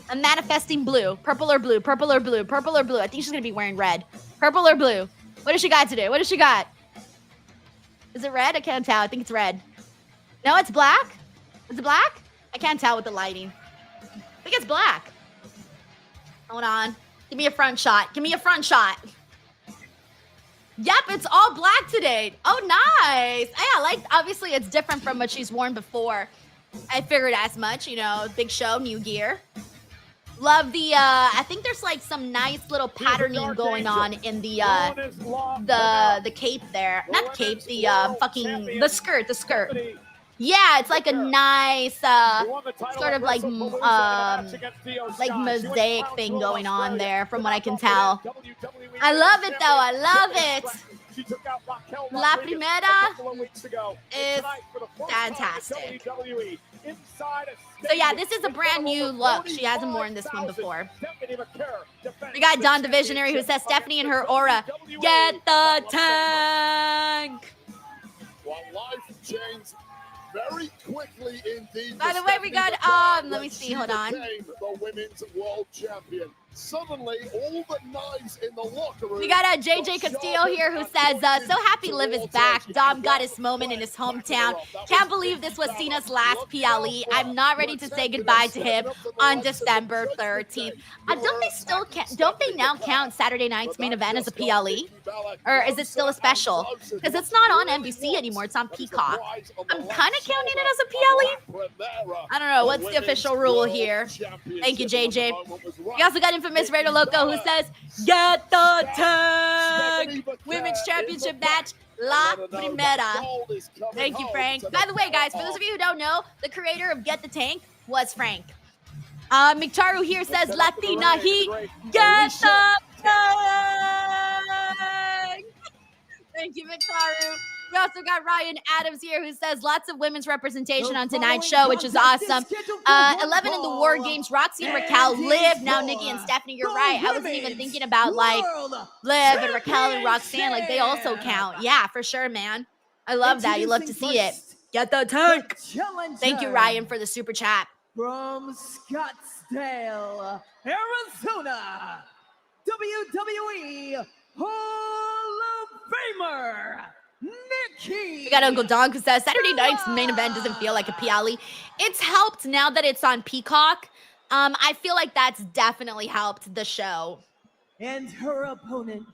I'm manifesting blue. Purple or blue, purple or blue, purple or blue. I think she's gonna be wearing red. Purple or blue. What does she got today? What does she got? Is it red? I can't tell. I think it's red. No, it's black? Is it black? I can't tell with the lighting. I think it's black. Hold on. Give me a front shot. Give me a front shot. Yep, it's all black today. Oh, nice. Yeah, obviously it's different from what she's worn before. I figured as much, you know, big show, new gear. Love the, I think there's like some nice little patterning going on in the cape there. Not the cape, the skirt. Yeah, it's like a nice, sort of like mosaic thing going on there from what I can tell. I love it though, I love it. La Primera is fantastic. So yeah, this is a brand new look. She hasn't worn this one before. We got Don the Visionary who says Stephanie and her aura. Get the tank. Well, life changed very quickly indeed. By the way, we got let me see, hold on. The women's world champion. Suddenly, all the knives in the locker room. We got JJ Castillo here who says, so happy Liv is back. Dom got his moment in his hometown. Can't believe this was Cena's last PLE. I'm not ready to say goodbye to him on December 13th. Don't they now count Saturday night's main event as a PLE? Or is it still a special? Because it's not on NBC anymore. It's on Peacock. I'm kind of counting it as a PLE. I don't know. What's the official rule here? Thank you, JJ. We also got Infamous Raider Loco who says, get the tag! Women's Championship match, La Primera. Thank you, Frank. By the way, guys, for those of you who don't know, the creator of Get the Tank was Frank. McTaru here says, Latina Heat, get the tag! Thank you, McTaru. We also got Ryan Adams here who says lots of women's representation on tonight's show, which is awesome. 11 in the War Games, Roxy and Raquel, Liv, now Nikki and Stephanie. You're right. I wasn't even thinking about like Liv and Raquel and Roxanne. Like they also count. Yeah, for sure, man. I love that. You love to see it. Get the tank. Thank you, Ryan, for the super chat. From Scottsdale, Arizona, WWE Hall of Famer, Nikki. We got Uncle Don who says Saturday night's main event doesn't feel like a PLE. It's helped now that it's on Peacock. I feel like that's definitely helped the show. And her opponent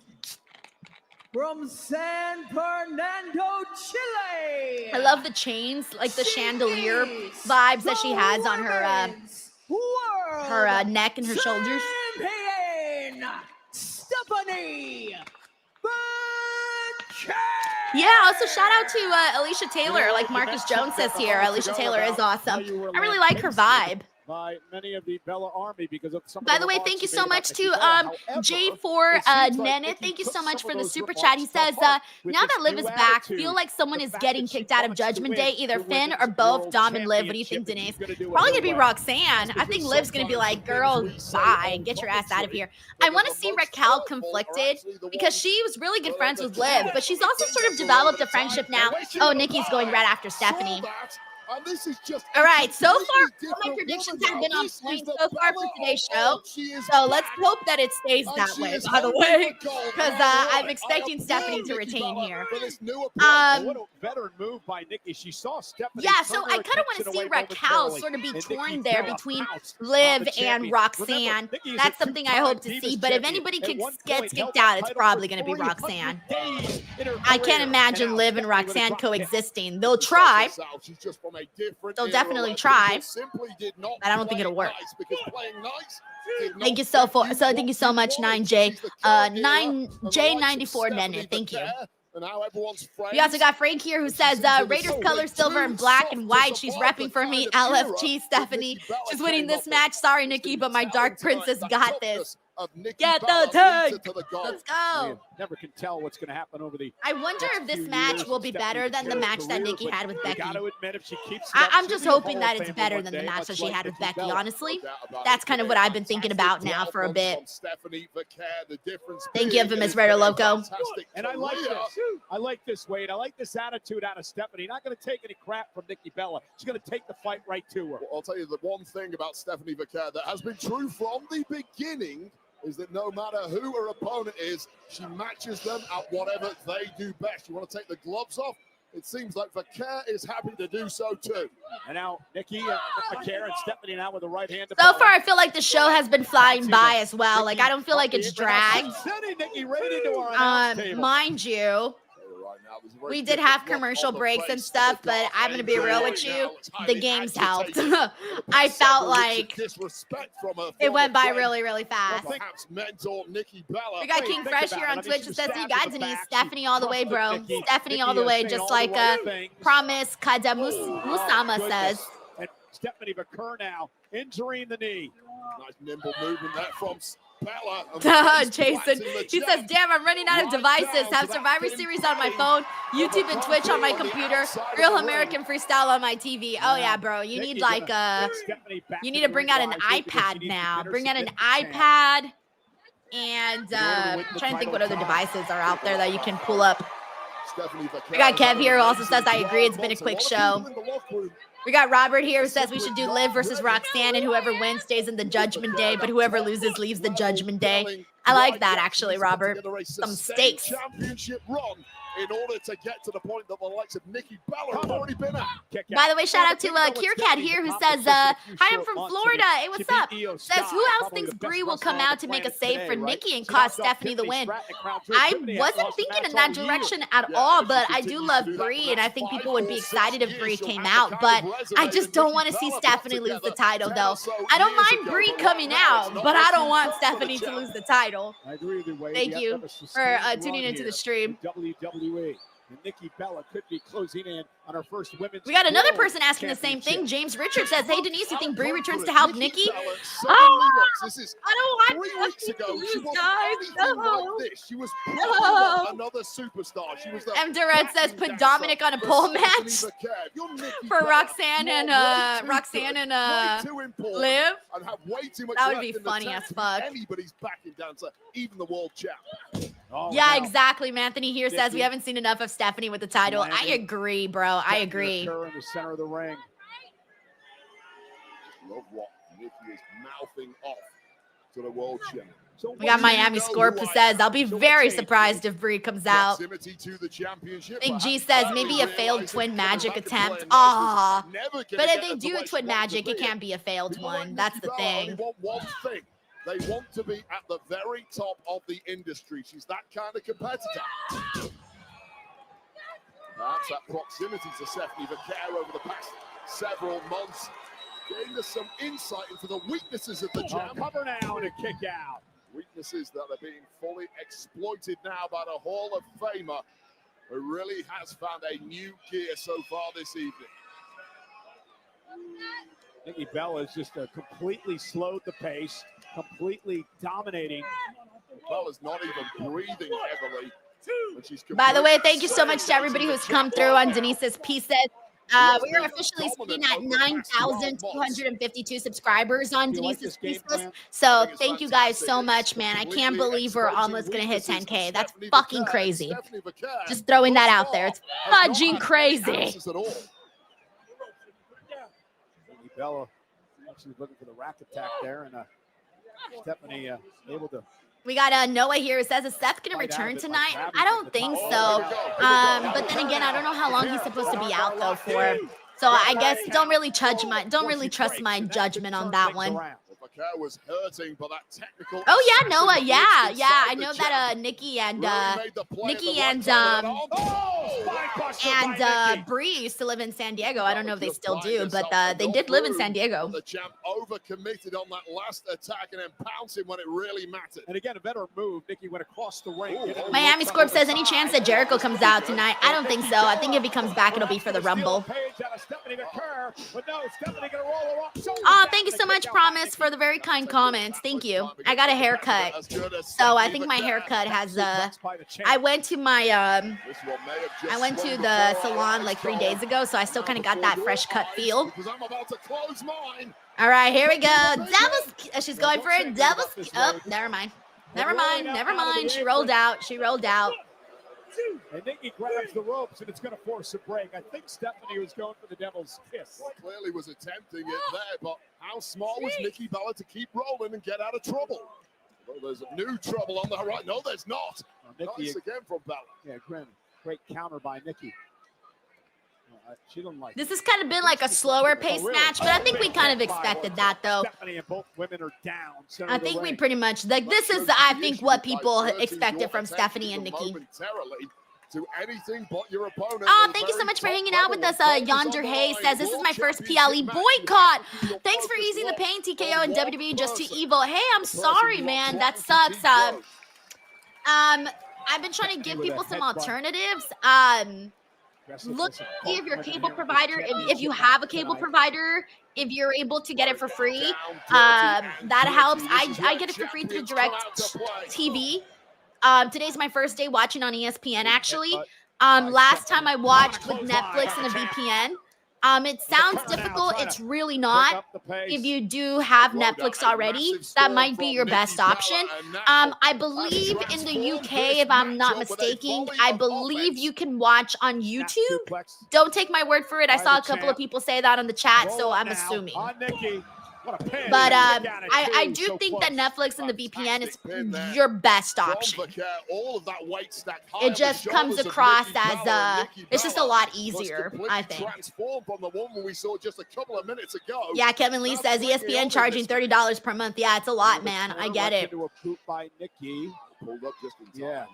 from San Fernando, Chile. I love the chains, like the chandelier vibes that she has on her neck and her shoulders. Stephanie. Yeah, also shout out to Alicia Taylor, like Marcus Jones says here. Alicia Taylor is awesome. I really like her vibe. By many of the Bella Army because of some. By the way, thank you so much to J4 Nenit. Thank you so much for the super chat. He says, now that Liv is back, feel like someone is getting kicked out of Judgment Day, either Finn or both Dom and Liv. What do you think, Denise? Probably gonna be Roxanne. I think Liv's gonna be like, girl, bye, get your ass out of here. I want to see Raquel conflicted because she was really good friends with Liv, but she's also sort of developed a friendship now. Oh, Nikki's going right after Stephanie. And this is just all right, so far, all my predictions have been on point so far for today's show. So let's hope that it stays that way, by the way, because I'm expecting Stephanie to retain here. What a veteran move by Nikki. She saw Stephanie. Yeah, so I kind of want to see Raquel sort of be torn there between Liv and Roxanne. That's something I hope to see. But if anybody gets kicked out, it's probably going to be Roxanne. I can't imagine Liv and Roxanne coexisting. They'll try. They'll definitely try, but I don't think it'll work. Thank you so thank you so much, 9J, 9J94 Nenit. Thank you. We also got Frank here who says Raiders color silver and black and white. She's repping for me. LFG Stephanie. She's winning this match. Sorry, Nikki, but my Dark Princess got this. Get the tank. Let's go. never can tell what's going to happen over the I wonder if this match will be better than the match that Nikki had with Becky. Got to admit, if she keeps I'm just hoping that it's better than the match that she had with Becky, honestly. That's kind of what I've been thinking about now for a bit. Thank you, Infamous Red Loco. And I like this. I like this, Wade. I like this attitude out of Stephanie. Not going to take any crap from Nikki Bella. She's going to take the fight right to her. Well, I'll tell you the one thing about Stephanie Vaquer that has been true from the beginning is that no matter who her opponent is, she matches them at whatever they do best. You want to take the gloves off? It seems like Vaquer is happy to do so too. And now Nikki, Vaquer, and Stephanie now with the right hand. So far, I feel like the show has been flying by as well. Like, I don't feel like it's dragged. Nikki right into our mind you, we did have commercial breaks and stuff, but I'm going to be real with you. The games helped. I felt like it went by really, really fast. We got King Fresh here on Twitch. It says, you got Denise. Stephanie all the way, bro. Stephanie all the way, just like Promise Kadamusama says. And Stephanie Vaquer now injuring the knee. Nice nimble movement there from Bella. Jason, he says, damn, I'm running out of devices. Have Survivor Series on my phone, YouTube and Twitch on my computer, Real American Freestyle on my TV. Oh yeah, bro, you need like you need to bring out an iPad now. Bring out an iPad and I'm trying to think what other devices are out there that you can pull up. We got Kev here who also says, I agree, it's been a quick show. We got Robert here who says we should do Liv versus Roxanne, and whoever wins stays in the Judgment Day, but whoever loses leaves the Judgment Day. I like that, actually, Robert. Some stakes. Championship run in order to get to the point that the likes of Nikki Bella have already been at. By the way, shout out to Kiercat here who says, hi, I'm from Florida. Hey, what's up? Says, who else thinks Brie will come out to make a save for Nikki and cost Stephanie the win? I wasn't thinking in that direction at all, but I do love Brie, and I think people would be excited if Brie came out, but I just don't want to see Stephanie lose the title, though. I don't mind Brie coming out, but I don't want Stephanie to lose the title. Thank you for tuning into the stream. And Nikki Bella could be closing in on her first women's. We got another person asking the same thing. James Richard says, hey, Denise, you think Brie returns to help Nikki? I don't want 3 weeks ago, she was like this. She was another superstar. She was M. Durant says, put Dominic on a pole match for Roxanne and Liv. That would be funny as fuck. Anybody's backing down to even the world champ. Yeah, exactly. Anthony here says we haven't seen enough of Stephanie with the title. I agree, bro. I agree. In the center of the ring. Love what Nikki is mouthing off to the world champ. We got Miami Scorp who says, I'll be very surprised if Brie comes out. Big G says, maybe a failed Twin Magic attempt. But if they do a Twin Magic, it can't be a failed one. That's the thing. They want to be at the very top of the industry. She's that kind of competitor. That's that proximity to Stephanie Vaquer over the past several months. Giving us some insight into the weaknesses of the champ. Cover now and a kick out. Weaknesses that are being fully exploited now by the Hall of Famer, who really has found a new gear so far this evening. Nikki Bella has just completely slowed the pace, completely dominating. Bella's not even breathing heavily. By the way, thank you so much to everybody who's come through on Denise's pieces. We are officially sitting at 9,252 subscribers on Denise's pieces. So thank you guys so much, man. I can't believe we're almost going to hit 10K. That's fucking crazy. Just throwing that out there. It's fudging crazy. Bella actually looking for the rack attack there, and Stephanie able to. We got Noah here who says, is Seth going to return tonight? I don't think so. But then again, I don't know how long he's supposed to be out though for. So I guess don't really trust my judgment on that one. Was hurting, but that technical. Oh yeah, Noah. Yeah. I know that Nikki and Brie used to live in San Diego. I don't know if they still do, but they did live in San Diego. The champ overcommitted on that last attack and then pouncing when it really mattered. And again, a better move. Nikki went across the ring. Miami Scorp says, any chance that Jericho comes out tonight? I don't think so. I think if he comes back, it'll be for the Rumble. Oh, thank you so much, Promise, for the very very kind comments. Thank you. I got a haircut. So I think my haircut has I went to my I went to the salon like 3 days ago, so I still kind of got that fresh cut feel. All right, here we go. Devil's, she's going for it. Devil's, oh, never mind. Never mind, never mind. She rolled out. She rolled out. And Nikki grabs the ropes, and it's going to force a break. I think Stephanie was going for the Devil's Kiss. Well, clearly was attempting it there, but how smart was Nikki Bella to keep rolling and get out of trouble? Well, there's a new trouble on the horizon. No, there's not. Nice again from Bella. Yeah, great counter by Nikki. She doesn't like this has kind of been like a slower paced match, but I think we kind of expected that, though. Stephanie and both women are down. I think we pretty much, like, this is, I think, what people expected from Stephanie and Nikki. To anything but your opponent. Oh, thank you so much for hanging out with us. Yonder Hay says, this is my first PLE boycott. Thanks for easing the pain, TKO and WWE just too evil. Hey, I'm sorry, man. That sucks. I've been trying to give people some alternatives. Look, see if your cable provider, if you have a cable provider, if you're able to get it for free, that helps. I get it for free through Direct TV. Today's my first day watching on ESPN, actually. Last time I watched with Netflix and a VPN. It sounds difficult. It's really not. If you do have Netflix already, that might be your best option. I believe in the UK, if I'm not mistaken, I believe you can watch on YouTube. Don't take my word for it. I saw a couple of people say that on the chat, so I'm assuming. But I do think that Netflix and the VPN is your best option. It just comes across as it's just a lot easier, I think. Yeah, Kevin Lee says ESPN charging $30 per month. Yeah, it's a lot, man. I get it. Yeah.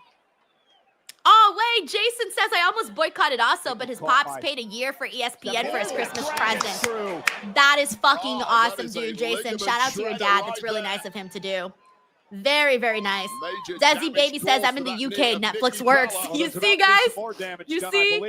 Oh, wait, Jason says I almost boycotted also, but his pops paid a year for ESPN for his Christmas present. That is fucking awesome, dude, Jason. Shout out to your dad. That's really nice of him to do. Very, very nice. Desi Baby says I'm in the UK. Netflix works. You see, guys? You see?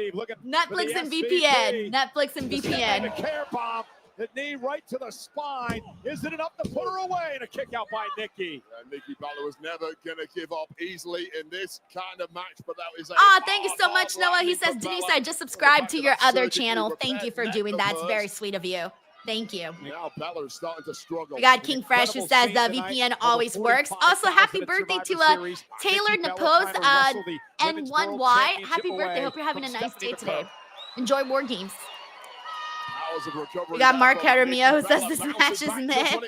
Netflix and VPN. Netflix and VPN. The knee right to the spine. Is it enough to put her away? And a kick out by Nikki. Nikki Bella was never going to give up easily in this kind of match, but that is thank you so much, Noah. He says, Denise, I just subscribed to your other channel. Thank you for doing that. It's very sweet of you. Thank you. Now Bella's starting to struggle. We got King Fresh who says the VPN always works. Also, happy birthday to Taylor Napos N1Y. Happy birthday. Hope you're having a nice day today. Enjoy Wargames. We got Mark Caramillo who says this match is meh.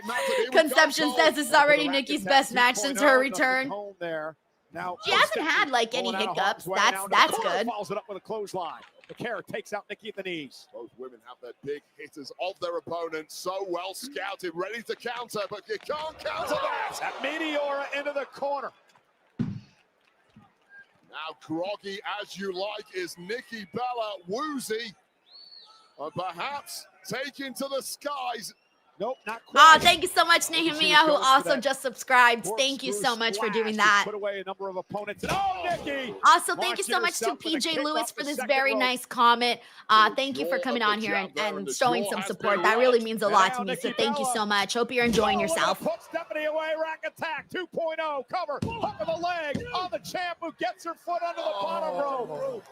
Conception says this is already Nikki's best match since her return. She hasn't had like any hiccups. That's good. Follows it up with a clothesline. The Care takes out Nikki at the knees. Both women have their big hitters of their opponents so well scouted, ready to counter, but you can't counter that. That Meteora into the corner. Now groggy as you like is Nikki Bella. Woozy. Perhaps taken to the skies. Nope, not quite. Thank you so much, Nehemiah, who also just subscribed. Thank you so much for doing that. Put away a number of opponents. Nikki! Also, thank you so much to PJ Lewis for this very nice comment. Thank you for coming on here and showing some support. That really means a lot to me, so thank you so much. Hope you're enjoying yourself. Put Stephanie away, rack attack 2.0, cover, hook of the leg on the champ who gets her foot under the bottom rope.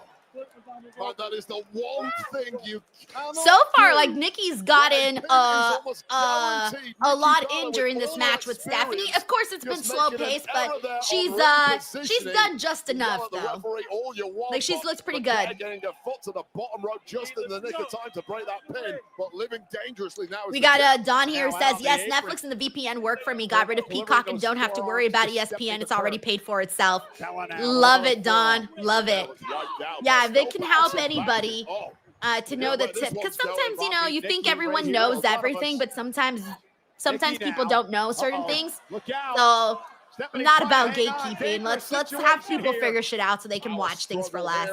But that is the one thing you cannot so far, do. like Nikki's gotten a lot in during this match with Stephanie. Of course, it's been slow paced, but she's done just enough though. Like she's looked pretty good. Getting her foot to the bottom rope just in the nick of time to break that pin, but living dangerously now. We got Don here who says yes, Netflix and the VPN work for me. Got rid of Peacock and don't have to worry about ESPN. It's already paid for itself. Love it, Don. Love it. Yeah. They can help anybody to know the tip, because sometimes you think everyone knows everything, but sometimes people don't know certain things. So I'm not about gatekeeping. Let's have people figure shit out so they can watch things for less.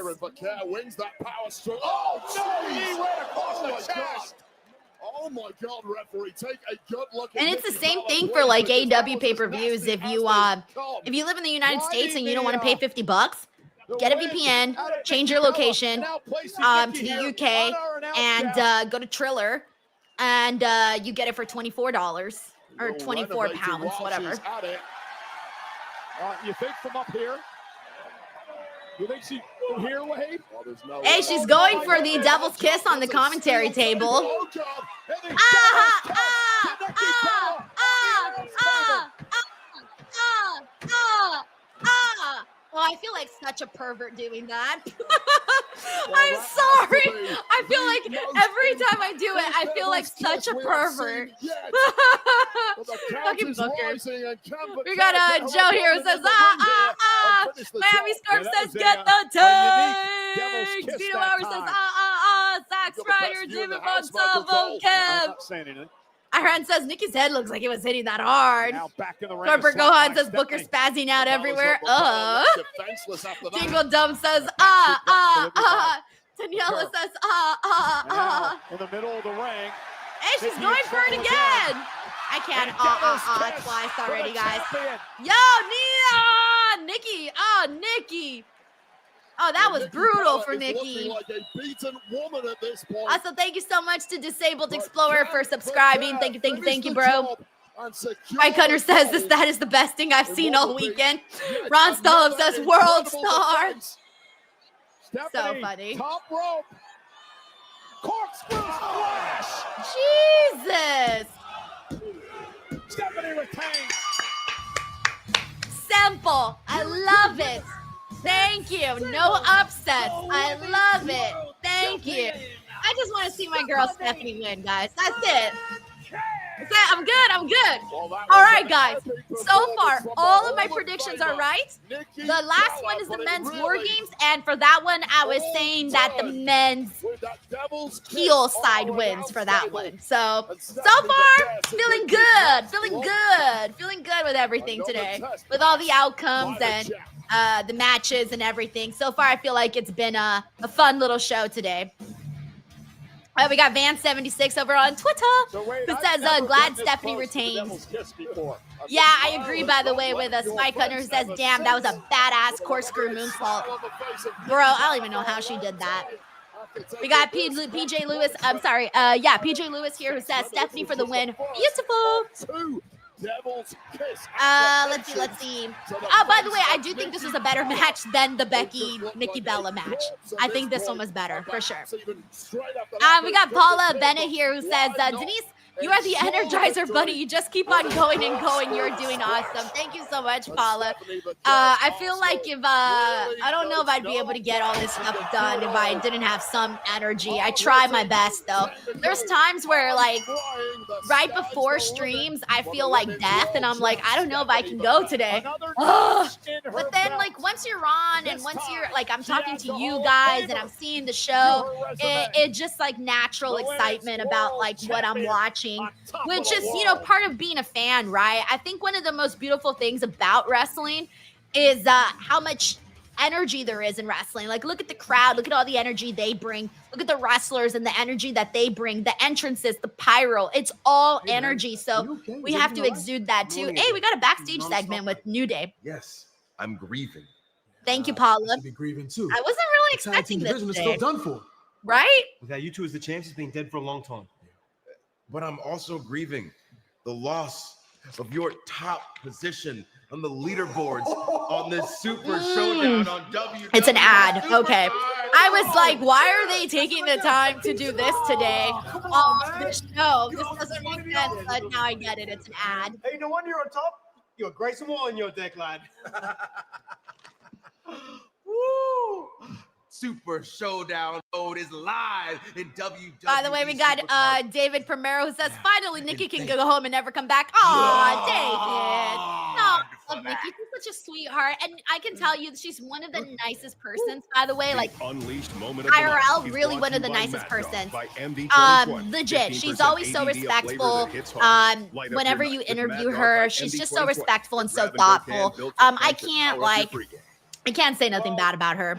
Oh my God, referee, take a good look. And it's the same thing for like AEW pay-per-views. If you live in the United States and you don't want to pay $50, get a VPN, change your location to the UK, and go to Triller, and you get it for $24. or Will 24 renovate it pounds, while whatever. she's at it. You think from up here? You think she from here, Wade? Well, there's no Hey, way. she's going for the devil's kiss on the commentary table. Oh, I feel like such a pervert doing that. I'm sorry. I feel like every time I do it, I feel like such a pervert. Fucking bookers. We got Joe here who says, Miami Storm says, get the takes. Vito Hour says, Zack Ryder, David Monsalvo, Kev. Iran says Nikki's head looks like it was hitting that hard. Corporate Gohan says Booker spazzing out everywhere. Jingle Dumb says, Daniela says, In the middle of the ring. Hey, she's going for it again. I can't, twice already, guys. Yo, Nia! Nikki, Nikki. Oh, that was brutal for Nikki. Like a beaten woman at this point. Also, thank you so much to Disabled Explorer for subscribing. Thank you, bro. Mike Hunter says that is the best thing I've seen all weekend. Ron Stolov says world star. So funny. Top rope. Corkscrew splash. Jesus. Stephanie retains. Simple. I love it. Thank you. No upsets. I love it. Thank you. I just want to see my girl Stephanie win, guys. That's it. I'm good. All right, guys. So far, all of my predictions are right. The last one is the men's war games, and for that one, I was saying that the men's heel side wins for that one. So far, feeling good with everything today, with all the outcomes and the matches and everything. So far, I feel like it's been a fun little show today. We got Van76 over on Twitter who says, glad Stephanie retains. Yeah, I agree, by the way, with Spike Hunter who says, damn, that was a badass corkscrew moonsault. Bro, I don't even know how she did that. We got PJ Lewis. I'm sorry. PJ Lewis here who says, Stephanie for the win. Beautiful. Let's see. Oh, by the way, I do think this was a better match than the Nikki Bella match. I think this one was better, for sure. We got Paula Bennett here who says, Denise, you are the Energizer Bunny. You just keep on going and going. You're doing awesome. Thank you so much, Paula. I feel like if, I don't know if I'd be able to get all this stuff done if I didn't have some energy. I try my best, though. There's times where, like, right before streams, I feel like death, and I'm like, I don't know if I can go today. But then, like, once you're on and once you're, like, I'm talking to you guys and I'm seeing the show, it just, like, natural excitement about, like, what I'm watching. Which is, part of being a fan, right? I think one of the most beautiful things about wrestling is how much energy there is in wrestling. Like, look at the crowd. Look at all the energy they bring. Look at the wrestlers and the energy that they bring. The entrances, the pyro. It's all energy. So we have to exude that too. Hey, we got a backstage segment with New Day. Yes, I'm grieving. Thank you, Paula. Be grieving too. I wasn't really expecting this division is today. still done for. Right? Without you two as the champs, it's been dead for a long time. But I'm also grieving the loss of your top position on the leaderboards on this Super Showdown on WWE. It's an ad. Super Okay. Hard. I was like, why are they taking the time to do this today on the show? This doesn't make sense, but now I get it. It's an ad. Hey, no wonder you're on top. You're Grayson Wall in your deck, lad. Woo! Super Showdown mode is live in WWE. By the way, we got David Primero who says, finally, Nikki can go home and never come back. Aw, David. No, I love Nikki. She's such a sweetheart. And I can tell you, she's one of the nicest persons, by the way. Like, Unleashed moment of the IRL, night really is one of the brought to you nicest by persons. By MD21. Legit. She's 15% always so ABV respectful. flavor that hits hard. Light up Whenever your you night with interview Mad Dog her, by she's just MD21. so respectful and so Grab and go thoughtful. can, built I to can't, power up your like, pregame. I can't say nothing bad about her.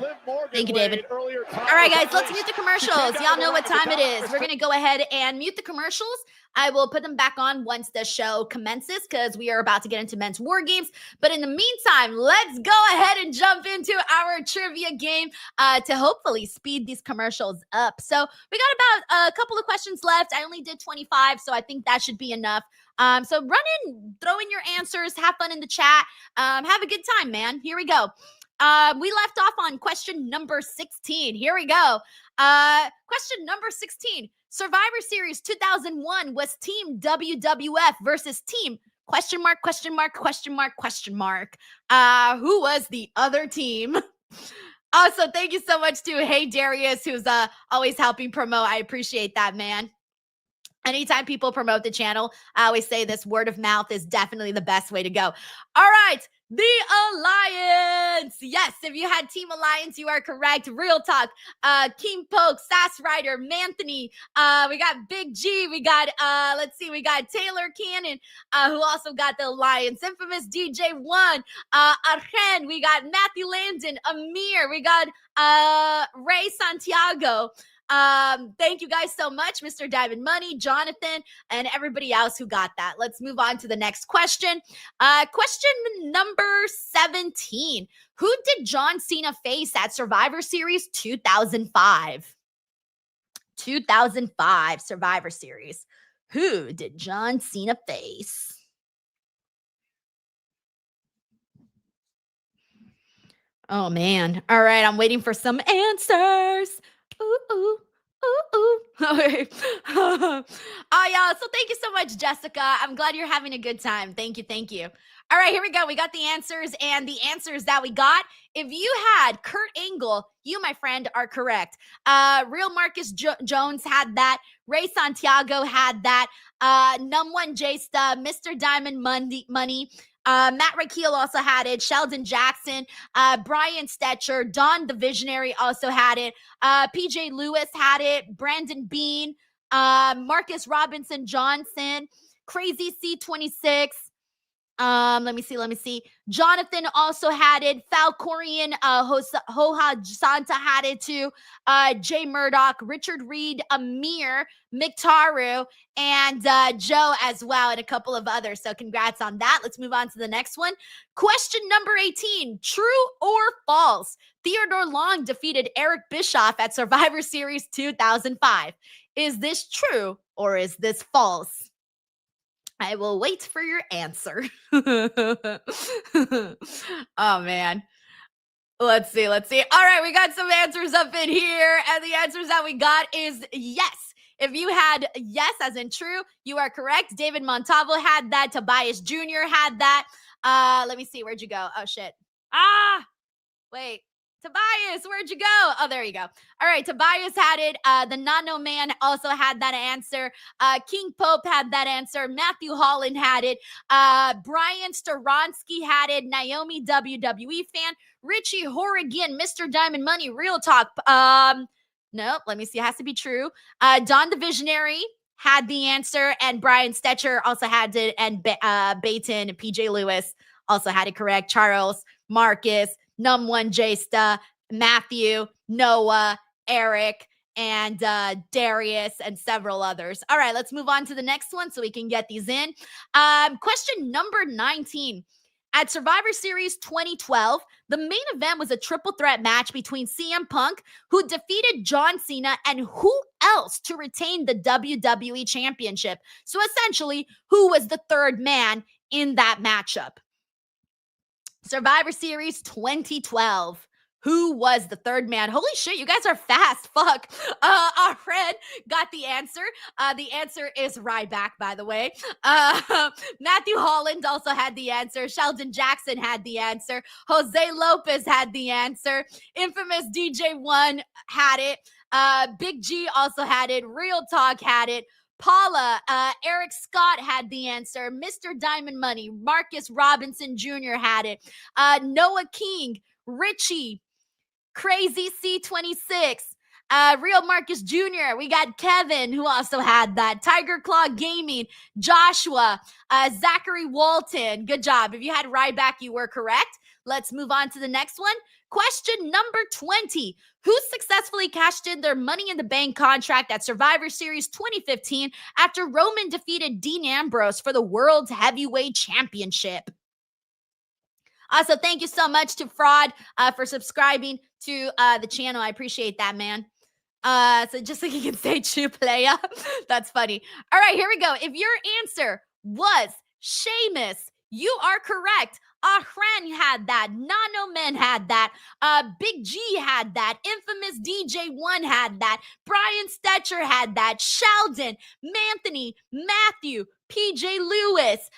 Thank you, David. All right, guys, let's mute the commercials. Y'all know what time it is. We're going to go ahead and mute the commercials. I will put them back on once the show commences because we are about to get into men's war games. But in the meantime, let's go ahead and jump into our trivia game to hopefully speed these commercials up. So we got about a couple of questions left. I only did 25, so I think that should be enough. So run in, throw in your answers, have fun in the chat, have a good time, man. Here we go. We left off on question number 16. Here we go. Question number 16. Survivor Series 2001 was Team WWF versus Team question mark. Who was the other team? Also, thank you so much to Hey Darius, who's always helping promote. I appreciate that, man. Anytime people promote the channel, I always say this: word of mouth is definitely the best way to go. All right, the Alliance. Yes, if you had Team Alliance, you are correct. Real talk. King Poke, Sass Rider, Manthony. We got Big G. We got we got Taylor Cannon, who also got the Alliance. Infamous DJ1. Arjen. We got Matthew Landon, Amir. We got Ray Santiago. Thank you guys so much, Mr. Diamond Money, Jonathan, and everybody else who got that. Let's move on to the next question. Question number 17. Who did John Cena face at Survivor Series 2005? 2005 Survivor Series. Who did John Cena face? Oh, man. All right, I'm waiting for some answers. Ooh. Okay. Oh, yeah. So thank you so much, Jessica. I'm glad you're having a good time. Thank you. All right, here we go. We got the answers, and the answers that we got. If you had Kurt Angle, you, my friend, are correct. Real Marcus Jones had that. Ray Santiago had that. Num1 J-Sta, Mr. Diamond Money. Matt Rakeel also had it. Sheldon Jackson, Brian Stetcher, Don the Visionary also had it. PJ Lewis had it. Brandon Bean, Marcus Robinson Johnson, Crazy C26. Let me see. Jonathan also had it. Falcorian, Hoha Santa had it too. Jay Murdoch, Richard Reed, Amir, Miktaru, and Joe as well, and a couple of others. So congrats on that. Let's move on to the next one. Question number 18. True or false? Theodore Long defeated Eric Bischoff at Survivor Series 2005. Is this true or is this false? I will wait for your answer. Oh, man. Let's see. All right, we got some answers up in here, and the answers that we got is yes. If you had yes as in true, you are correct. David Montalvo had that. Tobias Jr. had that. Let me see. Where'd you go? Oh, shit. Wait. Tobias, where'd you go? Oh, there you go. All right, Tobias had it. The Nano Man also had that answer. King Pope had that answer. Matthew Holland had it. Brian Staronsky had it. Naomi WWE fan. Richie Horrigan, Mr. Diamond Money, Real Talk. No, let me see. It has to be true. Don the Visionary had the answer, and Brian Stetcher also had it, and Baton and PJ Lewis also had it correct. Charles, Marcus, Num1 J-Sta, Matthew, Noah, Eric, and Darius, and several others. All right, let's move on to the next one so we can get these in. Question number 19. At Survivor Series 2012, the main event was a triple threat match between CM Punk, who defeated John Cena, and who else to retain the WWE Championship? So essentially, who was the third man in that matchup? Survivor Series 2012. Who was the third man? Holy shit, you guys are fast. Fuck. Our friend got the answer. The answer is Ryback, by the way. Matthew Holland also had the answer. Sheldon Jackson had the answer. Jose Lopez had the answer. Infamous DJ1 had it. Big G also had it. Real Talk had it. Paula, Eric Scott had the answer. Mr. Diamond Money, Marcus Robinson Jr. had it. Noah King, Richie, Crazy C26, Real Marcus Jr. We got Kevin, who also had that. Tiger Claw Gaming, Joshua, Zachary Walton. Good job. If you had Ryback, you were correct. Let's move on to the next one. Question number 20. Who successfully cashed in their Money in the Bank contract at Survivor Series 2015 after Roman defeated Dean Ambrose for the World Heavyweight Championship? Also, thank you so much to Fraud for subscribing to the channel. I appreciate that, man. So just so you can say true player. That's funny. All right, here we go. If your answer was Sheamus. You are correct. Ahran had that. Nano Men had that. Big G had that. Infamous DJ1 had that. Brian Stetcher had that. Sheldon, Manthony, Matthew, PJ Lewis.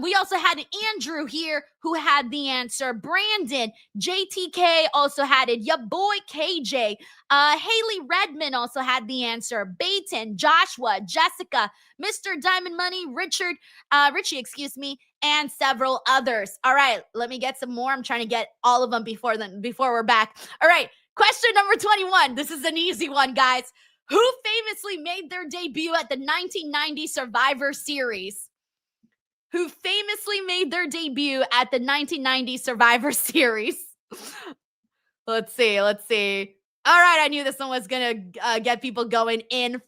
We also had Andrew here who had the answer. Brandon, JTK also had it. Ya boy KJ. Haley Redmond also had the answer. Baton, Joshua, Jessica, Mr. Diamond Money, Richie, and several others. All right, let me get some more. I'm trying to get all of them before we're back. All right, question number 21. This is an easy one, guys. Who famously made their debut at the 1990 Survivor Series? Who famously made their debut at the 1990 Survivor Series? Let's see. All right, I knew this one was going to get people going in fast.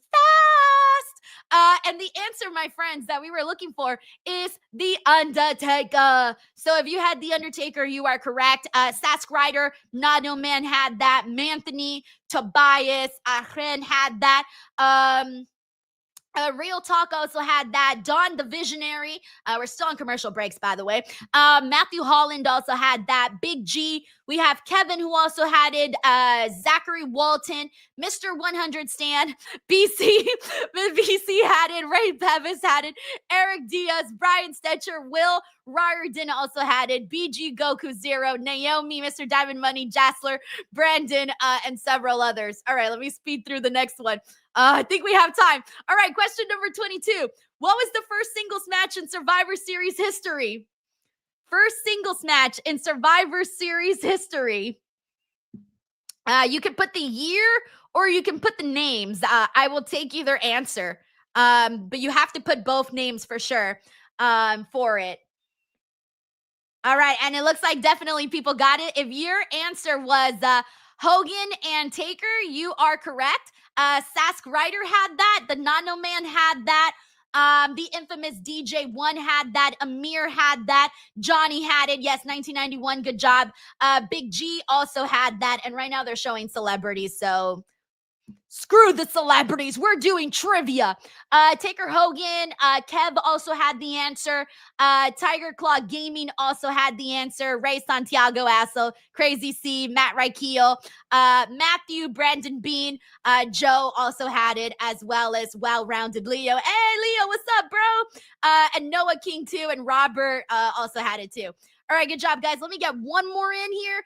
And the answer, my friends, that we were looking for is The Undertaker. So if you had The Undertaker, you are correct. Sask Ryder, Nano Man had that. Manthony, Tobias, Ahren had that. Real Talk also had that. Don the Visionary. We're still on commercial breaks, by the way. Matthew Holland also had that. Big G. We have Kevin, who also had it. Zachary Walton. Mr. 100 Stan. BC. BC had it. Ray Bevis had it. Eric Diaz. Brian Stetcher. Will Riordan also had it. BG Goku Zero. Naomi. Mr. Diamond Money. Jassler. Brandon. And several others. All right, let me speed through the next one. I think we have time. All right, question number 22. What was the first singles match in Survivor Series history? First singles match in Survivor Series history. You can put the year or you can put the names. I will take either answer. But you have to put both names for sure for it. All right, and it looks like definitely people got it. If your answer was Hogan and Taker, you are correct. Sask Ryder had that. The Nano Man had that. The infamous DJ1 had that. Amir had that. Johnny had it. Yes, 1991. Good job. Big G also had that. And right now they're showing celebrities. So screw the celebrities. We're doing trivia. Taker Hogan. Kev also had the answer. Tiger Claw Gaming also had the answer. Ray Santiago Asso. Crazy C. Matt Rykeel. Matthew. Brandon Bean. Joe also had it, as well as Well-Rounded Leo. Hey, Leo, what's up, bro? And Noah King, too. And Robert also had it, too. All right, good job, guys. Let me get one more in here.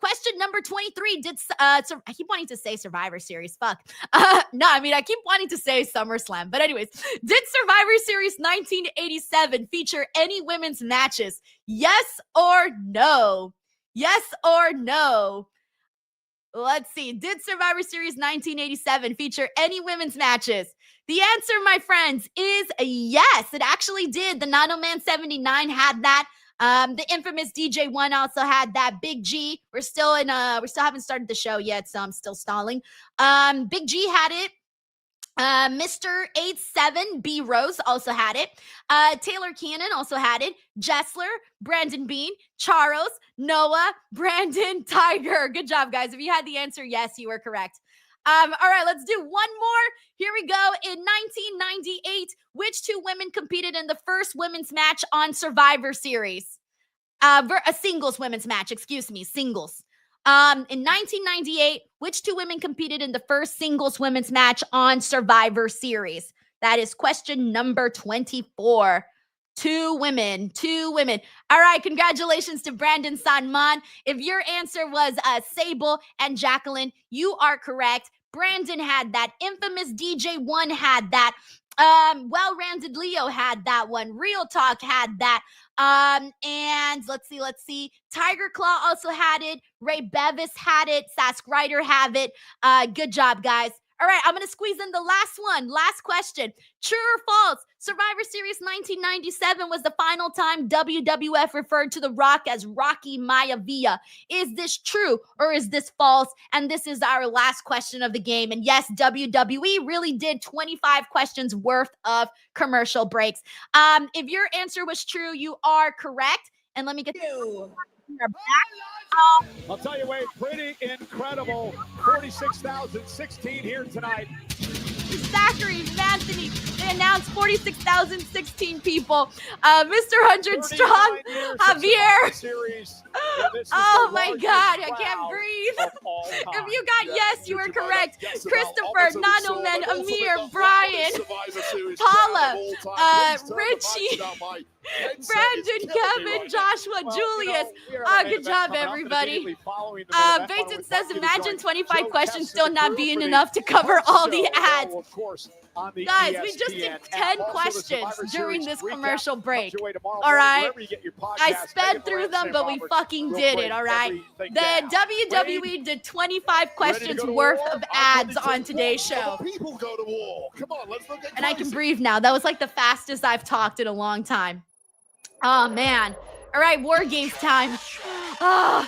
Question number 23. I keep wanting to say Survivor Series. Fuck. No, I mean, I keep wanting to say SummerSlam. But anyways, did Survivor Series 1987 feature any women's matches? Yes or no? Yes or no? Let's see. Did Survivor Series 1987 feature any women's matches? The answer, my friends, is yes. It actually did. The Nano Man 79 had that. The infamous DJ1 also had that. Big G. We still haven't started the show yet, so I'm still stalling. Big G had it. Mr. 87 B Rose also had it. Taylor Cannon also had it. Jessler, Brandon Bean, Charles, Noah, Brandon, Tiger. Good job, guys. If you had the answer, yes, you were correct. All right, let's do one more. Here we go. In 1998, which two women competed in the first women's match on Survivor Series? A singles women's match, singles. In 1998, which two women competed in the first singles women's match on Survivor Series? That is question number 24. Two women. All right, congratulations to Brandon Sanman. If your answer was Sable and Jacqueline, you are correct. Brandon had that. Infamous DJ1 had that. Well-Rounded Leo had that one. Real Talk had that. And let's see. Tiger Claw also had it. Ray Bevis had it. Sask Ryder have it. Good job, guys. All right, I'm going to squeeze in the last one. Last question. True or false? Survivor Series 1997 was the final time WWF referred to The Rock as Rocky Maivia. Is this true or is this false? And this is our last question of the game. And yes, WWE really did 25 questions worth of commercial breaks. If your answer was true, you are correct. And let me get you. I'll tell you, Wade, pretty incredible. 46,016 here tonight. Zachary, Anthony, I announced 46,016 people. Mr. 100 Strong, Javier. Oh my God, I can't breathe. If you got yes, you were correct. Christopher, Nanoman, Amir, Brian, Paula, Richie, Brandon, Kevin, Joshua, Julius. Good job, everybody. Baton says, imagine 25 questions still not being enough to cover all the ads. Guys, we just did 10 questions during this commercial break. All right. I sped through them, but we fucking did it. All right. The WWE did 25 questions worth of ads on today's show. And I can breathe now. That was like the fastest I've talked in a long time. Oh, man. All right. Wargames time. All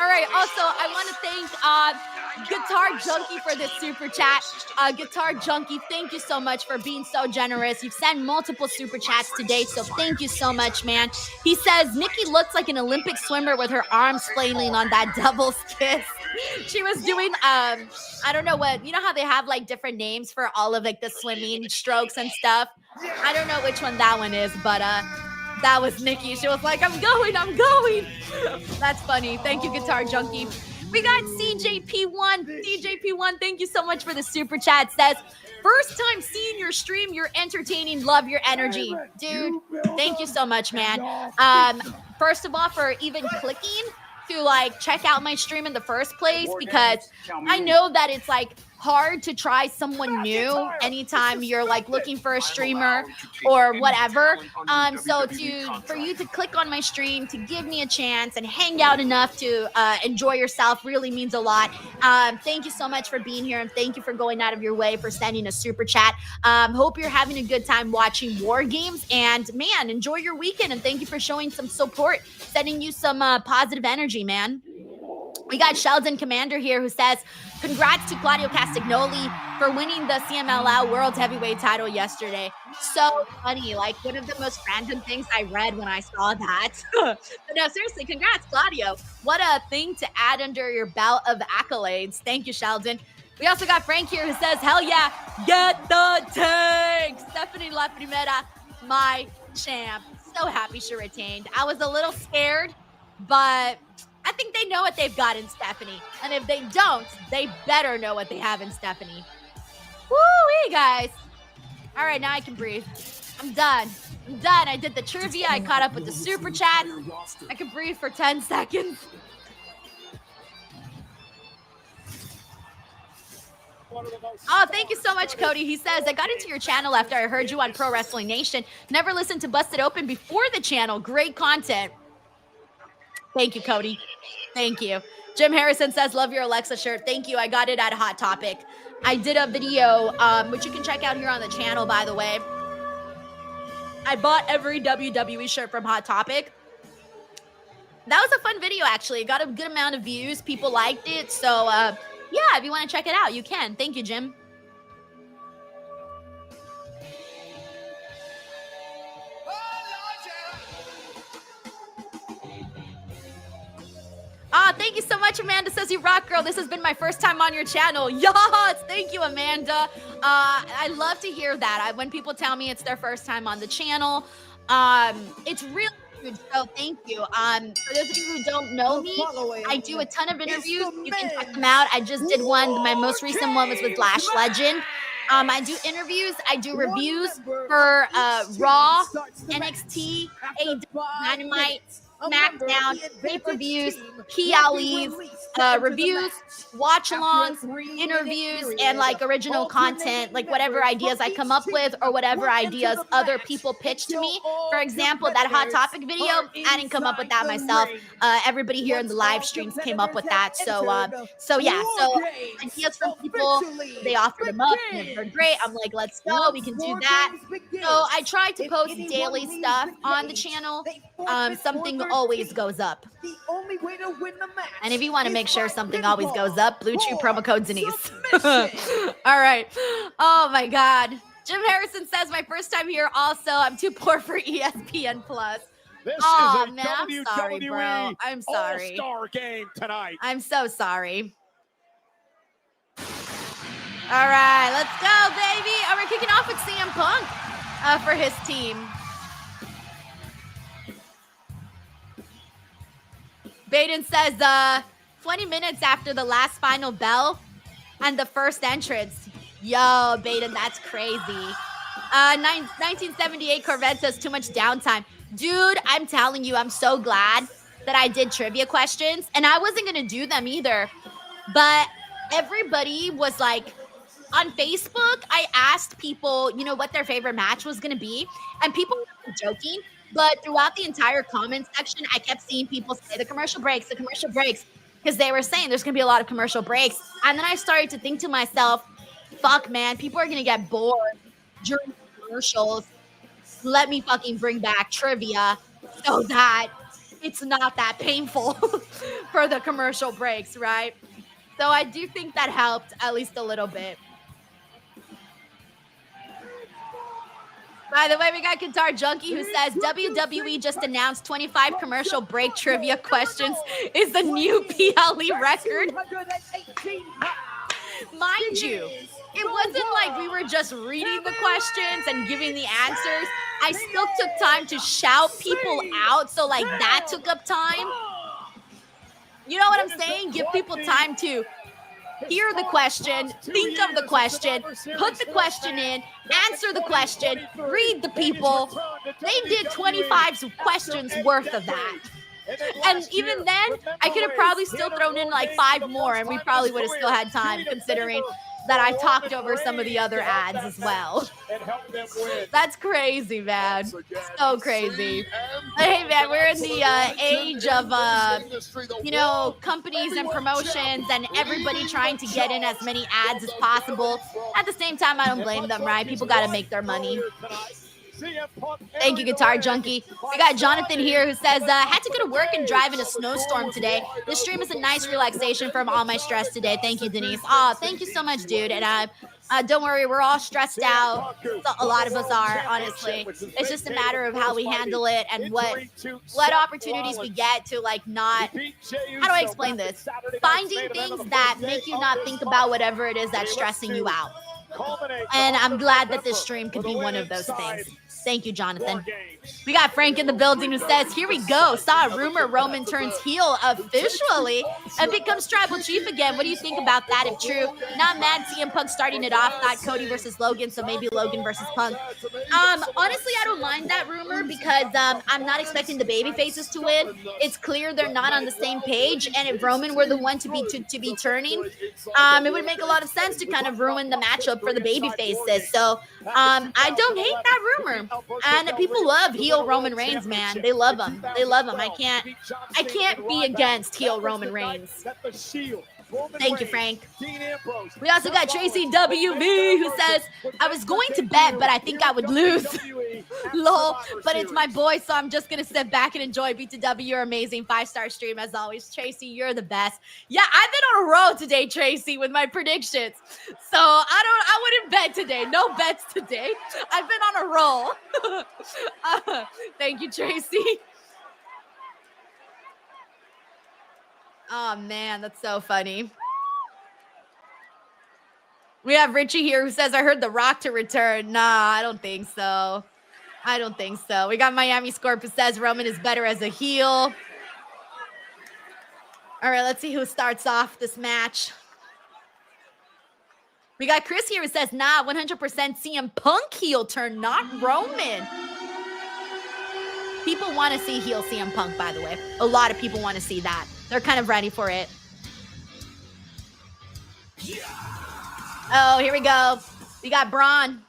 right. Also, I want to thank Guitar Junkie for this super chat. Guitar Junkie, thank you so much for being so generous. You've sent multiple super chats today, so thank you so much, man. He says, Nikki looks like an Olympic swimmer with her arms flailing on that devil's kiss. She was doing, I don't know what, you know how they have like different names for all of like the swimming strokes and stuff? I don't know which one that one is, but that was Nikki. She was like, I'm going. That's funny. Thank you, Guitar Junkie. We got CJP1. CJP1, thank you so much for the super chat. Says, first time seeing your stream. You're entertaining. Love your energy. Dude, thank you so much, man. First of all, for even clicking to like check out my stream in the first place, because I know that it's like hard to try someone new anytime you're like looking for a streamer or whatever. So for you to click on my stream, to give me a chance and hang out enough to enjoy yourself really means a lot. Thank you so much for being here, and thank you for going out of your way for sending a super chat. Hope you're having a good time watching Wargames, and man, enjoy your weekend, and thank you for showing some support, sending you some positive energy, man. We got Sheldon Commander here who says, congrats to Claudio Castagnoli for winning the CMLL World Heavyweight title yesterday. So funny, like one of the most random things I read when I saw that. But no, seriously, congrats, Claudio. What a thing to add under your belt of accolades. Thank you, Sheldon. We also got Frank here who says, hell yeah, get the tank. Stephanie La Primera, my champ. So happy she retained. I was a little scared, but I think they know what they've got in Stephanie. And if they don't, they better know what they have in Stephanie. Woo-wee, guys. All right, now I can breathe. I'm done. I did the trivia. I caught up with the super chat. I can breathe for 10 seconds. Oh, thank you so much, Cody. He says, I got into your channel after I heard you on Pro Wrestling Nation. Never listened to Busted Open before the channel. Great content. Thank you, Cody. Thank you. Jim Harrison says, love your Alexa shirt. Thank you. I got it at Hot Topic. I did a video, which you can check out here on the channel, by the way. I bought every WWE shirt from Hot Topic. That was a fun video, actually. It got a good amount of views. People liked it. So, yeah, if you want to check it out, you can. Thank you, Jim. Thank you so much, Amanda says you rock, girl. This has been my first time on your channel. Yes, thank you, Amanda. I love to hear that. When people tell me it's their first time on the channel, it's really good. So thank you. For those of you who don't know me, I do a ton of interviews. You can check them out. I just did one. My most recent one was with Lash Legend. I do interviews. I do reviews for Raw, NXT, AEW, Dynamite, SmackDown, pay-per-views, Key Ali's, reviews, watch-alongs, interviews, and like original content, like whatever ideas I come up with or whatever ideas other people pitch to me. For example, that Hot Topic video, I didn't come up with that myself. Everybody here in the live streams came up with that. So yeah, so ideas from people, they offer them up, and they're great. I'm like, let's go, we can do that. So I try to post daily stuff on the channel. Something always goes up. And if you want to make sure something always goes up, Blue Chew promo code Denise. All right. Oh my God. Jim Harrison says, my first time here also. I'm too poor for ESPN Plus. Oh man, I'm sorry, bro. I'm sorry. All-Star game tonight. I'm so sorry. All right, let's go, baby. All right, kicking off with CM Punk for his team. Baden says, 20 minutes after the last final bell and the first entrance. Yo, Baden, that's crazy. 1978 Corvette says too much downtime. Dude, I'm telling you, I'm so glad that I did trivia questions. And I wasn't going to do them either. But everybody was like, on Facebook, I asked people, you know, what their favorite match was going to be. And people were joking. But throughout the entire comment section, I kept seeing people say the commercial breaks, because they were saying there's going to be a lot of commercial breaks. And then I started to think to myself, fuck, man, people are going to get bored during commercials. Let me fucking bring back trivia so that it's not that painful for the commercial breaks, right? So I do think that helped at least a little bit. By the way, we got Guitar Junkie who says WWE just announced 25 commercial break trivia questions is the new PLE record. Mind you, it wasn't like we were just reading the questions and giving the answers. I still took time to shout people out, so like that took up time. You know what I'm saying? Give people time to hear the question, think of the question, put the question in, answer the question, read the people. They did 25 questions worth of that. And even then, I could have probably still thrown in like 5 more and we probably would have still had time, considering that I talked over some of the other ads as well. That's crazy, man. So crazy. Hey, man, we're in the age of, you know, companies and promotions and everybody trying to get in as many ads as possible. At the same time, I don't blame them, right? People got to make their money. Thank you, Guitar Junkie. We got Jonathan here who says, had to go to work and drive in a snowstorm today. This stream is a nice relaxation from all my stress today. Thank you, Denise. Oh, thank you so much, dude. And don't worry, we're all stressed out. So a lot of us are, honestly. It's just a matter of how we handle it and what opportunities we get to, like, not, how do I explain this? Finding things that make you not think about whatever it is that's stressing you out. And I'm glad that this stream could be one of those things. Thank you, Jonathan. We got Frank in the building who says, here we go. Saw a rumor Roman turns heel officially and becomes tribal chief again. What do you think about that if true? Not mad CM Punk starting it off. Thought Cody versus Logan, so maybe Logan versus Punk. Honestly, I don't mind that rumor because I'm not expecting the baby faces to win. It's clear they're not on the same page. And if Roman were the one to be turning, it would make a lot of sense to kind of ruin the matchup for the baby faces. So I don't hate that rumor. And people love heel Roman Reigns, man. They love him. They love him. I can't be against heel Roman Reigns. Thank you, Frank. We also got Tracy WV who says, I was going to bet, but I think I would lose. Lol, but it's my boy, so I'm just going to sit back and enjoy. B2W, you're amazing. 5-star stream as always. Tracy, you're the best. Yeah, I've been on a roll today, Tracy, with my predictions. So I wouldn't bet today. No bets today. I've been on a roll. Thank you, Tracy. Oh, man, that's so funny. We have Richie here who says, I heard The Rock to return. Nah, I don't think so. I don't think so. We got Miami Scorp who says Roman is better as a heel. All right, let's see who starts off this match. We got Chris here who says, nah, 100% CM Punk heel turn, not Roman. People want to see heel CM Punk, by the way. A lot of people want to see that. They're kind of ready for it. Oh, here we go. We got Braun.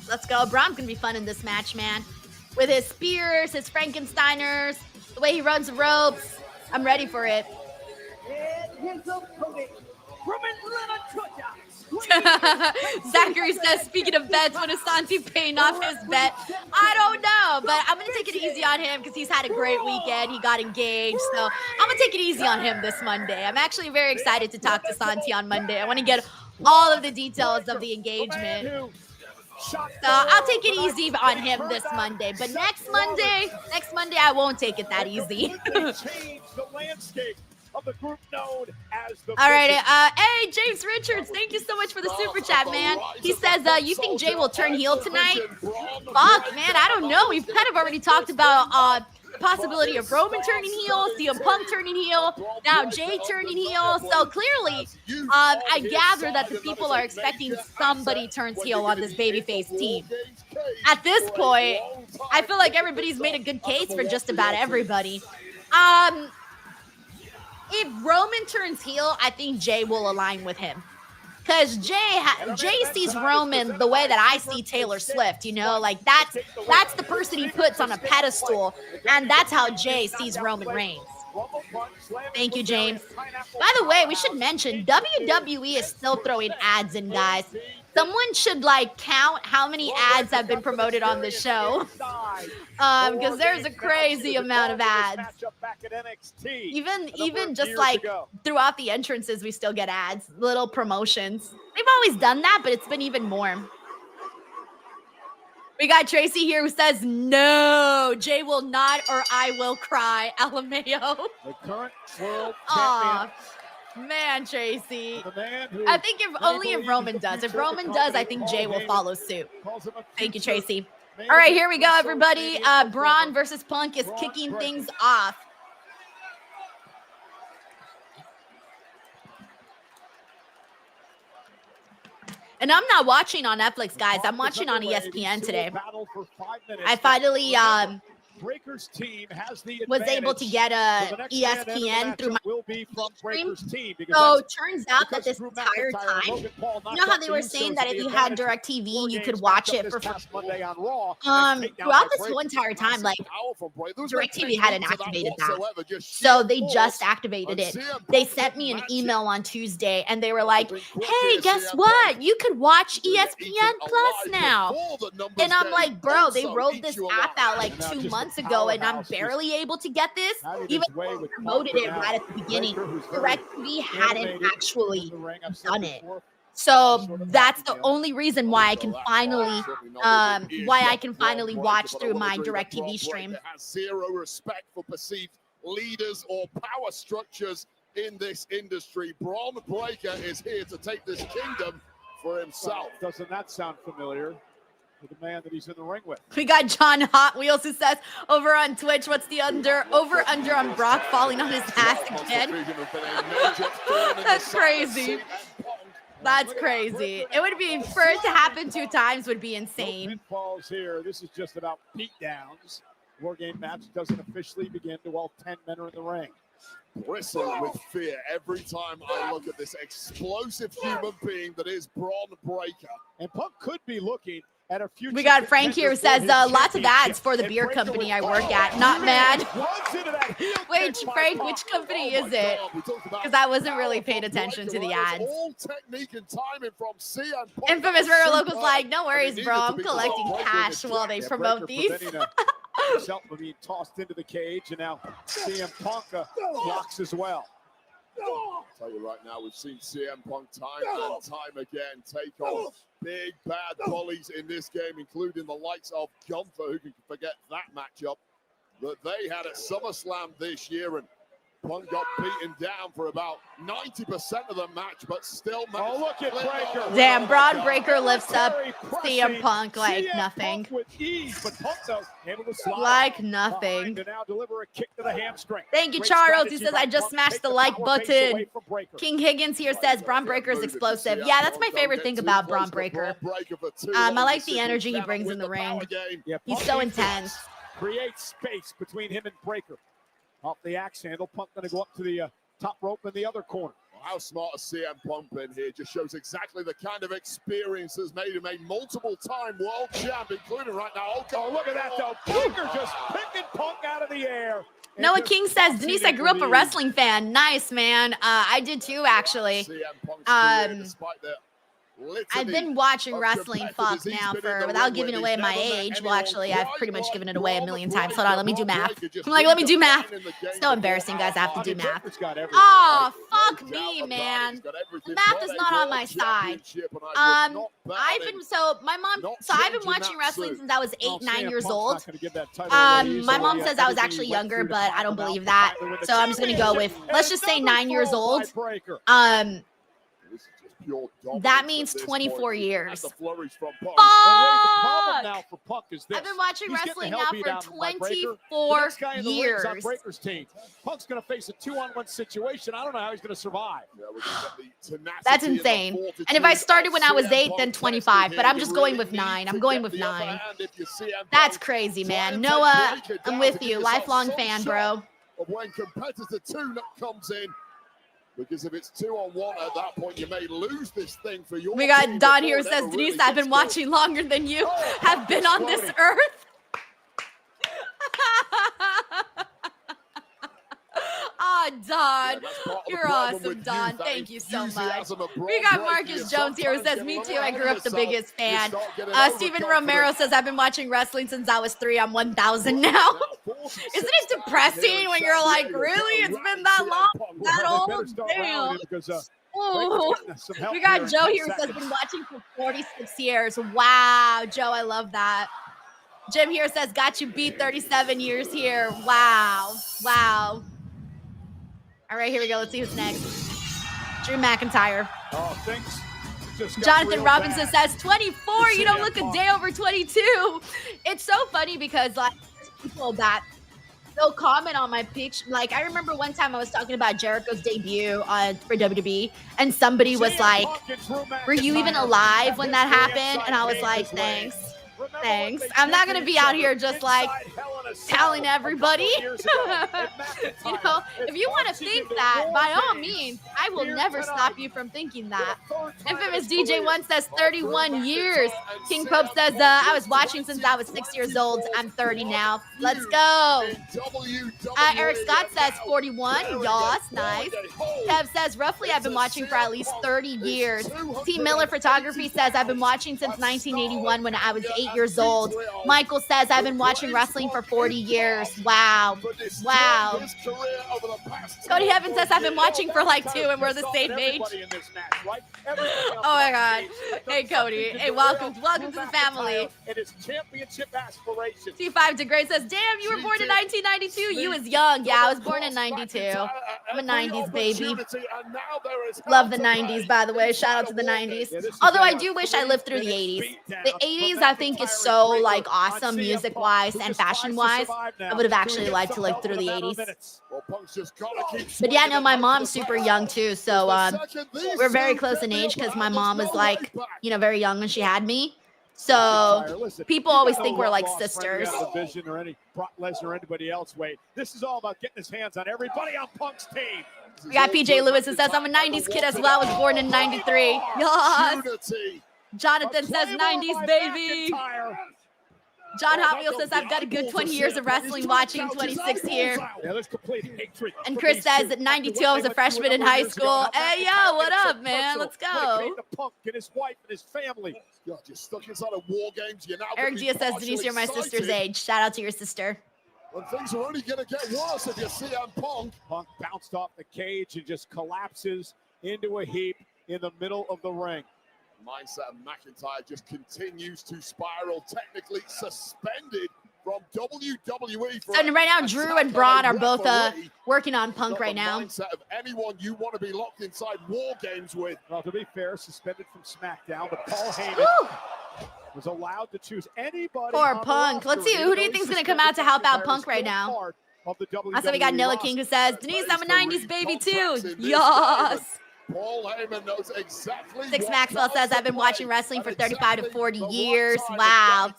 Let's go. Braun's going to be fun in this match, man. With his spears, his Frankensteiners, the way he runs the ropes. I'm ready for it. Zachary says, speaking of bets, when is Santi paying off his bet? I don't know, but I'm going to take it easy on him because he's had a great weekend. He got engaged, so I'm going to take it easy on him this Monday. I'm actually very excited to talk to Santi on Monday. I want to get all of the details of the engagement. So I'll take it easy on him this Monday, but next Monday, I won't take it that easy. of the group known as the All right, Vision. hey, James Richards, thank you so much for the super chat, man. He says, you think Jay will turn heel tonight? Fuck, man, I don't know. We've kind of already talked about the possibility of Roman turning heel, CM Punk turning heel, now Jay turning heel. So clearly, I gather that the people are expecting somebody turns heel on this babyface team. At this point, I feel like everybody's made a good case for just about everybody. If Roman turns heel, I think Jay will align with him. Because Jay sees Roman the way that I see Taylor Swift, you know? Like, that's the person he puts on a pedestal, and that's how Jay sees Roman Reigns. Thank you, James. By the way, we should mention, WWE is still throwing ads in, guys. Someone should, like, count how many ads have been promoted on the show. Because there's a crazy amount of ads. Even just, like, throughout the entrances, we still get ads, little promotions. They've always done that, but it's been even more. We got Tracy here who says, no, Jay will not or I will cry. LMAO. The current world champion. Man, Tracy. I think if Roman does. If Roman does, I think Jay will follow suit. Thank you, Tracy. All right, here we go, everybody. Braun versus Punk is kicking things off. And I'm not watching on Netflix, guys. I'm watching on ESPN today. I finally Breaker's team has the was able to get a ESPN through my stream. So turns out that this entire time, you know how they were saying that if you had DirecTV, you could watch it for free. Throughout this whole entire time, like DirecTV hadn't activated that, so they just activated it. They sent me an email on Tuesday, and they were like, "Hey, guess what? You could watch ESPN Plus now." And I'm like, "Bro, they rolled this app out like 2 months ago, and I'm barely able to get this, even though they promoted it right at the beginning. DirecTV hadn't actually done it. So that's the only reason why I can finally watch through my DirecTV stream. Has zero respect for perceived leaders or power structures in this industry. Braun Breaker is here to take this kingdom for himself. Doesn't that sound familiar? To the man that he's in the ring with. We got John Hot Wheels who says over on Twitch, what's the over under on Brock falling on his ass again? That's crazy. That's crazy. It would be, for it to happen 2 times would be insane. Pinfalls here. This is just about beatdowns. Wargame match doesn't officially begin till all 10 men are in the ring. Bristle with fear every time I look at this explosive human being that is Braun Breaker. And Punk could be looking at a future. We got Frank here who says lots of ads for the beer company I work at. Not mad. Wait, Frank, which company is it? Because I wasn't really paying attention to the ads. Infamous River Locals like, no worries, bro. I'm collecting cash while they promote these. Himself being tossed into the cage, and now CM Punk blocks as well. I'll tell you right now, we've seen CM Punk time and time again take on big bad bullies in this game, including the likes of Gunther, who can forget that matchup that they had at SummerSlam this year, and Punk got beaten down for about 90% of the match, but still managed. Oh, look at Breaker. Damn, Braun Breaker lifts up CM Punk like nothing. Punk with ease, but Punk though, able to slide like nothing. To now deliver a kick to the hamstring. Thank you, Charles. He says, I just smashed the like button. King Higgins here says, Braun Breaker is explosive. Yeah, that's my favorite thing about Braun Breaker. I like the energy he brings in the ring. He's so intense. Creates space between him and Breaker. Off the axe handle, Punk going to go up to the top rope in the other corner. Well, how smart is CM Punk been here? Just shows exactly the kind of experiences made him a multiple-time world champ, including right now. Oh, look at that, though. Breaker just picking Punk out of the air. Noah King says, Denise, I grew up a wrestling fan. Nice, man. I did too, actually. I've been watching wrestling fuck now for, without giving away my age. Well, actually, I've pretty much given it away a million times. Hold on, let me do math. I'm like, let me do math. It's so embarrassing, guys. I have to do math. Oh, fuck me, man. Math is not on my side. I've been watching wrestling since I was 8, 9 years old. My mom says I was actually younger, but I don't believe that. So I'm just gonna go with, let's just say 9 years old. That means 24 years. Fuck! I've been watching wrestling now for 24 years. Punk's going to face a 2-on-1 situation. I don't know how he's going to survive. That's insane. And if I started when I was 8, then 25. But I'm just going with 9. I'm going with 9. That's crazy, man. Noah, I'm with you. Lifelong fan, bro. When competitor 2 comes in, because if it's 2-on-1 at that point, you may lose this thing for your. We got Don here who says, Denise, I've been watching longer than you have been on this earth. Oh, Don, you're awesome, Don. Thank you so much. We got Marcus Jones here who says, me too, I grew up the biggest fan. Steven Romero says, I've been watching wrestling since I was 3. I'm 1,000 now. Isn't it depressing when you're like, really? It's been that long? That old? Damn. Ooh. We got Joe here who says, been watching for 46 years. Wow, Joe, I love that. Jim here says, got you beat 37 years here. Wow. Wow. All right, here we go. Let's see who's next. Drew McIntyre. Oh, thanks. Jonathan Robinson says 24. You don't look a day over 22. It's so funny because like people that they'll comment on my picture. Like I remember one time I was talking about Jericho's debut for WWE, and somebody was like, "Were you even alive when that happened?" And I was like, "Thanks." Thanks. I'm not going to be out here just like telling everybody. You know, if you want to think that, by all means, I will never stop you from thinking that. Infamous DJ1 says 31 years. King Pope says, I was watching since I was 6 years old. I'm 30 now. Let's go. Eric Scott says 41. Yas, nice. Kev says, roughly, I've been watching for at least 30 years. T. Miller Photography says, I've been watching since 1981 when I was 8 years old. Michael says, I've been watching wrestling for 40 years. Wow. Wow. Cody Heaven says, I've been watching for like 2 and we're the same age. Oh my God. Hey, Cody. Hey, welcome to the family. T5 Degrade says, damn, you were born in 1992. You was young. Yeah, I was born in 92. I'm a 90s baby. Love the 90s, by the way. Shout out to the 90s. Although I do wish I lived through the 80s. The 80s, I think, is so like awesome music-wise and fashion-wise. I would have actually liked to live through the 80s. But yeah, no, my mom's super young too. So we're very close in age because my mom was like, you know, very young when she had me. So people always think we're like sisters. Division or any Brock Lesnar or anybody else. Wait, this is all about getting his hands on everybody on Punk's team. We got PJ Lewis who says, I'm a 90s kid as well. I was born in 93. Yes. Jonathan says 90s, baby. John Hot Wheels says, I've got a good 20 years of wrestling watching, 26 here. And Chris says that 92, I was a freshman in high school. Hey, yo, what up, man? Let's go. Eric Gia says, Denise, you're my sister's age. Shout out to your sister. And things are only going to get worse if you see Punk. Punk bounced off the cage and just collapses into a heap in the middle of the ring. Mindset of McIntyre just continues to spiral, technically suspended from WWE. So right now, Drew and Braun are both working on Punk right now. Mindset of anyone you want to be locked inside Wargames with. Well, to be fair, suspended from SmackDown, but Paul Heyman was allowed to choose anybody. Poor Punk. Let's see, who do you think is going to come out to help out Punk right now? Also, we got Nilla King who says, Denise, I'm a 90s baby too. Yes. Paul Heyman knows exactly. Six Maxwell says, I've been watching wrestling for 35 to 40 years. Wow.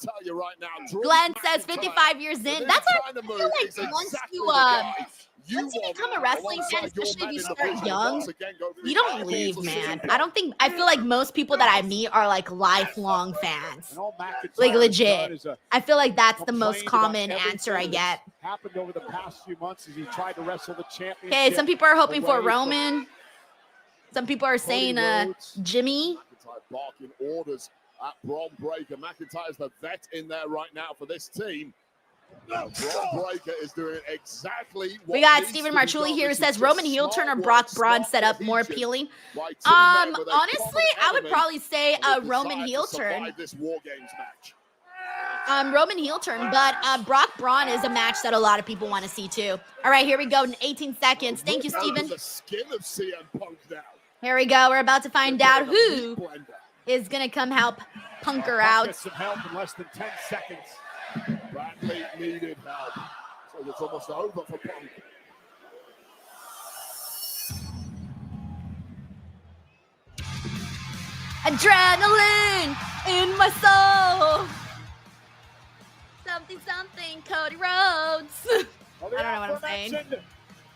Glenn says 55 years in. That's what I feel like once you become a wrestling fan, especially if you start young, you don't leave, man. I feel like most people that I meet are like lifelong fans. Like legit. I feel like that's the most common answer I get. Happened over the past few months as he tried to wrestle the championship. Okay, some people are hoping for Roman. Some people are saying Jimmy. McIntyre barking orders at Bron Breakker. McIntyre's the vet in there right now for this team. Bron Breakker is doing exactly what We got needs Stephen to be Marchuli done. here who This is says Roman just heel turn or smart Brock work, Braun smart set up more cohesion appealing. by two men with a Honestly, common I would element probably say and a the Roman desire heel to turn. survive this Wargames match. Roman heel turn, but Brock Braun is a match that a lot of people want to see too. All right, here we go in 18 seconds. Thank you, Rip open Steven. the skin of CM Punk now. Here we go. We're about to find out They're putting a who meat blender. is going to come help Punker Punk out. gets some help in less than 10 seconds. Badly needed help. So it's almost over for Punk. Adrenaline in my soul. Something, something, Cody Rhodes. Well, the I don't know what I'm saying. aforementioned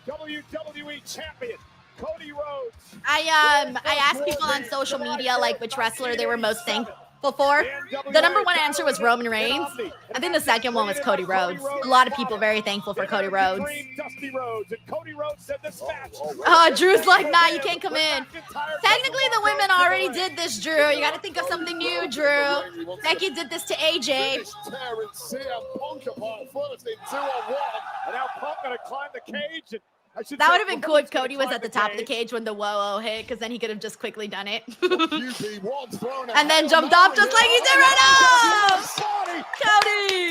WWE champion, Cody Rhodes. I asked people on social media like which wrestler they were most thankful for. The number one answer was Roman Reigns. I think the second one was Cody Rhodes. A lot of people very thankful for Cody Rhodes. Dusty Rhodes, and Cody Rhodes said this match. Drew's like, nah, you can't come in. Technically, the women already did this, Drew. You got to think of something new, Drew. Becky did this to AJ. Finish tearing CM Punk apart first in 2-on-1. And now Punk gonna climb the cage. And I should That say would have been cool if Rhodes gonna Cody was climb at the top of the cage when the whoa hit, because then he could have just quickly done it. QB1's thrown And then ahead. jumped off just like he did right now. Body. Cody!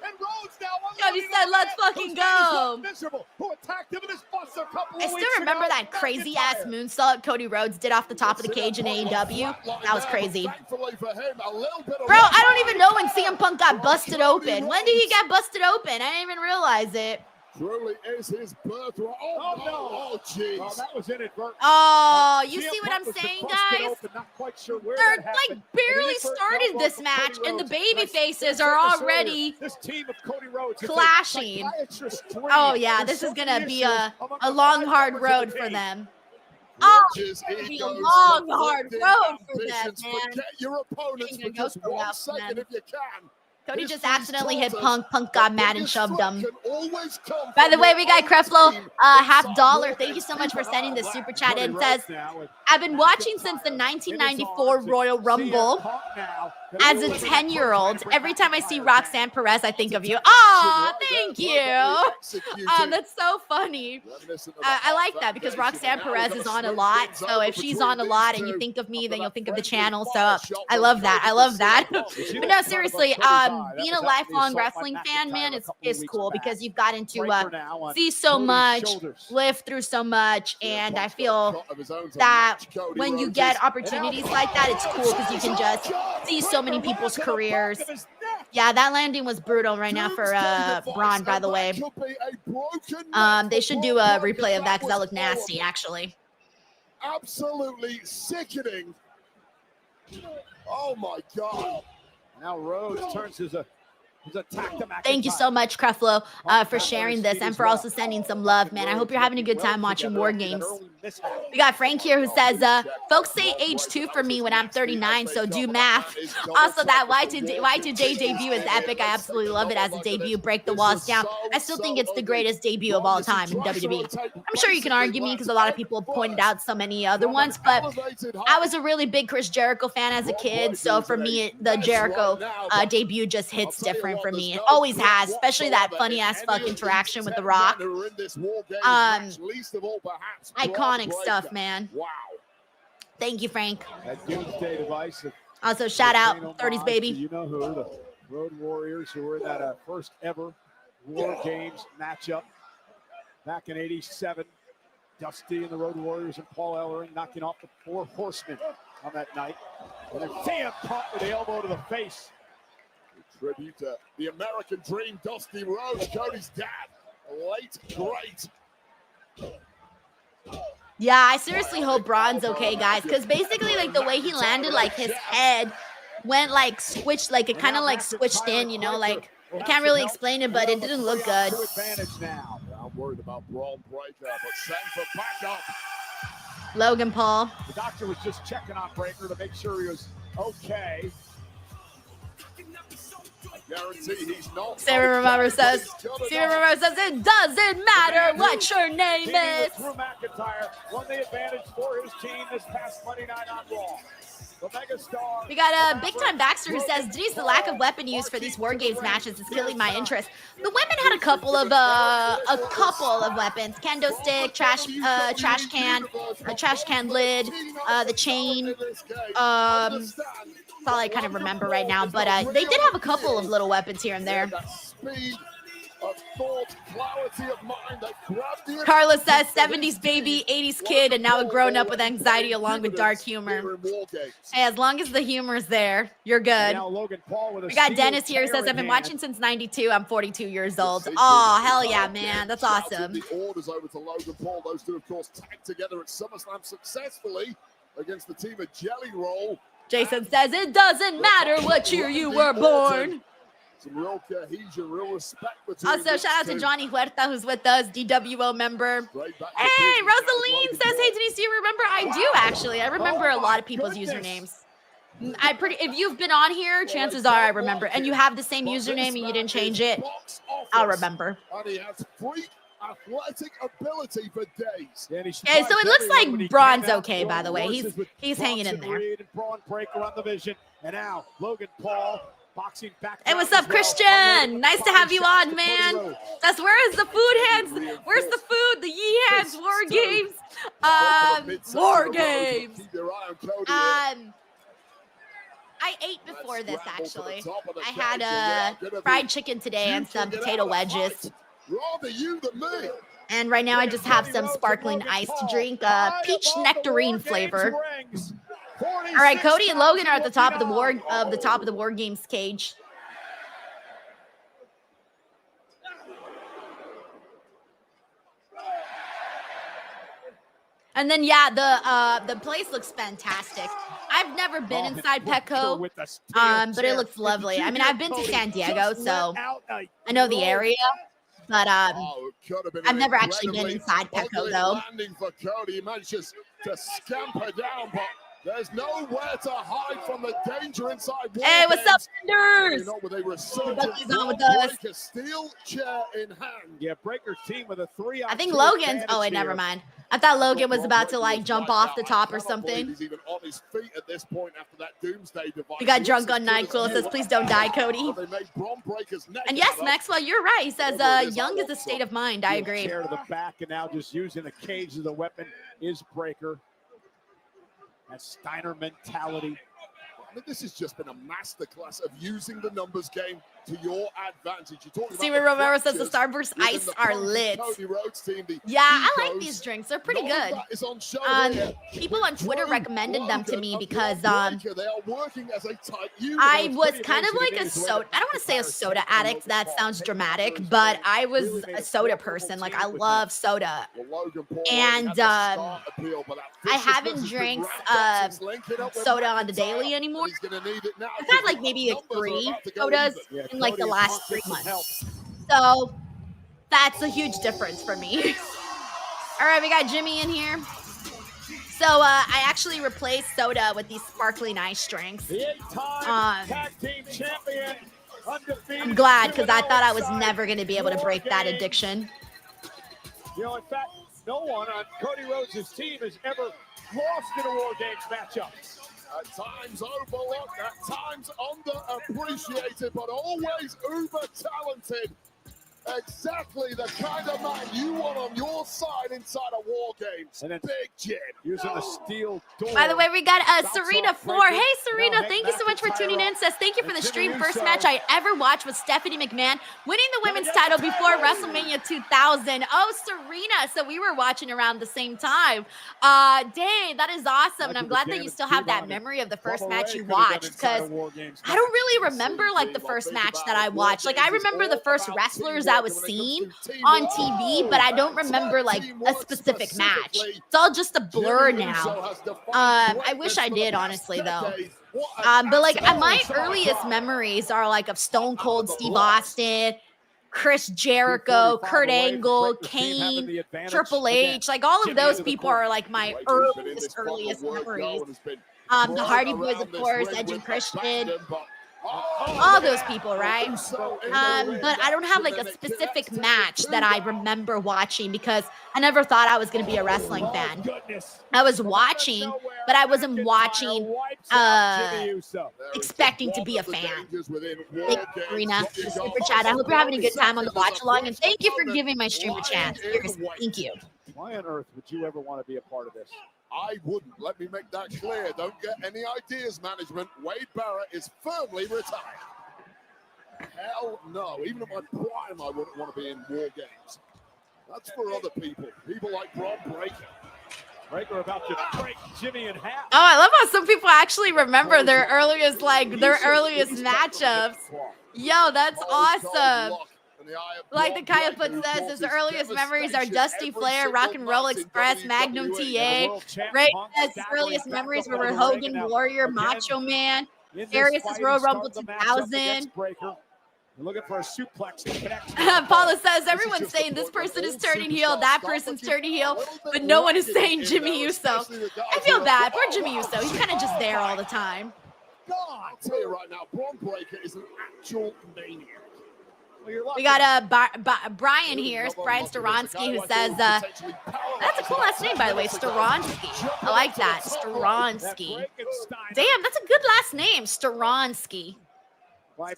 And Rhodes now Cody said, let's fucking go. Miserable, who attacked him in his bus a couple I of still weeks remember ago. that crazy ass moonsault Cody Rhodes did off the top of the cage in AEW. That was crazy. Thankfully for him, a little bit of Bro, I don't even know when CM Punk got busted open. When did he get busted open? I didn't even realize it. Truly is his birthright. Oh, no. Oh, jeez. Well, that was inadvertent. Oh, you CM see what Punk I'm was saying, busted guys? open, not quite sure where They're that like happened. barely Inadvertent started elbow this from match, Cody and the Rhodes. baby Nice. faces I are said this already earlier. This team of Cody Rhodes is a clashing. psychiatrist tree. Oh yeah, There's this so is gonna many be issues a among a the long, five hard members of road the for team. them. Oh, it's gonna be a long, hard road for them, ambitions. man. Forget your opponents Ain't for gonna go just so well 1 for second them. if you can. Cody just History's accidentally taught hit us Punk. Punk that got mad and biggest shoved threat him. can always come By the from way, your we got own Creflo, team half inside dollar. Wargames. Thank you so much for Keep an sending eye this on super that. chat. Cody It Rhodes says, now with I've been watching McIntyre since the in his 1994 arms. Royal CM Rumble. Punk now. As a 10-year-old, every time I see Roxanne Perez, I think of you. Aw, thank you. That's so funny. I like that because Roxanne Perez is on a lot. So if she's on a lot and you think of me, then you'll think of the channel. So I love that. I love that. But no, seriously, being a lifelong wrestling fan, man, is cool because you've gotten to see so much, live through so much, and I feel that when you get opportunities like that, it's cool because you can just see so many people's careers. Yeah, that landing was brutal right now for Braun, by the way. They should do a replay of that because that looked nasty, actually. Absolutely sickening. Oh my God. Now Rhodes turns his attack to McIntyre. Thank you so much, Creflo, for sharing this and for also sending some love, man. I hope you're having a good time watching Wargames. We got Frank here who says, folks say age 2 for me when I'm 39, so do math. Also, that Y2J debut is epic. I absolutely love it as a debut. Break the walls down. I still think it's the greatest debut of all time in WWE. I'm sure you can argue me because a lot of people have pointed out so many other ones, but I was a really big Chris Jericho fan as a kid, so for me, the Jericho debut just hits different for me. It always has, especially that funny-ass fuck interaction with The Rock. Iconic stuff, man. Wow. Thank you, Frank. That doomsday device. Also, shout out 30s baby. You know who? The Road Warriors who were in that first ever War Games matchup back in '87. Dusty and the Road Warriors and Paul Ellering knocking off the 4 Horsemen on that night. And then CM Punk with the elbow to the face. Tribute to the American Dream, Dusty Rhodes, Cody's dad, late great. Yeah, I seriously hope Braun's okay, guys, because basically, like, the way he landed, like, his head went, like, switched, like, it kind of, like, switched in, you know, like, I can't really explain it, but it didn't look good. Advantage now. I'm worried about Braun Breaker, but send for backup. Logan Paul. The doctor was just checking on Breaker to make sure he was okay. Guarantee he's not. Sarah Romero says, it doesn't matter what your name is. Drew McIntyre won the advantage for his team this past Monday night on Raw. The megastar. We got a Big Time Baxter who says, Denise, the lack of weapon use for these War Games matches is killing my interest. The women had a couple of weapons. Kendo stick, trash can lid, the chain. That's all I kind of remember right now. But they did have a couple of little weapons here and there. Carla says 70s baby, 80s kid, and now a grown up with anxiety along with dark humor. Hey, as long as the humor's there, you're good. We got Dennis here who says, I've been watching since 92. I'm 42 years old. Oh, hell yeah, man. That's awesome. The orders over to Logan Paul. Those two, of course, tagged together at SummerSlam successfully against the team of Jelly Roll. Jason says, it doesn't matter what year you were born. Some real cohesion, real respect between Also, shout out to Johnny Huerta, who's with us, DWO member. Hey, Rosaline says, hey, Denise, do you remember? I do, actually. I remember a lot of people's usernames. If you've been on here, chances are I remember. And you have the same username and you didn't change it, I'll remember. And he has freak athletic ability for days. Okay, so it looks like Braun's okay, by the way. He's hanging in there. Braun Breaker on the vision. And now Logan Paul boxing back. Hey, what's up, Christian? Nice to have you on, man. That's where's the food hands? Where's the food? The Ye Hands War Games. War Games. I ate before this, actually. I had fried chicken today and some potato wedges. And right now I just have some sparkling ice to drink, peach nectarine flavor. All right, Cody and Logan are at the top of the War Games cage. And then the place looks fantastic. I've never been inside Petco, but it looks lovely. I mean, I've been to San Diego, so I know the area. But I've never actually been inside Petco, though. Landing for Cody. He manages to scamper down, but there's nowhere to hide from the danger inside. Hey, what's up, Fenders? You know, with a resurgent on with us. Breaker steel chair in hand. Yeah, Breaker team with a 3-on-2. I think Logan's. Oh wait, never mind. I thought Logan was about to like jump off the top or something. He's even on his feet at this point after that doomsday device. We got drunk on NyQuil. Says, please don't die, Cody. They made Braun Breaker's neck And yes, out. Maxwell, you're right. He says, young is a state of mind. I agree. Chair to the back, and now just using the cage as a weapon is Breaker. That Steiner mentality. I mean, this has just been a masterclass of using the numbers game to your advantage. You're talking Steven about Romero says the Starburst Ice are lit. Yeah, I like these drinks. They're pretty good. People on Twitter recommended them to me because I was kind of like a soda. I don't want to say a soda addict. That sounds dramatic, but I was a soda person. Like I love soda, and I haven't drank soda on the daily anymore. I've had like maybe like 3 sodas in like the last 3 months. So that's a huge difference for me. All right, we got Jimmy in here. So I actually replaced soda with these sparkling ice drinks. I'm glad because I thought I was never going to be able to break that addiction. You know, in fact, no one on Cody Rhodes' team has ever lost in a War Games matchup. At times overlooked, at times underappreciated, but always uber talented. Exactly the kind of man you want on your side inside of War Games. And then Big Jim using the steel door. By the way, we got Serena 4. Hey, Serena, thank you so much for tuning in. Says, thank you for the stream. First match I ever watched was Stephanie McMahon winning the women's title before WrestleMania 2000. Oh, Serena. So we were watching around the same time. Dang, that is awesome. And I'm glad that you still have that memory of the first match you watched because I don't really remember like the first match that I watched. Like I remember the first wrestlers I was seeing on TV, but I don't remember like a specific match. It's all just a blur now. I wish I did, honestly, though. But like my earliest memories are like of Stone Cold Steve Austin, Chris Jericho, Kurt Angle, Kane, Triple H. Like all of those people are like my earliest memories. The Hardy Boys, of course, Edge and Christian. all those people, right? But I don't have like a specific match that I remember watching because I never thought I was going to be a wrestling fan. I was watching, but I wasn't watching expecting to be a fan. Thank you, Karina. Super chat. I hope you're having a good time on the watch along, and thank you for giving my stream a chance. Seriously, thank you. Why on earth would you ever want to be a part of this? I wouldn't. Let me make that clear. Don't get any ideas, management. Wade Barrett is firmly retired. Hell no. Even at my prime, I wouldn't want to be in War Games. That's for other people. People like Braun Breaker. Breaker about to break Jimmy in half. Oh, I love how some people actually remember their earliest matchups. Yo, that's awesome. Like the Kaya Put says, his earliest memories are Dusty Flair, Rock and Roll Express, Magnum TA. Ray says his earliest memories were with Hogan, Warrior, Macho Man. Darius's Royal Rumble 2000. You're looking for a suplex to connect. Paula says everyone's saying this person is turning heel, that person's turning heel, but no one is saying Jimmy Uso. I feel bad. Poor Jimmy Uso. He's kind of just there all the time. I'll tell you right now, Braun Breaker is an actual maniac. We got Brian here, Brian Storonsky, who says, that's a cool last name, by the way, Storonsky. I like that, Storonsky. Damn, that's a good last name, Storonsky.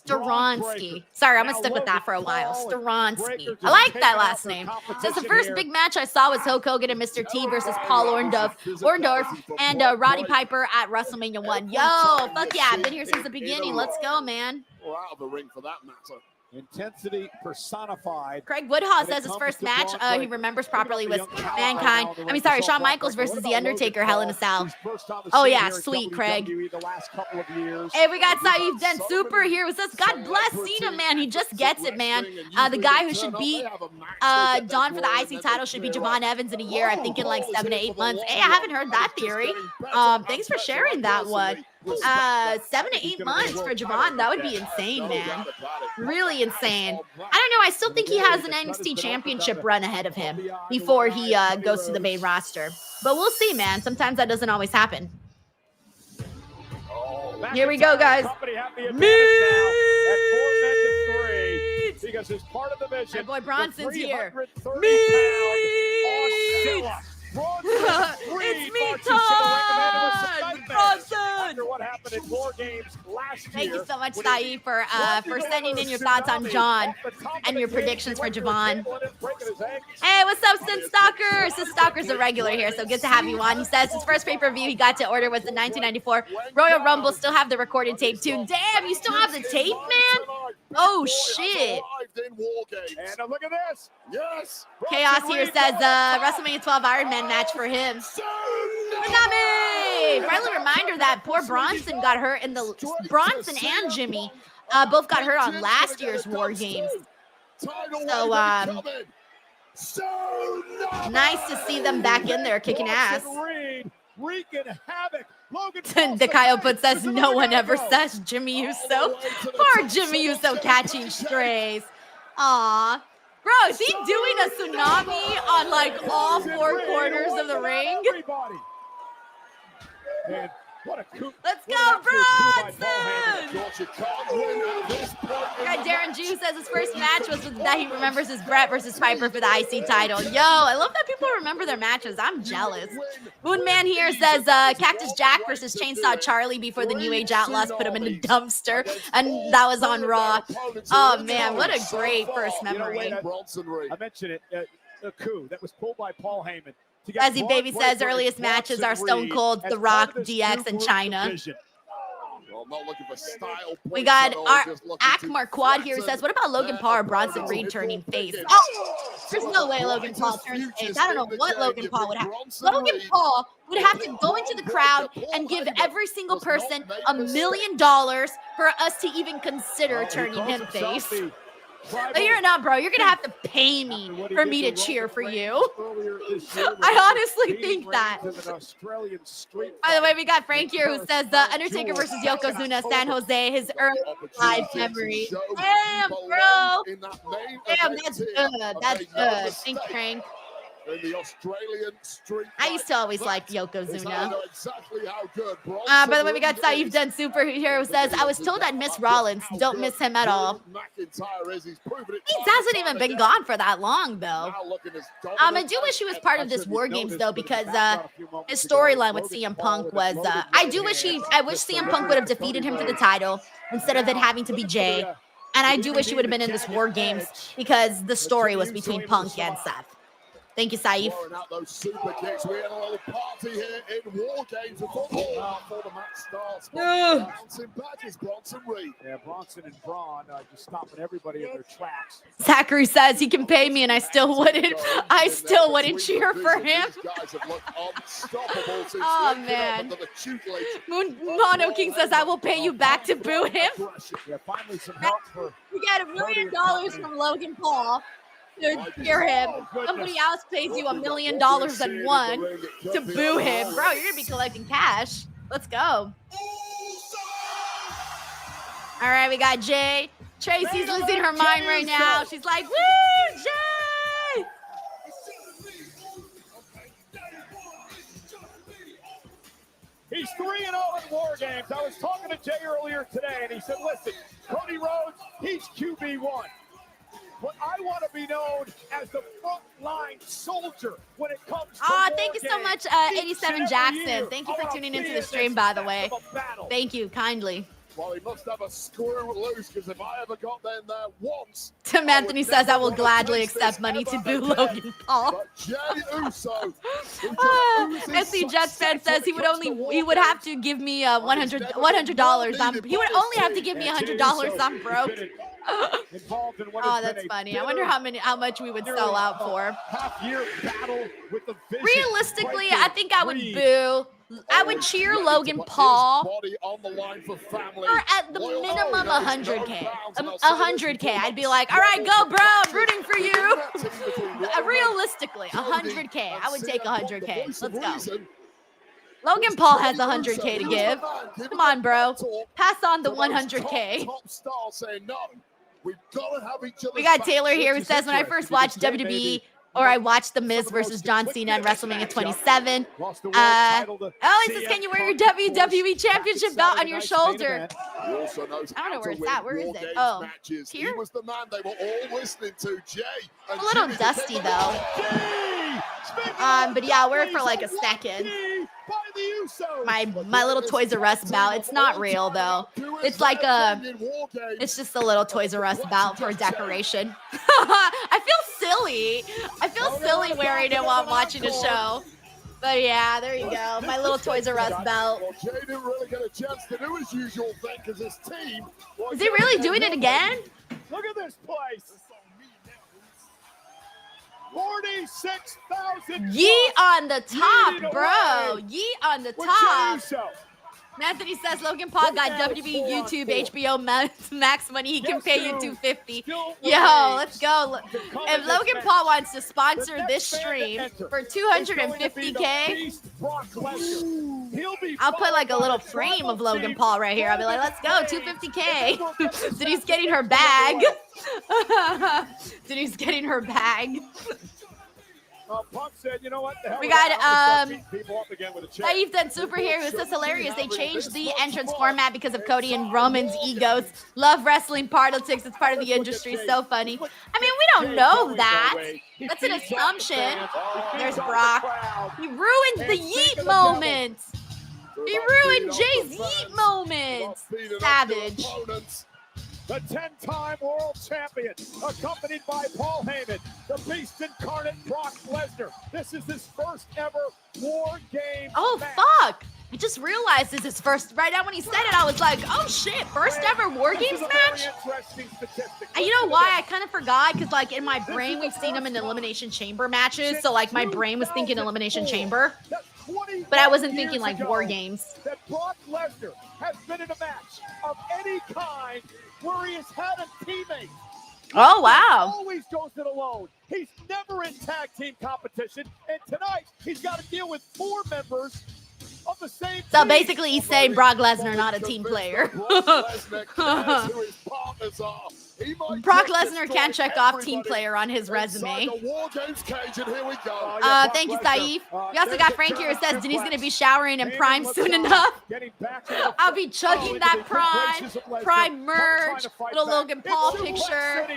Storonsky. Sorry, I'm gonna stick with that for a while. Storonsky. I like that last name. Since the first big match I saw was Hulk Hogan and Mr. T versus Paul Orndorff and Roddy Piper at WrestleMania 1. Yo, fuck yeah, I've been here since the beginning. Let's go, man. Or out of the ring for that matter. Intensity personified. Craig Woodhaw says his first match he remembers properly was Shawn Michaels versus The Undertaker, Hell in a Cell. Oh yeah, sweet, Craig. Hey, we got Saeed Den Super here who says, God bless Cena, man. He just gets it, man. The guy who should beat Dawn for the IC title should be Javon Evans in a year, I think in like 7 to 8 months. Hey, I haven't heard that theory. Thanks for sharing that one. 7 to 8 months for Javon, that would be insane, man. Really insane. I don't know, I still think he has an NXT championship run ahead of him before he goes to the main roster. But we'll see, man. Sometimes that doesn't always happen. Here we go, guys. Because it's part of the mission. My boy Bronson's here. It's me, Todd Bronson. What happened in War Games last year. Thank you so much, Saeed, for sending in your thoughts on John and your predictions for Javon. Hey, what's up, Sin Stalker? Sin Stalker's a regular here, so good to have you on. He says his first pay-per-view he got to order was the 1994 Royal Rumble. Still have the recorded tape, too. Damn, you still have the tape, man? Oh, shit. And look at this. Yes. Chaos here says WrestleMania 12 Iron Man match for him. Nami! Friendly reminder that poor Bronson got hurt in the Bronson and Jimmy both got hurt on last year's War Games. So nice to see them back in there kicking ass. Wreaking havoc. The Kyle Put says no one ever says Jimmy Uso. Poor Jimmy Uso catching strays. Aw. Bro, is he doing a tsunami on like all four corners of the ring? Man, what a coup. Let's go, Bronson! Darren Jew says his first match was that he remembers his Brett versus Piper for the IC title. Yo, I love that people remember their matches. I'm jealous. Moonman here says Cactus Jack versus Chainsaw Charlie before the New Age Outlaws put him in the dumpster, and that was on Raw. Oh man, what a great first memory. I mentioned it, a coup that was pulled by Paul Heyman. Ezzy Baby says earliest matches are Stone Cold, The Rock, DX, and China. We got our Akmar Quad here who says, what about Logan Paul or Bronson Reed turning face? Oh, there's no way Logan Paul turns face. I don't know what Logan Paul would have. Logan Paul would have to go into the crowd and give every single person $1 million for us to even consider turning him face. No, you're not, bro. You're going to have to pay me for me to cheer for you. I honestly think that. By the way, we got Frank here who says Undertaker versus Yokozuna, San Jose, his early live memory. Damn, bro. Damn, that's good. That's good. Thanks, Frank. in the Australian street. I used to always fight. like That Yokozuna. is how I know exactly how good By the way, we got Saif Done Superhero who says, I was told I'd miss Rollins. Don't miss him at all. McIntyre is. He's proven it He time hasn't and even time been again. gone for that long, though. Now looking as I dominant do wish he was part of this War Games, though, because his his storyline with CM Punk was, I wish CM Punk would have defeated him for the title instead of it having to be Jay. And I do wish he would have been in this War Games because the story was between Punk and Seth. Thank you, Saif. Throwing out those super kicks. We had a little party here in War Games before the match starts. Bouncing back is Bronson Reed. Yeah, Bronson and Braun just stopping everybody in their tracks. Zachary says he can pay me and I still wouldn't cheer for him. These guys have looked unstoppable since Oh, linking up man. under the tutelage. Mono King says, I will pay you back to boo him. Yeah, finally some help for We got $1 million from Logan Paul to cheer him. Somebody else pays you $1 million and one to boo him. Bro, you're gonna be collecting cash. Let's go. All right, we got Jay. Tracy's losing her mind right now. She's like, woo, Jay! He's 3-0 in War Games. I was talking to Jay earlier today, and he said, listen, Cody Rhodes, he's QB1. But I want to be known as the frontline soldier when it comes to War Thank you so Games. much, Each and 87 every Jackson. year, Thank you I for wanna tuning be into in the this stream, by the heck way. of a battle. Thank you, kindly. Well, he must have a screw loose, because if I ever got them there once, Tim Anthony says, I will gladly accept money to boo Logan Paul. but Jey Uso, SC Jets fan says he would have to give me $100. He would only have to give me $100. I'm broke. Involved in what Oh, has been that's a funny. I wonder how much we would sell out for. half-year battle with the Vision. Realistically, Breaker I think I would Reed. boo. I would cheer Logan Paul body on the line for family. for at the Loyalty, minimum there is 100K. no bounds, and I'll say this 100K. before I'd be like, all right, go, bro. I'm rooting for you. between Realistically, Cody 100K. and I would take CM Punk, 100K. the voice of Let's go. reason. Logan Paul has 100K to give. Come on, bro. Pass on the 100K. Top stars saying no. We've got to have each other's We got backs. Taylor here who says, when I first watched WWE, or I watched The Miz versus John Cena in WrestleMania 27. Lost the world title to Oh, he says, CM can you wear your Punk, of WWE course. Championship belt on your Saturday night's main shoulder? event. He also knows I don't know how where to it's win at. Where is War it? Games Oh, matches. He here? was the man they were all listening to, Jay. And A little Jimmy the dusty, King. though. But yeah, wear it for like a second. My little Toys R Us belt. It's not real though. It's like it's just a little Toys R Us belt for decoration. I feel silly. I feel silly wearing it while I'm watching a show. But yeah, there you go. My little Toys R Us belt. Well, Jay didn't really get a chance to do his usual thing because his team. Is he really doing it again? Look at this place. 46,000. Yee on the top, bro. Yee on the top. Anthony says Logan Paul got WWE, YouTube, HBO Max money. He can pay you $250. Yo, let's go. If Logan Paul wants to sponsor this stream for $250K, I'll put like a little frame of Logan Paul right here. I'll be like, let's go, $250K. Denise getting her bag. Denise getting her bag. Punk said, you know what? The hell We with got that. People up again with a chair. Saif Done Superhero who says hilarious. They changed the entrance format because of Cody and Roman's egos. Love wrestling politics. It's part of the industry. So funny. I mean, we don't know that. That's an assumption. There's Brock. He ruined the yeet moment. He ruined Jay's yeet moment. Savage. The 10-time world champion, accompanied by Paul Heyman, the beast incarnate Brock Lesnar. This is his first ever War Games Oh, match. fuck. I just realized this is first. Right now when he said it, I was like, oh, shit. First ever War Games match? And you know why? I kind of forgot because, like, in my brain, we've seen him in Elimination Chamber matches. So, like, my brain was thinking Elimination Chamber. But I wasn't thinking, like, War Games. That Brock Lesnar has been in a match of any kind where he has had a teammate. Oh, wow. He always goes it alone. He's never in tag team competition. And tonight, he's got to deal with 4 members of the same team. So basically, he's saying Brock Lesnar not a team player. Brock Lesnar cares who his partners are. He might Brock just Lesnar destroy can't check off team everybody player on his inside resume. the Wargames cage, and here we go. Thank you, Saif. We also got Frank here who says Denise going to be showering in Prime soon enough. I'll be chugging that Prime merch, little Logan Paul picture.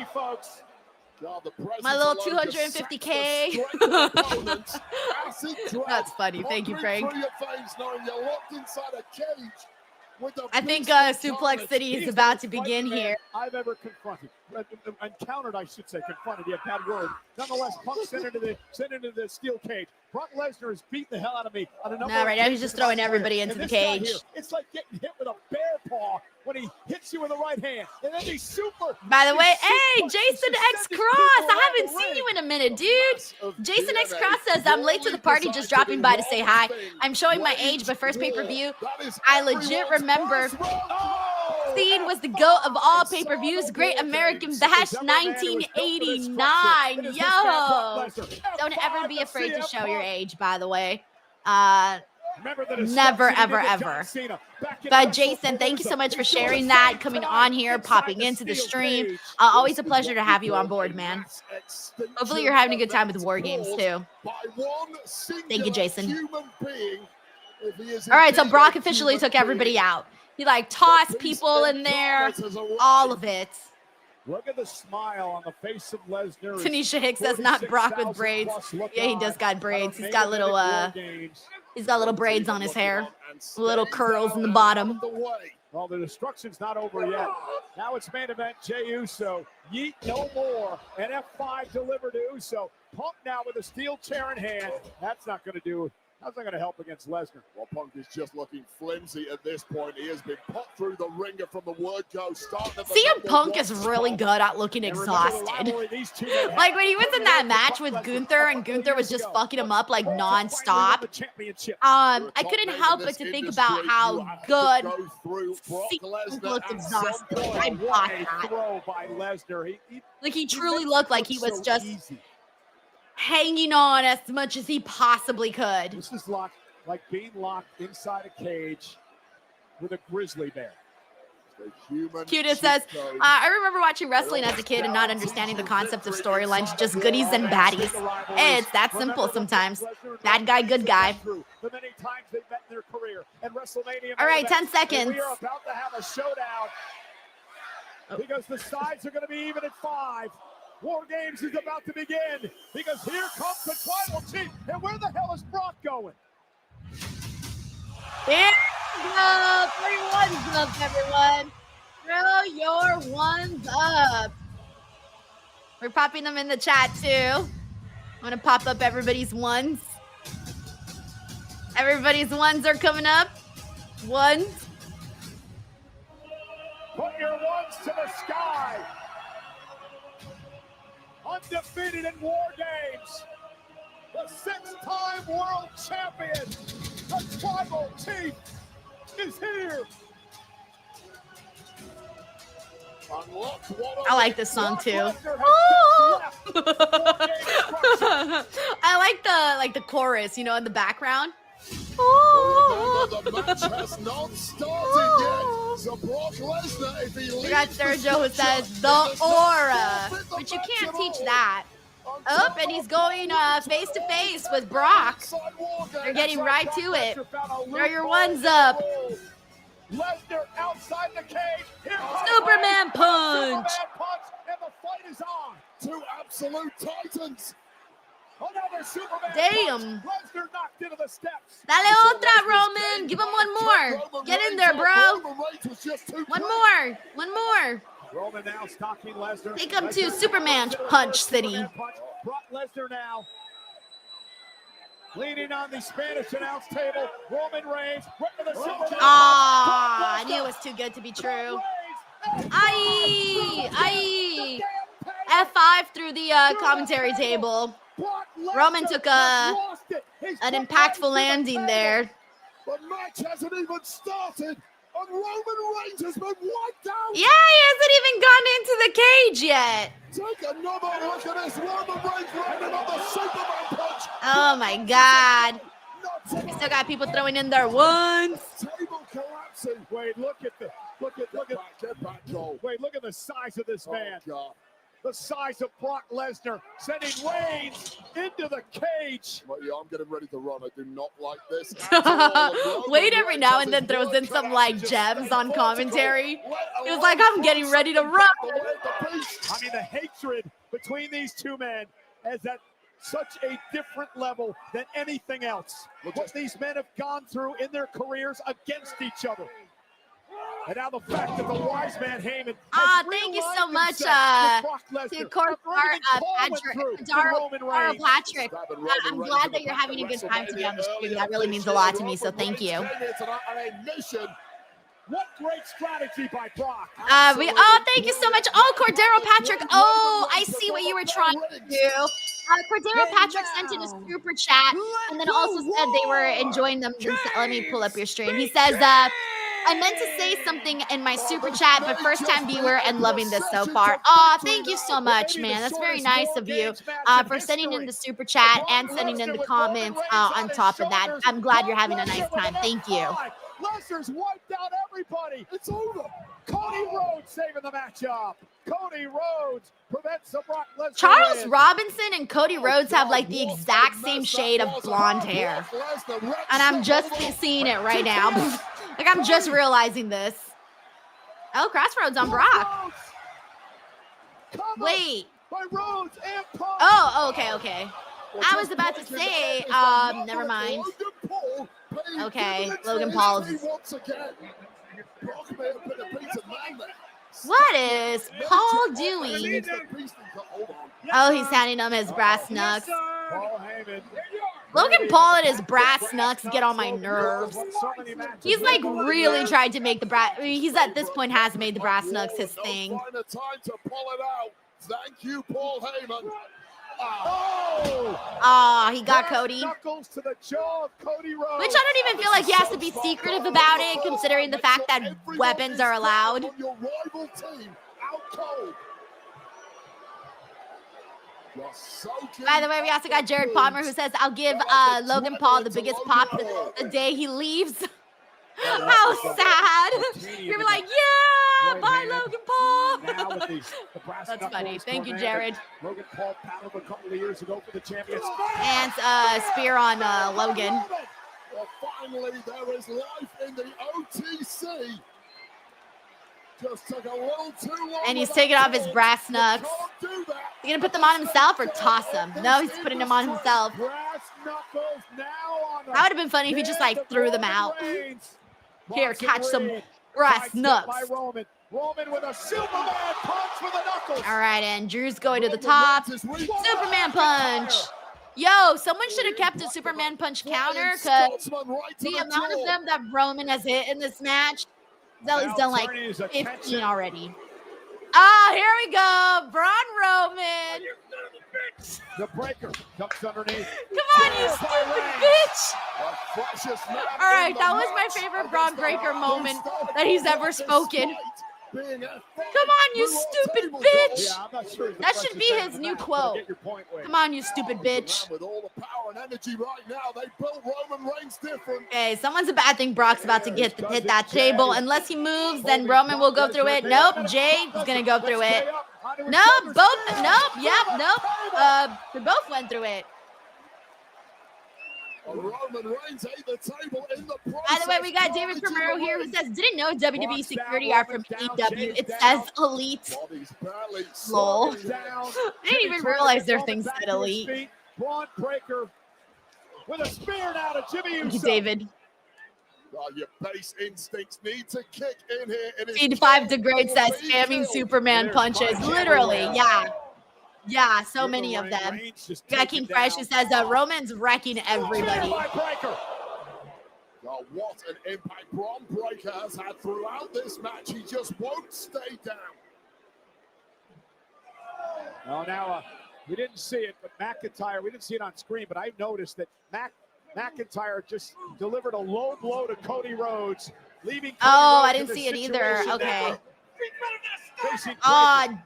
God, the presence My little alone just 250K. saps the strength of opponents. Acid drag That's funny. Thank you, pumping Frank. through your veins, knowing you're locked inside a cage with the I think beast of Suplex dominance. City is He's about the to most begin fighting man here. I've ever confronted, encountered, I should say, confronted. Yeah, bad word. Nonetheless, Punk sent into the steel cage. Brock Lesnar has beat the hell out of me on a number No, of right now he's occasions just throwing in my everybody career. into And the this guy cage. here, it's like getting hit with a bear paw when he hits you with the right hand, and then he's super. By the way, hey, suplex Jason to X send Cross. people I around haven't the seen ring. you in a minute, dude. Of Jason X DNA Cross says, I'm late to the party, just dropping by to say hi. I'm showing my age, but first pay-per-view, I legit remember Scene was the GOAT of all pay-per-views. Great American Bash 1989. Yo! Don't ever be afraid to show your age, by the way. Never, ever, ever. But Jason, thank you so much for sharing that, coming on here, popping into the stream. Always a pleasure to have you on board, man. Hopefully you're having a good time with Wargames, too. Thank you, Jason. All right, so Brock officially took everybody out. He, like, tossed people in there, all of it. Look at the smile on the face of Lesnar. Tanisha Hicks says, not Brock with braids. Yeah, he does got braids. He's got little braids on his hair. Little curls in the bottom. Well, the destruction's not over yet. Now it's main event, Jey Uso. Yeet no more. An F5 delivered to Uso. Punk now with a steel chair in hand. That's not going to do. How's that going to help against Lesnar? Well, Punk is just looking flimsy at this point. He has been put through the ringer from the word go. CM Punk is really good at looking exhausted. Like when he was in that match with Gunther and Gunther was just fucking him up like nonstop. I couldn't help but to think about how good CM Punk looked exhausted. I bought that. Like he truly looked like he was just hanging on as much as he possibly could. This is like being locked inside a cage with a grizzly bear. Cutest says, I remember watching wrestling as a kid and not understanding the concept of storylines, just goodies and baddies. It's that simple sometimes. Bad guy, good guy. All right, 10 seconds. We are about to have a showdown because the sides are going to be even at 5. Wargames is about to begin because here comes the tribal chief. And where the hell is Brock going? There you go. Throw your ones up, everyone. Throw your ones up. We're popping them in the chat, too. I'm going to pop up everybody's ones. Everybody's ones are coming up. Ones. Put your ones to the sky. Undefeated in Wargames, the 6-time world champion, the tribal chief is here. I like this song too. I like the chorus, you know, in the background. The match has not started yet. So Brock Lesnar, if he we got Sergio who says the aura, but you can't teach that. Up, and he's going face to face with Brock. They're getting right to it. Throw your ones up. Lesnar outside the cage. Superman punch. And the fight is on. 2 absolute titans. Another Superman damn. Lesnar knocked into the steps. Dale otra, Roman. Give him one more. Get in there, bro. One more. One more. Roman now stalking Lesnar. Take him to Superman Punch City. Brock Lesnar now leaning on the Spanish announce table. Roman Reigns. Ah, I knew it was too good to be true. Aye. F5 through the commentary table. Roman took an impactful landing there. The match hasn't even started, and Roman Reigns has been wiped out. Yeah, he hasn't even gone into the cage yet. Take another look at this. Roman Reigns landing on the Superman punch. Oh my God. We still got people throwing in their ones. Table collapsing. Wait, look at Look at Get back, Cole. wait, look at the size of this man. Oh, God. The size of Brock Lesnar, sending Reigns into the cage. Well, yeah, I'm getting ready to run. I do not like this at all. Wade every now and then throws in some like gems on commentary. He was like, I'm getting ready to run. I mean, the hatred between these two men is at such a different level than anything else. What these men have gone through in their careers against each other. And now the fact that the wise man Heyman Thank you so much to Cordaro Patrick. I'm glad that you're having a good time today on the stream. That really means a lot to me, so thank you. What great strategy by Brock. Thank you so much. Oh, Cordaro Patrick. Oh, I see what you were trying to do. Cordaro Patrick sent in a super chat and then also said they were enjoying them. Let me pull up your stream. He says, I meant to say something in my super chat, but first time viewer and loving this so far. Oh, thank you so much, man. That's very nice of you for sending in the super chat and sending in the comments on top of that. I'm glad you're having a nice time. Thank you. Lesnar's wiped out everybody. It's over. Cody Rhodes saving the matchup. Cody Rhodes prevents the Brock Lesnar. Charles Robinson and Cody Rhodes have like the exact same shade of blonde hair. And I'm just seeing it right now. Like I'm just realizing this. Oh, Crossroads on Brock. Wait. Oh, okay. I was about to say, never mind. Okay, Logan Paul. What is Paul doing? Oh, he's handing him his brass knucks. Logan Paul and his brass knucks get on my nerves. He's like really tried to make the brass. I mean, he's at this point has made the brass knucks his thing. Thank you, Paul Heyman. He got Cody. Which I don't even feel like he has to be secretive about it, considering the fact that weapons are allowed. By the way, we also got Jared Palmer who says, I'll give Logan Paul the biggest pop the day he leaves. How sad. You're like, yeah, bye, Logan Paul. That's funny. Thank you, Jared. Logan Paul battled a couple of years ago for the championship. And spear on Logan. Well, finally, there is life in the OTC. Just took a little too long. And he's taking off his brass knucks. He's gonna put them on himself or toss them? No, he's putting them on himself. That would have been funny if he just like threw them out. Here, catch some brass knucks. Roman with a Superman punch for the knuckles. All right, and Drew's going to the top. Superman punch. Yo, someone should have kept a Superman punch counter because the amount of them that Roman has hit in this match, he's at least done like 15 already. Here we go. Braun Roman. The breaker ducks underneath. Come on, you stupid bitch. All right, that was my favorite Braun Breaker moment that he's ever spoken. Come on, you stupid bitch. That should be his new quote. Come on, you stupid bitch. Okay, someone's about to think Brock's about to hit that table. Unless he moves, then Roman will go through it. Nope, Jay's gonna go through it. Nope, both. Nope, yep, nope. They both went through it. By the way, we got David Primero here who says, didn't know WWE security are from AEW. It says elite. Lol. I didn't even realize their thing said elite. Braun Breaker with a spear now to Jimmy Uso. Thank you, David. Your base instincts need to kick in here. Feed 5 Degrade says spamming Superman punches. Literally, yeah. Yeah, so many of them. We got King Fresh who says Roman's wrecking everybody. What an impact Braun Breaker has had throughout this match. He just won't stay down. Oh, now we didn't see it, but McIntyre, we didn't see it on screen, but I noticed that McIntyre just delivered a low blow to Cody Rhodes, leaving Cody Rhodes I didn't see it either. Okay. facing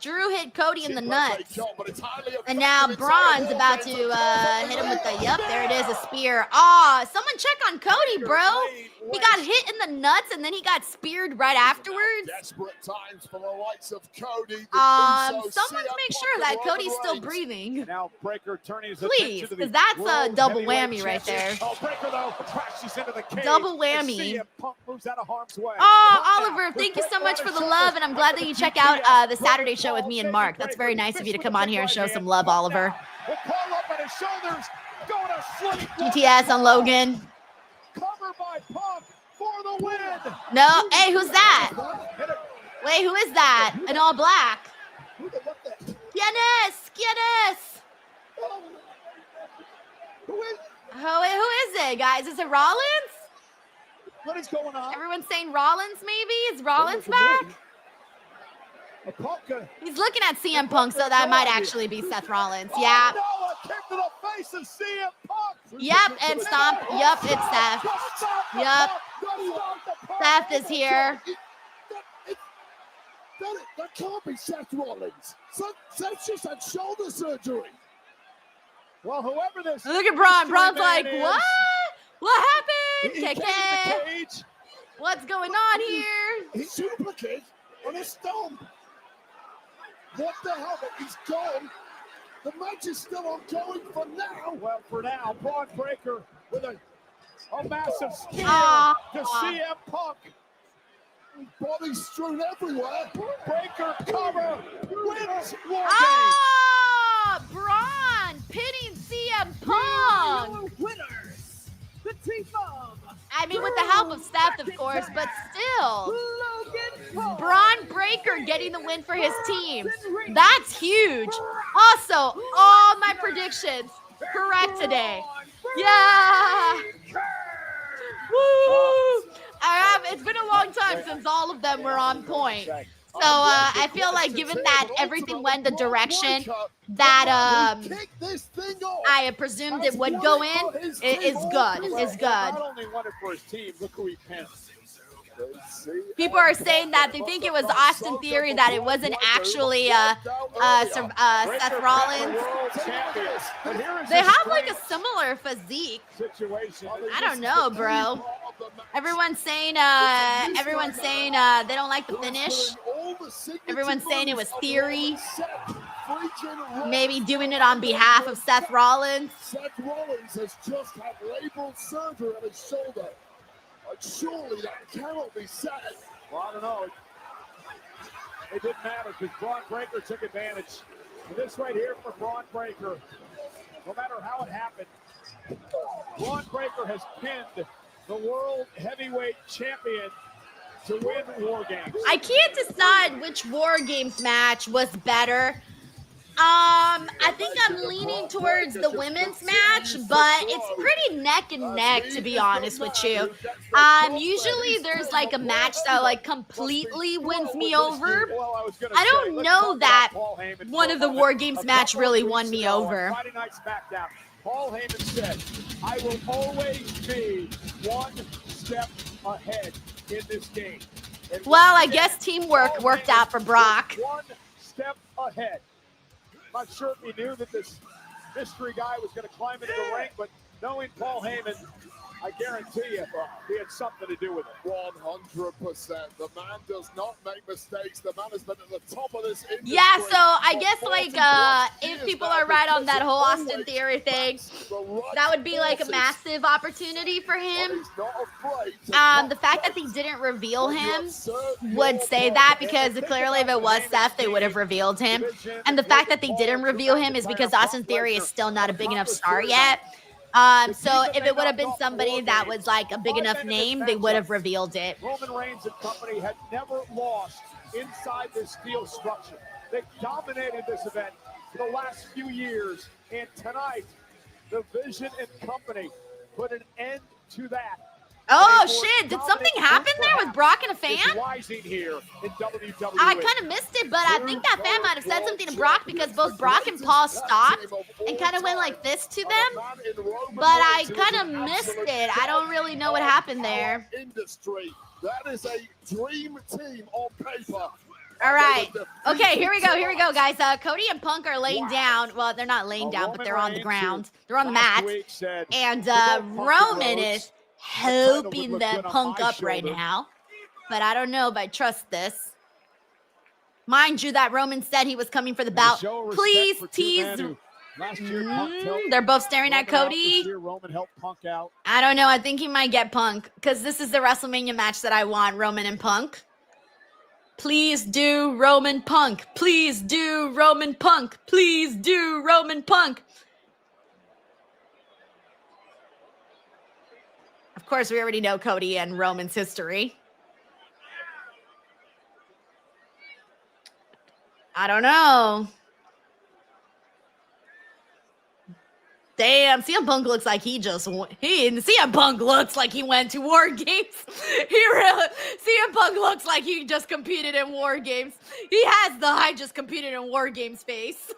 Drew hit Cody in the nuts. And now Braun's about to hit him with the, yep, there it is, a spear. Someone check on Cody, bro. He got hit in the nuts and then he got speared right afterwards. Desperate times for the likes of Cody. Someone make sure that Cody's still breathing. Now Breaker turning his Please, attention to because the that's a World double Heavyweight whammy right there. Championship. Breaker though crashes into the cage. Double And whammy. CM Punk moves out of harm's way. Oliver, thank you so much for the love, and I'm glad that you check out the Saturday show with me and Mark. That's very nice of you to come on here and show some love, Oliver. GTS on Logan. Cover by Punk for the win. No, hey, who's that? Wait, who is that? In all black. Guinness. Who is it, guys? Is it Rollins? What is going on? Everyone's saying Rollins, maybe? Is Rollins back? He's looking at CM Punk, so that might actually be Seth Rollins. Yeah. Oh, no, a kick to the face of CM Punk. Yep, and stomp. Yep, it's Seth. Yep. Seth is here. That can't be Seth Rollins. Seth just had shoulder surgery. Well, whoever this. Look at Braun. Braun's like, is, what? What happened? He came to the KK. cage. What's going on here? He super kick on a stomp. What the hell? He's gone. The match is still ongoing for now. Well, for now, Braun Breaker with a massive spear to CM Punk. Bodies strewn everywhere. Breaker cover wins Wargames. Braun pitting CM Punk. Winners, the team of I mean, with the help of Seth, of course, but still. Logan Paul. Braun Breaker getting the win for his team. That's huge. Also, all my predictions correct today. Yeah. Woo. It's been a long time since all of them were on point. So I feel like given that everything went the direction that I presumed it would go in, it is good. It's good. Not only won it for his team, look who he pinned. People are saying that they think it was Austin Theory, that it wasn't actually Seth Rollins. They have like a similar physique. I don't know, bro. Everyone's saying they don't like the finish. Everyone's saying it was Theory. Maybe doing it on behalf of Seth Rollins. Seth Rollins has just had labral surgery on his shoulder. Surely that cannot be said. Well, I don't know. It didn't matter because Braun Breaker took advantage. And this right here for Braun Breaker, no matter how it happened, Braun Breaker has pinned the World Heavyweight Champion to win Wargames. I can't decide which Wargames match was better. I think I'm leaning towards the women's match, but it's pretty neck and neck, to be honest with you. Usually there's like a match that like completely wins me over. I don't know that one of the Wargames match really won me over. Friday Night SmackDown, Paul Heyman said, I will always be one step ahead in this game. Well, I guess teamwork worked out for Brock. One step ahead. I'm not sure if he knew that this mystery guy was going to climb into the ring, but knowing Paul Heyman, I guarantee you he had something to do with it. 100%. The man does not make mistakes. The man has been at the top of this industry. Yeah, so I guess like if people are right on that whole Austin Theory thing, that would be like a massive opportunity for him. The fact that they didn't reveal him would say that, because clearly if it was Seth, they would have revealed him. And the fact that they didn't reveal him is because Austin Theory is still not a big enough star yet. So if it would have been somebody that was like a big enough name, they would have revealed it. Roman Reigns and company had never lost inside this steel structure. They dominated this event for the last few years, and tonight, the Vision and company put an end to that. Oh shit, did something happen there with Brock and a fan? Here in WWE. I kind of missed it, but I think that fan might have said something to Brock, because both Brock and Paul stopped and kind of went like this to them, but I kind of missed it. I don't really know what happened there. Industry. That is a dream team on paper. All right. Okay, here we go, guys. Cody and Punk are laying down. Well, they're not laying down, but they're on the ground. They're on the mat. And Roman is helping them Punk up right now. But I don't know if I trust this. Mind you, that Roman said he was coming for the bout. Please tease. They're both staring at Cody. I don't know. I think he might get Punk because this is the WrestleMania match that I want, Roman and Punk. Please do Roman Punk. Please do Roman Punk. Please do Roman Punk. Of course, we already know Cody and Roman's history. I don't know. Damn, CM Punk looks like CM Punk looks like he went to War Games. CM Punk looks like he just competed in War Games. He has the I just competed in War Games face.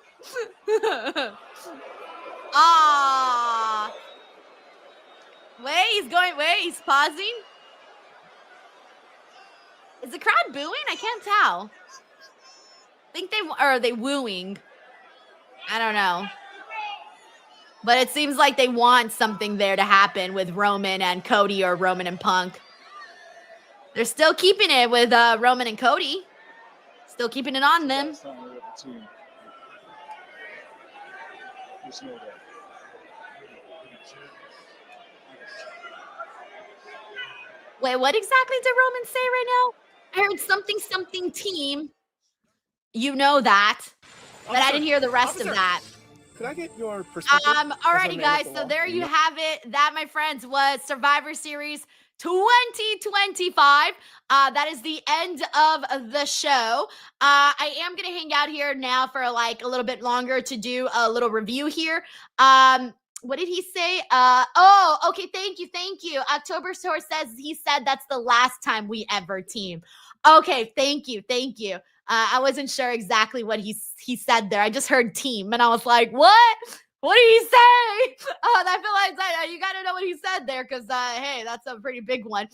He's pausing. Is the crowd booing? I can't tell. Are they wooing? I don't know. But it seems like they want something there to happen with Roman and Cody or Roman and Punk. They're still keeping it with Roman and Cody. Still keeping it on them. Wait, what exactly did Roman say right now? I heard something team. You know that. But I didn't hear the rest of that. Could I get your perspective? Alrighty, guys. So there you have it. That, my friends, was Survivor Series 2025. That is the end of the show. I am going to hang out here now for like a little bit longer to do a little review here. What did he say? Okay. Thank you. October Store says he said that's the last time we ever team. Okay. Thank you. I wasn't sure exactly what he said there. I just heard team and I was like, what? What did he say? I feel like you got to know what he said there because, hey, that's a pretty big one.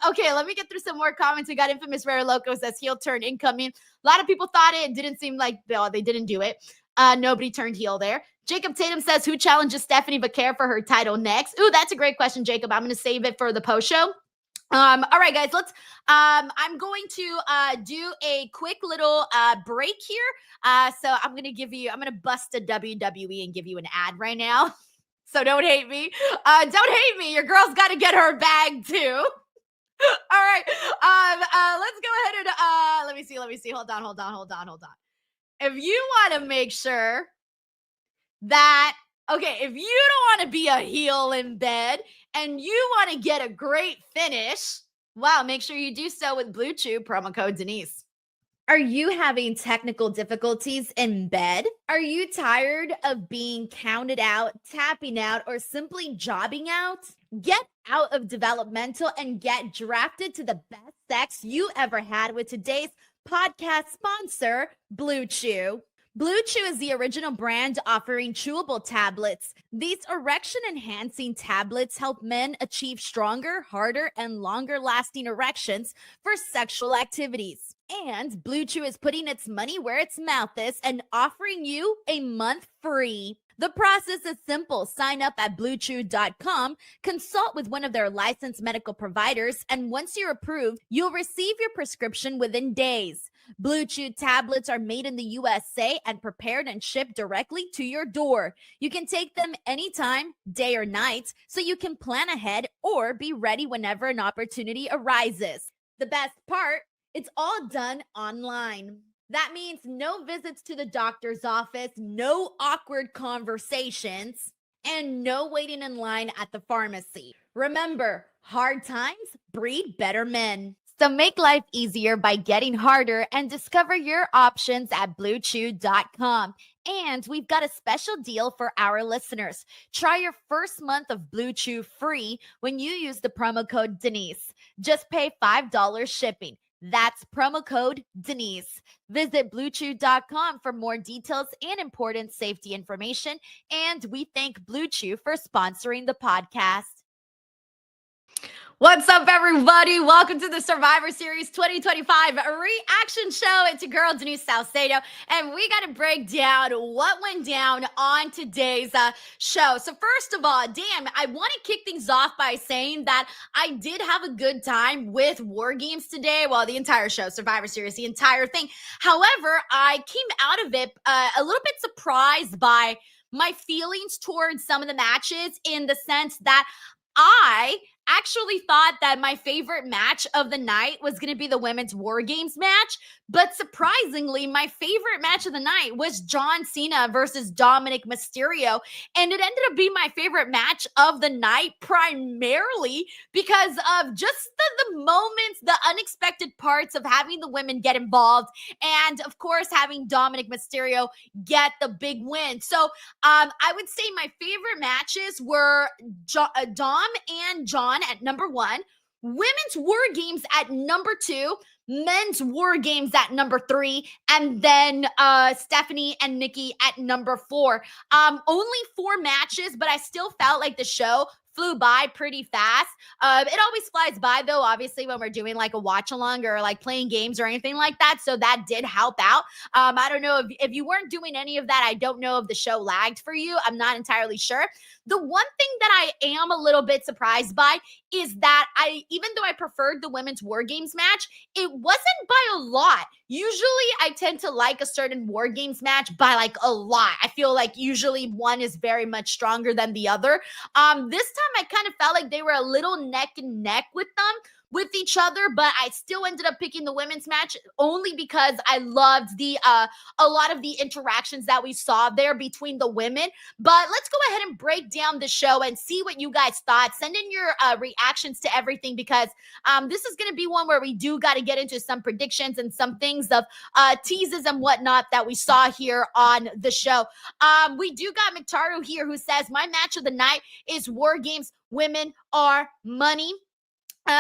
Okay, let me get through some more comments. We got Infamous Rare Loco says heel turn incoming. A lot of people thought it didn't seem like they didn't do it. Nobody turned heel there. Jacob Tatum says, who challenges Stephanie Vaquer for her title next? Ooh, that's a great question, Jacob. I'm going to save it for the post show. All right, guys, I'm going to do a quick little break here. So I'm going to bust a WWE and give you an ad right now. So don't hate me. Don't hate me. Your girl's got to get her bag too. All right. Let's go ahead and let me see. Hold on. If you want to make sure that, okay, if you don't want to be a heel in bed and you want to get a great finish, wow, make sure you do so with Blue Chew, promo code Denise. Are you having technical difficulties in bed? Are you tired of being counted out, tapping out, or simply jobbing out? Get out of developmental and get drafted to the best sex you ever had with today's podcast sponsor, Blue Chew. Blue Chew is the original brand offering chewable tablets. These erection-enhancing tablets help men achieve stronger, harder, and longer-lasting erections for sexual activities. And Blue Chew is putting its money where its mouth is and offering you a month free. The process is simple. Sign up at BlueChew.com, consult with one of their licensed medical providers, and once you're approved, you'll receive your prescription within days. Blue Chew tablets are made in the USA and prepared and shipped directly to your door. You can take them anytime, day or night, so you can plan ahead or be ready whenever an opportunity arises. The best part, it's all done online. That means no visits to the doctor's office, no awkward conversations, and no waiting in line at the pharmacy. Remember, hard times breed better men. So make life easier by getting harder and discover your options at BlueChew.com. And we've got a special deal for our listeners. Try your first month of Blue Chew free when you use the promo code Denise. Just pay $5 shipping. That's promo code Denise. Visit BlueChew.com for more details and important safety information. And we thank Blue Chew for sponsoring the podcast. What's up, everybody? Welcome to the Survivor Series 2025 reaction show. It's your girl, Denise Salcedo, and we got to break down what went down on today's show. So first of all, Dan, I want to kick things off by saying that I did have a good time with Wargames today. Well, the entire show, Survivor Series, the entire thing. However, I came out of it a little bit surprised by my feelings towards some of the matches, in the sense that I actually thought that my favorite match of the night was going to be the women's War Games match, but surprisingly, my favorite match of the night was John Cena versus Dominic Mysterio, and it ended up being my favorite match of the night primarily because of just the moments, the unexpected parts of having the women get involved, and of course having Dominic Mysterio get the big win. So I would say my favorite matches were Dom and John at number 1, women's War Games at number 2, men's War Games at number 3, and then Stephanie and Nikki at number 4. Only 4 matches, but I still felt like the show flew by pretty fast. It always flies by, though, obviously, when we're doing like a watch along or like playing games or anything like that. So that did help out. I don't know if you weren't doing any of that. I don't know if the show lagged for you. I'm not entirely sure. The one thing that I am a little bit surprised by is that even though I preferred the women's War Games match, it wasn't by a lot. Usually I tend to like a certain War Games match by like a lot. I feel like usually one is very much stronger than the other. This time I kind of felt like they were a little neck and neck with each other, but I still ended up picking the women's match only because I loved a lot of the interactions that we saw there between the women. But let's go ahead and break down the show and see what you guys thought. Send in your reactions to everything, because this is going to be one where we do got to get into some predictions and some things of teases and whatnot that we saw here on the show. We do got McTaro here who says, my match of the night is War Games Women Are Money.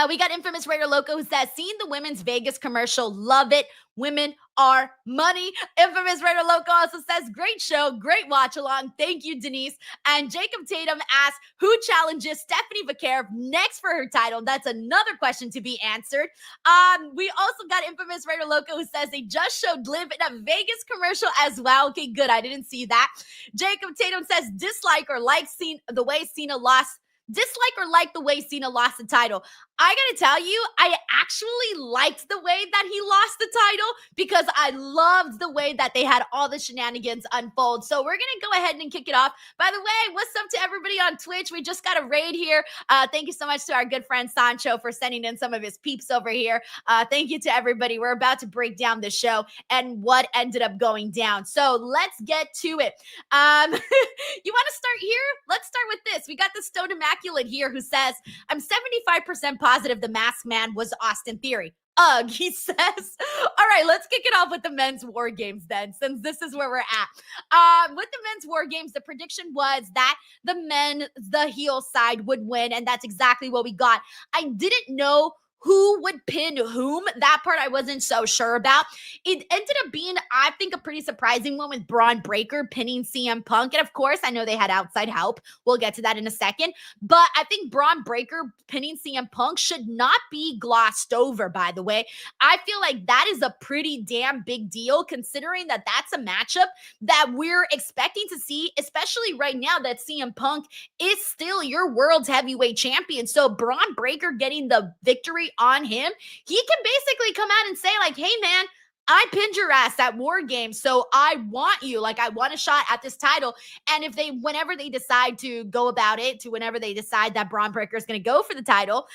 We got Infamous Raider Loco who says, seeing the women's Vegas commercial, love it. Women are money. Infamous Raider Loco also says, great show, great watch along. Thank you, Denise. And Jacob Tatum asks, who challenges Stephanie Vaquer next for her title? That's another question to be answered. We also got Infamous Raider Loco who says they just showed Liv in a Vegas commercial as well. Okay, good. I didn't see that. Jacob Tatum says, dislike or like the way Cena lost. Dislike or like the way Cena lost the title. I gotta tell you, I actually liked the way that he lost the title because I loved the way that they had all the shenanigans unfold. So we're gonna go ahead and kick it off. By the way, what's up to everybody on Twitch? We just got a raid here. Thank you so much to our good friend Sancho for sending in some of his peeps over here. Thank you to everybody. We're about to break down the show and what ended up going down. So let's get to it. You want to start here? Let's start with this. We got the Stone Immaculate here who says, I'm 75% positive the Masked Man was Austin Theory. Ugh, he says. All right, let's kick it off with the men's War Games then, since this is where we're at. With the men's War Games, the prediction was that the heel side would win, and that's exactly what we got. I didn't know who would pin whom. That part I wasn't so sure about. It ended up being, I think, a pretty surprising one with Braun Breaker pinning CM Punk. And of course, I know they had outside help. We'll get to that in a second. But I think Braun Breaker pinning CM Punk should not be glossed over, by the way. I feel like that is a pretty damn big deal, considering that that's a matchup that we're expecting to see, especially right now that CM Punk is still your world's heavyweight champion. So Braun Breaker getting the victory on him, he can basically come out and say like, hey man, I pinned your ass at War Games, so I want you. Like, I want a shot at this title. And if whenever they decide to go about it, whenever they decide that Braun Breaker is going to go for the title,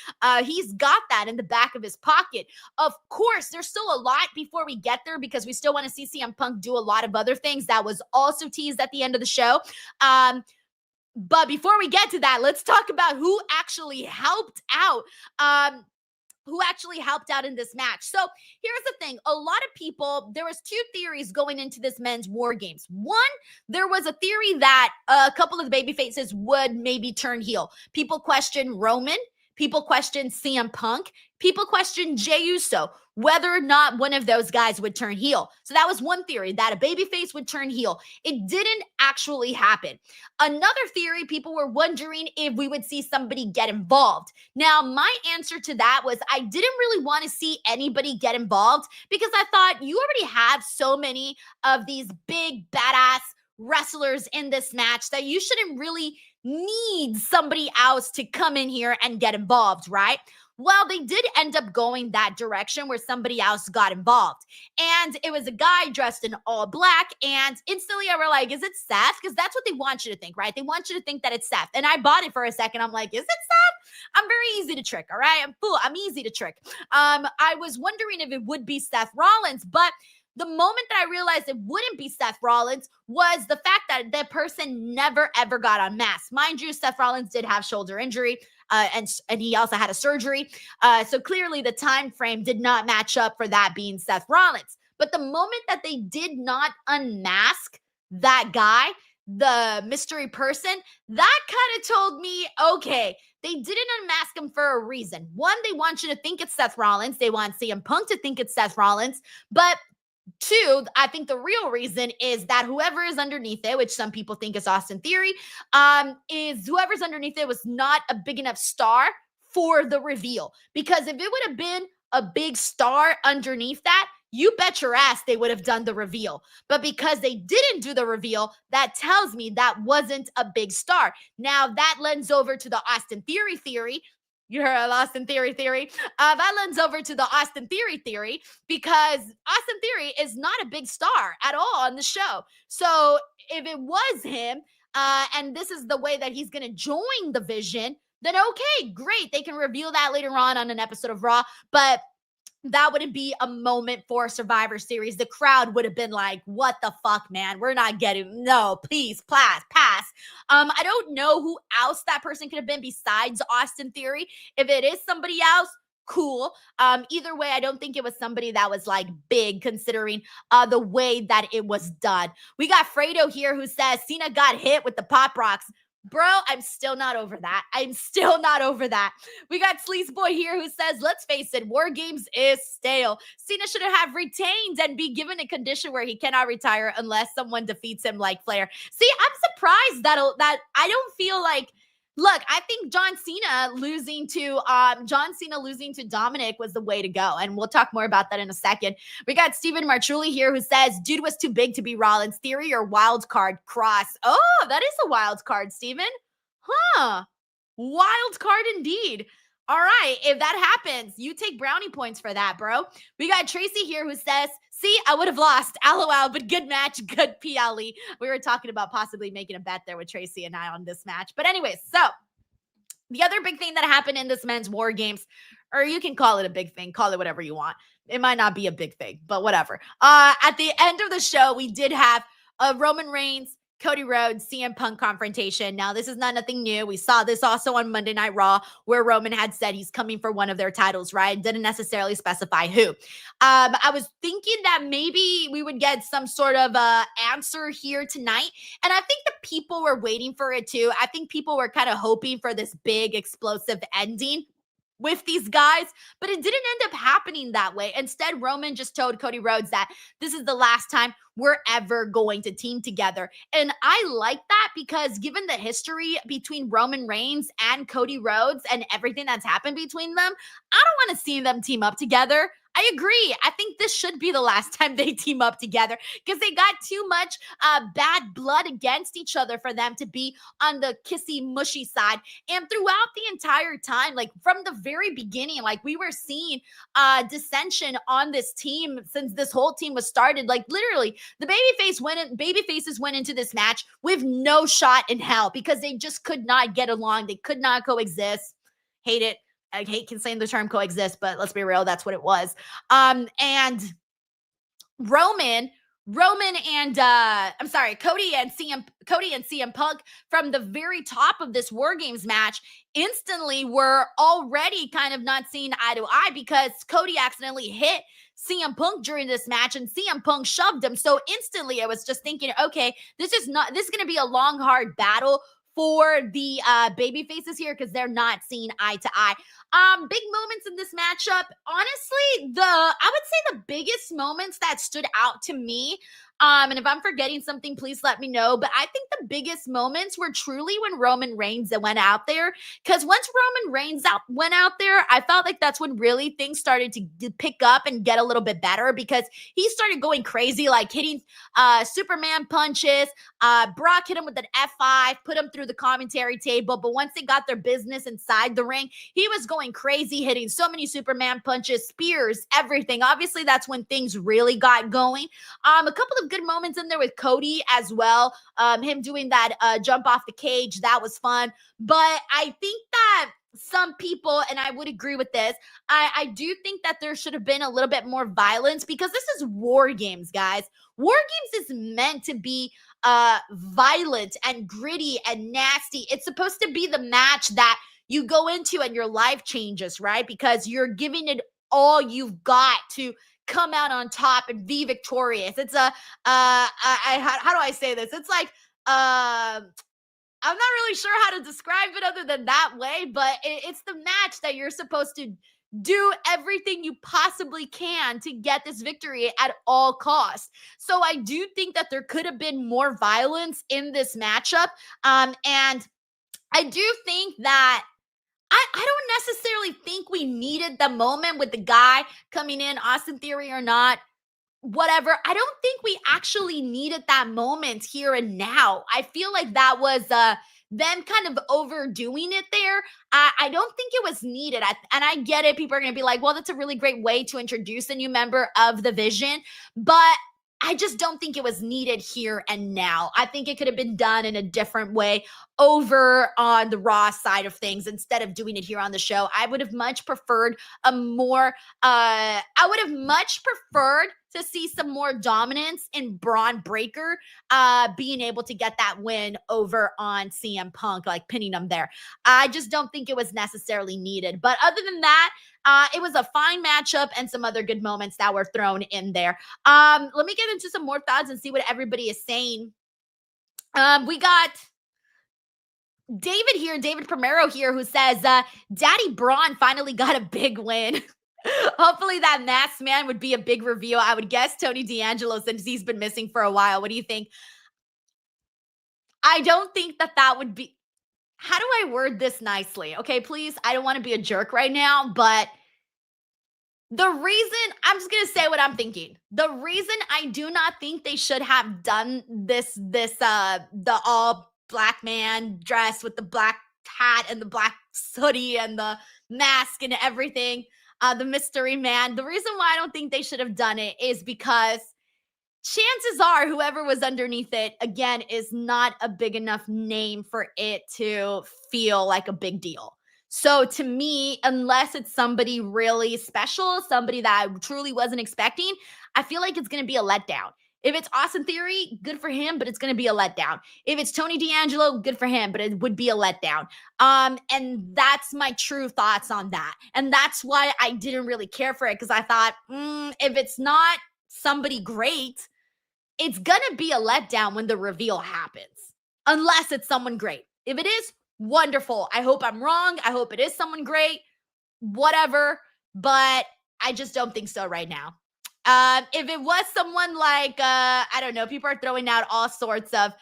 he's got that in the back of his pocket. Of course, there's still a lot before we get there because we still want to see CM Punk do a lot of other things. That was also teased at the end of the show. But before we get to that, let's talk about who actually helped out. In this match. So here's the thing. A lot of people, there was 2 theories going into this men's War Games. One, there was a theory that a couple of the baby faces would maybe turn heel. People question Roman. People questioned CM Punk. People questioned Jey Uso, whether or not one of those guys would turn heel. So that was one theory, that a babyface would turn heel. It didn't actually happen. Another theory, people were wondering if we would see somebody get involved. Now, my answer to that was I didn't really want to see anybody get involved because I thought you already have so many of these big, badass wrestlers in this match that you shouldn't really need somebody else to come in here and get involved, right? Well, they did end up going that direction where somebody else got involved. And it was a guy dressed in all black. And instantly I were like, is it Seth? Because that's what they want you to think, right? They want you to think that it's Seth. And I bought it for a second. I'm like, is it Seth? I'm very easy to trick, all right? I'm easy to trick. I was wondering if it would be Seth Rollins, but the moment that I realized it wouldn't be Seth Rollins was the fact that the person never, ever got unmasked. Mind you, Seth Rollins did have shoulder injury, and he also had a surgery. So clearly the time frame did not match up for that being Seth Rollins. But the moment that they did not unmask that guy, the mystery person, that kind of told me, okay, they didn't unmask him for a reason. One, they want you to think it's Seth Rollins. They want CM Punk to think it's Seth Rollins. But two, I think the real reason is that whoever is underneath it, which some people think is Austin Theory, is whoever's underneath it was not a big enough star for the reveal. Because if it would have been a big star underneath that, you bet your ass they would have done the reveal. But because they didn't do the reveal, that tells me that wasn't a big star. Now, that lends over to the Austin Theory. You heard Austin Theory. That lends over to the Austin Theory because Austin Theory is not a big star at all on the show. So if it was him, and this is the way that he's going to join the Vision, then okay, great. They can reveal that later on an episode of Raw, but that wouldn't be a moment for Survivor Series. The crowd would have been like, what the fuck, man? We're not getting, no, please, pass. I don't know who else that person could have been besides Austin Theory. If it is somebody else, cool. Either way, I don't think it was somebody that was like big considering the way that it was done. We got Fredo here who says Cena got hit with the Pop Rocks. Bro, I'm still not over that. We got Sleaze Boy here who says, let's face it, Wargames is stale. Cena should have retained and be given a condition where he cannot retire unless someone defeats him like Flair. See, I'm surprised that I don't feel like, look, I think John Cena losing to Dominic was the way to go. And we'll talk more about that in a second. We got Steven Marchulli here who says, dude was too big to be Rollins. Theory or wild card cross? Oh, that is a wild card, Steven. Huh. Wild card indeed. All right. If that happens, you take brownie points for that, bro. We got Tracy here who says, see, I would have lost. LOL, but good match. Good PLE. We were talking about possibly making a bet there with Tracy and I on this match. But anyways, so the other big thing that happened in this men's War Games, or you can call it a big thing, call it whatever you want. It might not be a big thing, but whatever. At the end of the show, we did have a Roman Reigns, Cody Rhodes, CM Punk confrontation. Now, this is nothing new. We saw this also on Monday Night Raw, where Roman had said he's coming for one of their titles, right? Didn't necessarily specify who. I was thinking that maybe we would get some sort of answer here tonight. And I think the people were waiting for it too. I think people were kind of hoping for this big explosive ending with these guys, but it didn't end up happening that way. Instead, Roman just told Cody Rhodes that this is the last time we're ever going to team together. And I like that because given the history between Roman Reigns and Cody Rhodes and everything that's happened between them, I don't want to see them team up together. I agree. I think this should be the last time they team up together because they got too much bad blood against each other for them to be on the kissy mushy side. And throughout the entire time, like from the very beginning, like we were seeing dissension on this team since this whole team was started. Like literally, the babyfaces went into this match with no shot in hell because they just could not get along. They could not coexist. Hate it. I hate saying the term coexist, but let's be real, that's what it was. And Cody and CM Punk from the very top of this War Games match instantly were already kind of not seeing eye to eye because Cody accidentally hit CM Punk during this match and CM Punk shoved him. So instantly I was just thinking, okay, this is going to be a long, hard battle for the baby faces here because they're not seeing eye to eye. Big moments in this matchup. Honestly, I would say the biggest moments that stood out to me, and if I'm forgetting something, please let me know. But I think the biggest moments were truly when Roman Reigns went out there. Because once Roman Reigns went out there, I felt like that's when really things started to pick up and get a little bit better because he started going crazy, like hitting Superman punches. Brock hit him with an F5, put him through the commentary table. But once they got their business inside the ring, he was going crazy, hitting so many Superman punches, spears, everything. Obviously, that's when things really got going. A couple of good moments in there with Cody as well. Him doing that jump off the cage, that was fun. But I think that some people, and I would agree with this, I do think that there should have been a little bit more violence because this is War Games, guys. War Games is meant to be violent and gritty and nasty. It's supposed to be the match that you go into and your life changes, right? Because you're giving it all you've got to come out on top and be victorious. It's how do I say this? It's like, I'm not really sure how to describe it other than that way, but it's the match that you're supposed to do everything you possibly can to get this victory at all costs. So I do think that there could have been more violence in this matchup. And I do think that I don't necessarily think we needed the moment with the guy coming in, Austin Theory or not, whatever. I don't think we actually needed that moment here and now. I feel like that was them kind of overdoing it there. I don't think it was needed. And I get it. People are going to be like, well, that's a really great way to introduce a new member of the Vision. But I just don't think it was needed here and now. I think it could have been done in a different way over on the Raw side of things instead of doing it here on the show. I would have much preferred to see some more dominance in Braun Breaker being able to get that win over on CM Punk, like pinning him there. I just don't think it was necessarily needed. But other than that, it was a fine matchup and some other good moments that were thrown in there. Let me get into some more thoughts and see what everybody is saying. We got David Primero here, who says, Daddy Braun finally got a big win. Hopefully that masked man would be a big reveal. I would guess Tony D'Angelo, since he's been missing for a while. What do you think? I don't think that would be... How do I word this nicely? Okay, please, I don't want to be a jerk right now, but the reason, I'm just going to say what I'm thinking. The reason I do not think they should have done the all black man dress with the black hat and the black hoodie and the mask and everything, the mystery man, the reason why I don't think they should have done it is because chances are whoever was underneath it, again, is not a big enough name for it to feel like a big deal. So to me, unless it's somebody really special, somebody that I truly wasn't expecting, I feel like it's going to be a letdown. If it's Austin Theory, good for him, but it's going to be a letdown. If it's Tony D'Angelo, good for him, but it would be a letdown. And that's my true thoughts on that. And that's why I didn't really care for it, because I thought, if it's not somebody great, it's going to be a letdown when the reveal happens, unless it's someone great. If it is, wonderful. I hope I'm wrong. I hope it is someone great, whatever, but I just don't think so right now. If it was someone like, I don't know, people are throwing out all sorts of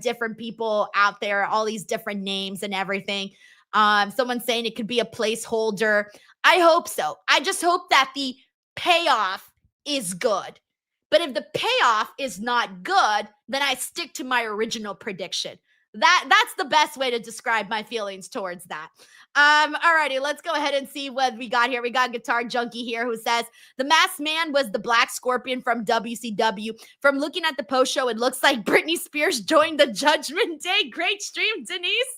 different people out there, all these different names and everything. Someone's saying it could be a placeholder. I hope so. I just hope that the payoff is good. But if the payoff is not good, then I stick to my original prediction. That's the best way to describe my feelings towards that. Alrighty, let's go ahead and see what we got here. We got Guitar Junkie here who says, the masked man was the Black Scorpion from WCW. From looking at the post show, it looks like Britney Spears joined the Judgment Day. Great stream, Denise.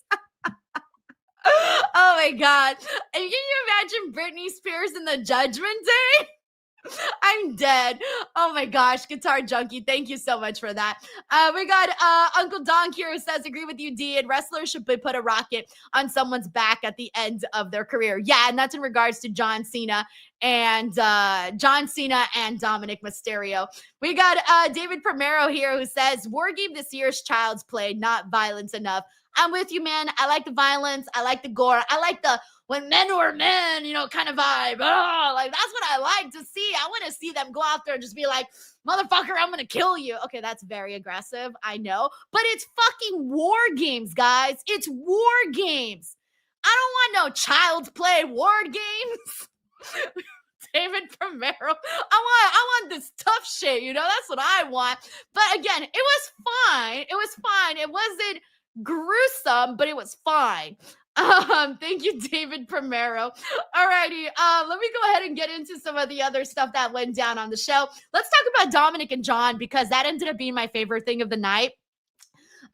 Oh my God. And can you imagine Britney Spears in the Judgment Day? I'm dead. Oh my gosh, Guitar Junkie, thank you so much for that. We got Uncle Donk here who says, agree with you, D, and wrestlers should put a rocket on someone's back at the end of their career. Yeah, and that's in regards to John Cena and Dominic Mysterio. We got David Primero here who says, Wargame this year's child's play, not violence enough. I'm with you, man. I like the violence. I like the gore. I like the when men were men, kind of vibe. Oh, like that's what I like to see. I want to see them go out there and just be like, motherfucker, I'm going to kill you. Okay, that's very aggressive. I know. But it's fucking war games, guys. It's war games. I don't want no child's play war games. David Primero. I want this tough shit, that's what I want. But again, it was fine. It was fine. It wasn't gruesome, but it was fine. Thank you, David Primero. Alrighty, let me go ahead and get into some of the other stuff that went down on the show. Let's talk about Dominic and John, because that ended up being my favorite thing of the night.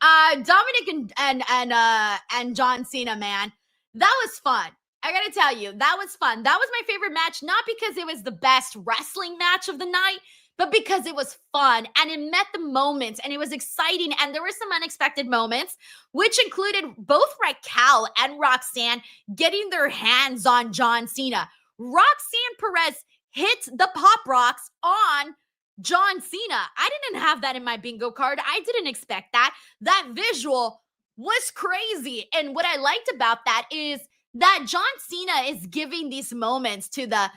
Dominic and John Cena, man, that was fun. I gotta tell you, that was fun. That was my favorite match, not because it was the best wrestling match of the night, but because it was fun and it met the moments and it was exciting. And there were some unexpected moments, which included both Raquel and Roxanne getting their hands on John Cena. Roxanne Perez hit the Pop Rocks on John Cena. I didn't have that in my bingo card. I didn't expect that. That visual was crazy. And what I liked about that is that John Cena is giving these moments to the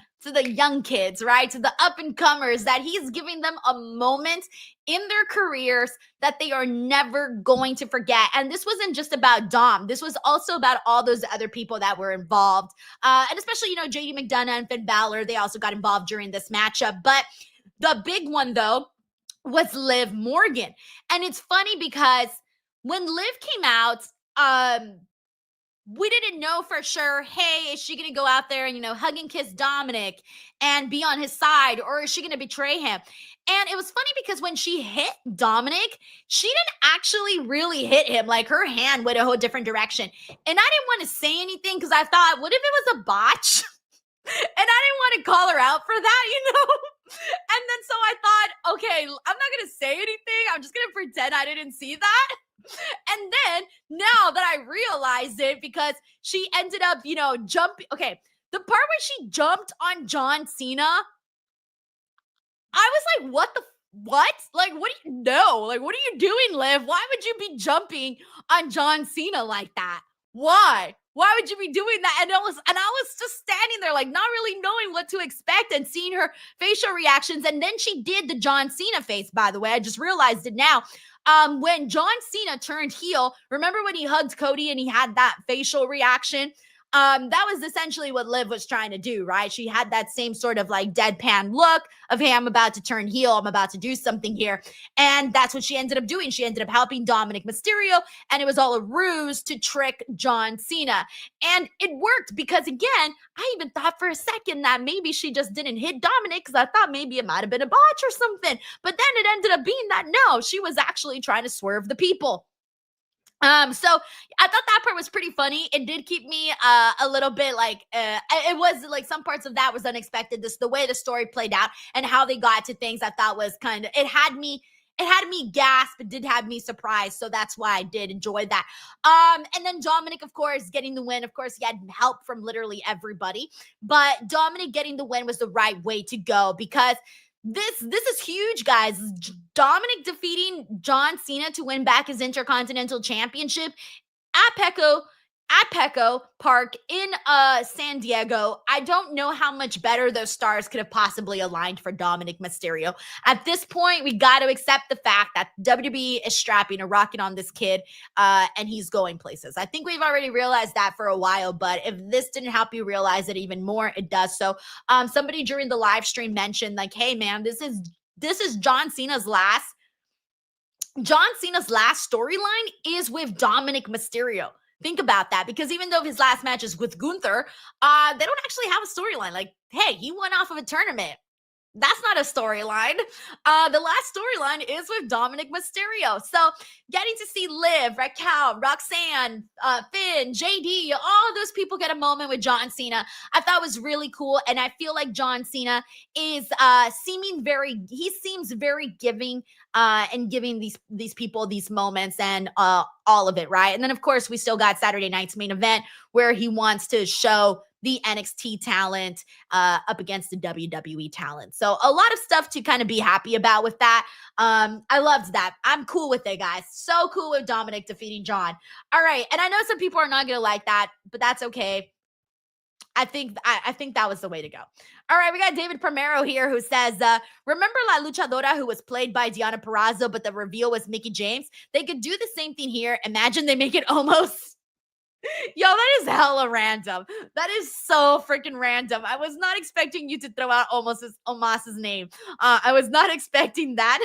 young kids, right? To the up-and-comers, that he's giving them a moment in their careers that they are never going to forget. And this wasn't just about Dom. This was also about all those other people that were involved. And especially, JD McDonough and Finn Balor, they also got involved during this matchup. But the big one, though, was Liv Morgan. And it's funny because when Liv came out, we didn't know for sure, hey, is she going to go out there and, hug and kiss Dominic and be on his side, or is she going to betray him? And it was funny because when she hit Dominic, she didn't actually really hit him. Like, her hand went a whole different direction. And I didn't want to say anything because I thought, what if it was a botch? And I didn't want to call her out for that, And then so I thought, okay, I'm not going to say anything. I'm just going to pretend I didn't see that. And then now that I realized it, because she ended up, jumping. Okay, the part where she jumped on John Cena, I was like, what? Like, what do you know? Like, what are you doing, Liv? Why would you be jumping on John Cena like that? Why? Why would you be doing that? And I was just standing there, like, not really knowing what to expect and seeing her facial reactions. And then she did the John Cena face, by the way. I just realized it now. When John Cena turned heel, remember when he hugged Cody and he had that facial reaction? That was essentially what Liv was trying to do, right? She had that same sort of like deadpan look of, hey, I'm about to turn heel. I'm about to do something here. And that's what she ended up doing. She ended up helping Dominic Mysterio, and it was all a ruse to trick John Cena. And it worked because, again, I even thought for a second that maybe she just didn't hit Dominic because I thought maybe it might have been a botch or something. But then it ended up being that no, she was actually trying to swerve the people. So I thought that part was pretty funny. It did keep me a little bit like it was like some parts of that was unexpected. The way the story played out and how they got to things, I thought was kind of, it had me gasp. It did have me surprised. So that's why I did enjoy that. And then Dominic, of course, getting the win. Of course, he had help from literally everybody, but Dominic getting the win was the right way to go, because this is huge, guys. Dominic defeating John Cena to win back his Intercontinental Championship at Petco Park in San Diego. I don't know how much better those stars could have possibly aligned for Dominic Mysterio. At this point, we got to accept the fact that WWE is strapping a rocket on this kid, and he's going places. I think we've already realized that for a while, but if this didn't help you realize it even more, it does. So somebody during the live stream mentioned, like, hey, man, this is John Cena's last storyline is with Dominic Mysterio. Think about that, because even though his last match is with Gunther, they don't actually have a storyline. Like, hey, he won off of a tournament. That's not a storyline. The last storyline is with Dominic Mysterio. So getting to see Liv, Raquel, Roxanne, Finn, JD, all those people get a moment with John Cena, I thought was really cool. And I feel like John Cena is he seems very giving and giving these people these moments and all of it, right? And then of course we still got Saturday night's main event where he wants to show the NXT talent up against the WWE talent. So a lot of stuff to kind of be happy about with that. I loved that. I'm cool with it, guys. So cool with Dominic defeating John. All right. And I know some people are not going to like that, but that's okay. I think that was the way to go. All right, we got David Primero here who says, remember La Luchadora who was played by Deonna Purrazzo, but the reveal was Mickie James? They could do the same thing here. Imagine they make it almost... Yo, that is hella random. That is so freaking random. I was not expecting you to throw out Omos's name. I was not expecting that.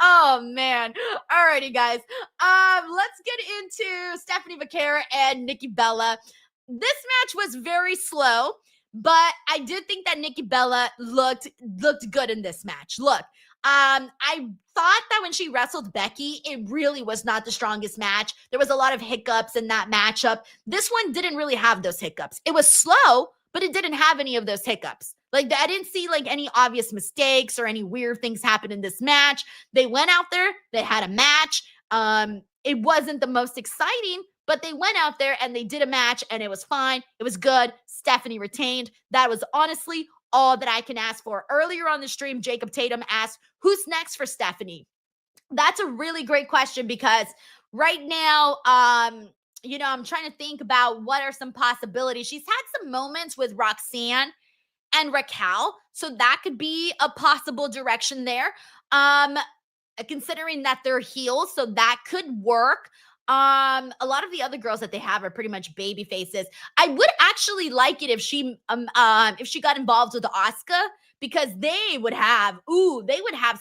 Oh, man. Alrighty, guys. Let's get into Stephanie Vaquera and Nikki Bella. This match was very slow, but I did think that Nikki Bella looked good in this match. Look, I thought that when she wrestled Becky, it really was not the strongest match. There was a lot of hiccups in that matchup. This one didn't really have those hiccups. It was slow, but it didn't have any of those hiccups. Like, I didn't see like any obvious mistakes or any weird things happen in this match. They went out there, they had a match. It wasn't the most exciting, but they went out there and they did a match and it was fine. It was good. Stephanie retained. That was honestly all that I can ask for. Earlier on the stream, Jacob Tatum asked, who's next for Stephanie? That's a really great question because right now, I'm trying to think about what are some possibilities. She's had some moments with Roxanne and Raquel, so that could be a possible direction there. Considering that they're heels, so that could work. A lot of the other girls that they have are pretty much baby faces. I would actually like it if she got involved with Asuka, because they would have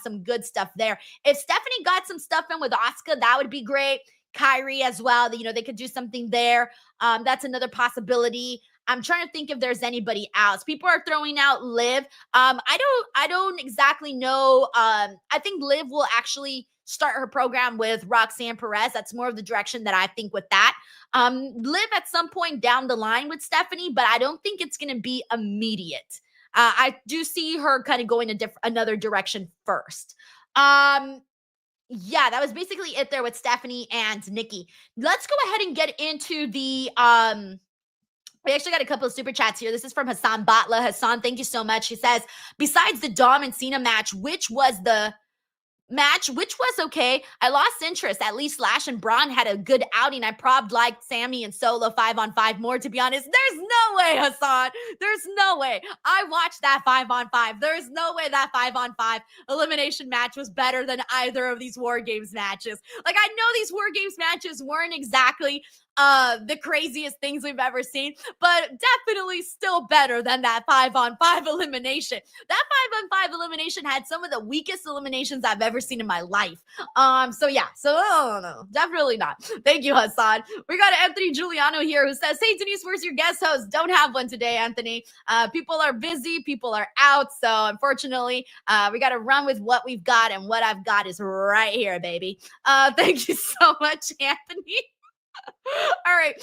some good stuff there. If Stephanie got some stuff in with Asuka, that would be great. Kyrie as well, they could do something there. That's another possibility. I'm trying to think if there's anybody else. People are throwing out Liv. I don't exactly know. I think Liv will actually start her program with Roxanne Perez. That's more of the direction that I think with that. Liv at some point down the line with Stephanie, but I don't think it's going to be immediate. I do see her kind of going another direction first. Yeah, that was basically it there with Stephanie and Nikki. Let's go ahead and get into the... We actually got a couple of super chats here. This is from Hassan Batla. Hassan, thank you so much. He says, besides the Dom and Cena match, which was okay. I lost interest. At least Lash and Braun had a good outing. I probably liked Sammy and Solo 5-on-5 more, to be honest. There's no way, Hassan. There's no way. I watched that 5-on-5. There's no way that 5-on-5 elimination match was better than either of these War Games matches. Like, I know these War Games matches weren't exactly the craziest things we've ever seen, but definitely still better than that 5-on-5 elimination. That 5-on-5 elimination had some of the weakest eliminations I've ever seen in my life. No, definitely not. Thank you, Hassan. We got Anthony Giuliano here who says, hey, Denise, where's your guest host? Don't have one today, Anthony. People are busy, people are out, so unfortunately, we got to run with what we've got, and what I've got is right here, baby. Thank you so much, Anthony. All right,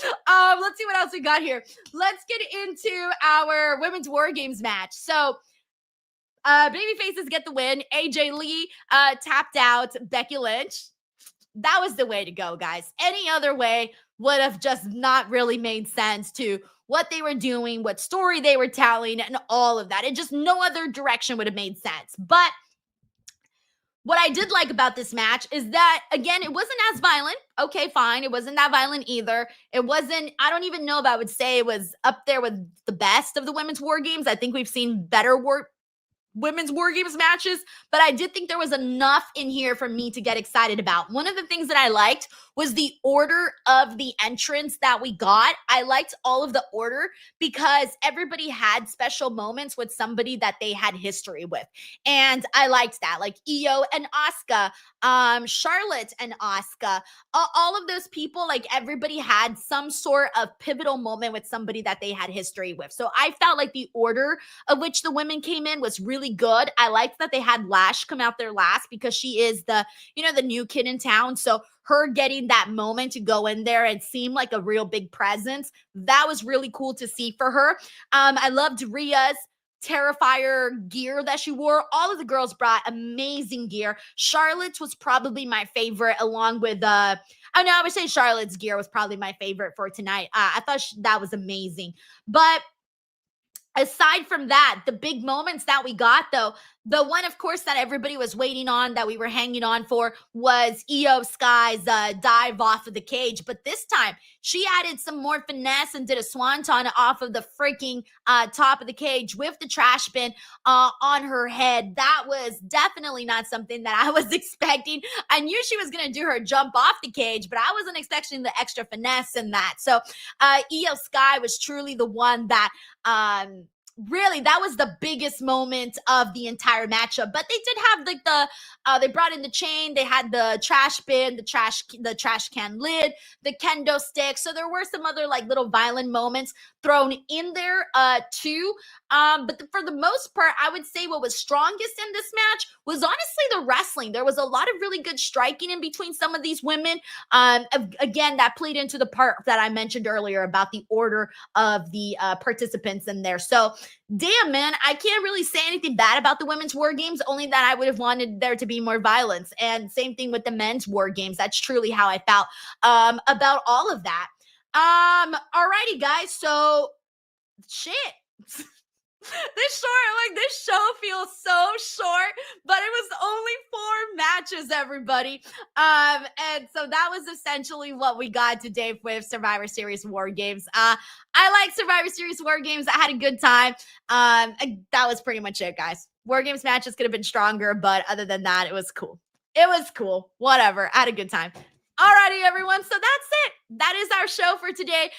let's see what else we got here. Let's get into our Women's War Games match. So, babyfaces get the win. AJ Lee tapped out Becky Lynch. That was the way to go, guys. Any other way would have just not really made sense to what they were doing, what story they were telling, and all of that. It just no other direction would have made sense. But what I did like about this match is that, again, it wasn't as violent. Okay, fine. It wasn't that violent either. It wasn't, I don't even know if I would say it was up there with the best of the Women's War Games. I think we've seen better War women's War Games matches, but I did think there was enough in here for me to get excited about. One of the things that I liked was the order of the entrance that we got. I liked all of the order because everybody had special moments with somebody that they had history with. And I liked that. Like Io and Asuka, Charlotte and Asuka, all of those people, like everybody had some sort of pivotal moment with somebody that they had history with. So I felt like the order of which the women came in was really good. I liked that they had Lash come out there last because she is the new kid in town. So her getting that moment to go in there and seem like a real big presence, that was really cool to see for her. I loved Rhea's Terrifier gear that she wore. All of the girls brought amazing gear. Charlotte's was probably my favorite, along with I would say Charlotte's gear was probably my favorite for tonight. I thought that was amazing. But aside from that, the big moments that we got, though, the one, of course, that everybody was waiting on, that we were hanging on for, was Io Sky's dive off of the cage. But this time, she added some more finesse and did a swanton off of the freaking top of the cage with the trash bin on her head. That was definitely not something that I was expecting. I knew she was going to do her jump off the cage, but I wasn't expecting the extra finesse in that. So Io Sky was truly the one that really, that was the biggest moment of the entire matchup. But they did have like they brought in the chain, they had the trash bin, the trash can lid, the kendo stick. So there were some other like little violent moments thrown in there too. But for the most part, I would say what was strongest in this match was honestly the wrestling. There was a lot of really good striking in between some of these women. Again, that played into the part that I mentioned earlier about the order of the participants in there. So damn, man, I can't really say anything bad about the women's War Games, only that I would have wanted there to be more violence. And same thing with the men's War Games. That's truly how I felt about all of that. Alrighty, guys. So shit. This show feels so short, but it was only 4 matches, everybody. And so that was essentially what we got today with Survivor Series War Games. I like Survivor Series War Games. I had a good time. That was pretty much it, guys. War Games matches could have been stronger, but other than that, it was cool. It was cool. Whatever. I had a good time. Alrighty, everyone. So that's it. That is our show for today.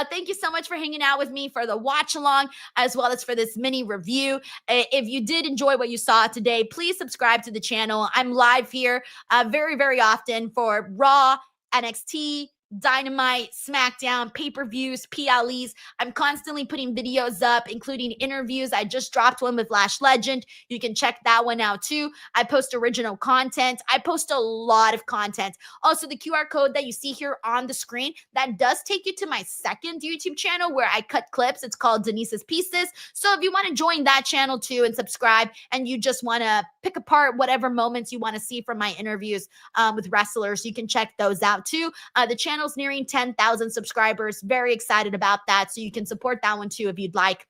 Thank you so much for hanging out with me for the watch along, as well as for this mini review. If you did enjoy what you saw today, please subscribe to the channel. I'm live here very, very often for Raw, NXT, Dynamite, SmackDown, pay-per-views, PLEs. I'm constantly putting videos up, including interviews. I just dropped one with Lash Legend. You can check that one out too. I post original content. I post a lot of content. Also, the QR code that you see here on the screen, that does take you to my second YouTube channel where I cut clips. It's called Denise's Pieces. So if you want to join that channel too and subscribe, and you just want to pick apart whatever moments you want to see from my interviews with wrestlers, you can check those out too. The channel's nearing 10,000 subscribers. Very excited about that. So you can support that one too if you'd like.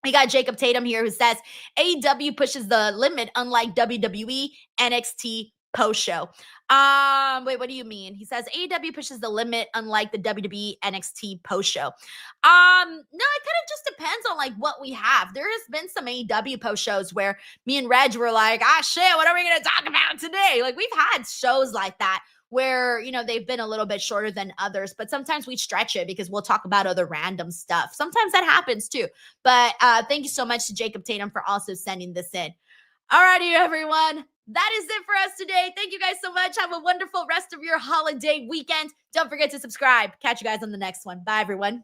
We got Jacob Tatum here who says AEW pushes the limit unlike WWE NXT post show. Wait, what do you mean? He says AEW pushes the limit unlike the WWE NXT post show. No, it kind of just depends on like what we have. There has been some AEW post shows where me and Reg were like, shit, what are we going to talk about today? Like we've had shows like that where, they've been a little bit shorter than others, but sometimes we stretch it because we'll talk about other random stuff. Sometimes that happens too. But thank you so much to Jacob Tatum for also sending this in. Alrighty, everyone. That is it for us today. Thank you guys so much. Have a wonderful rest of your holiday weekend. Don't forget to subscribe. Catch you guys on the next one. Bye, everyone.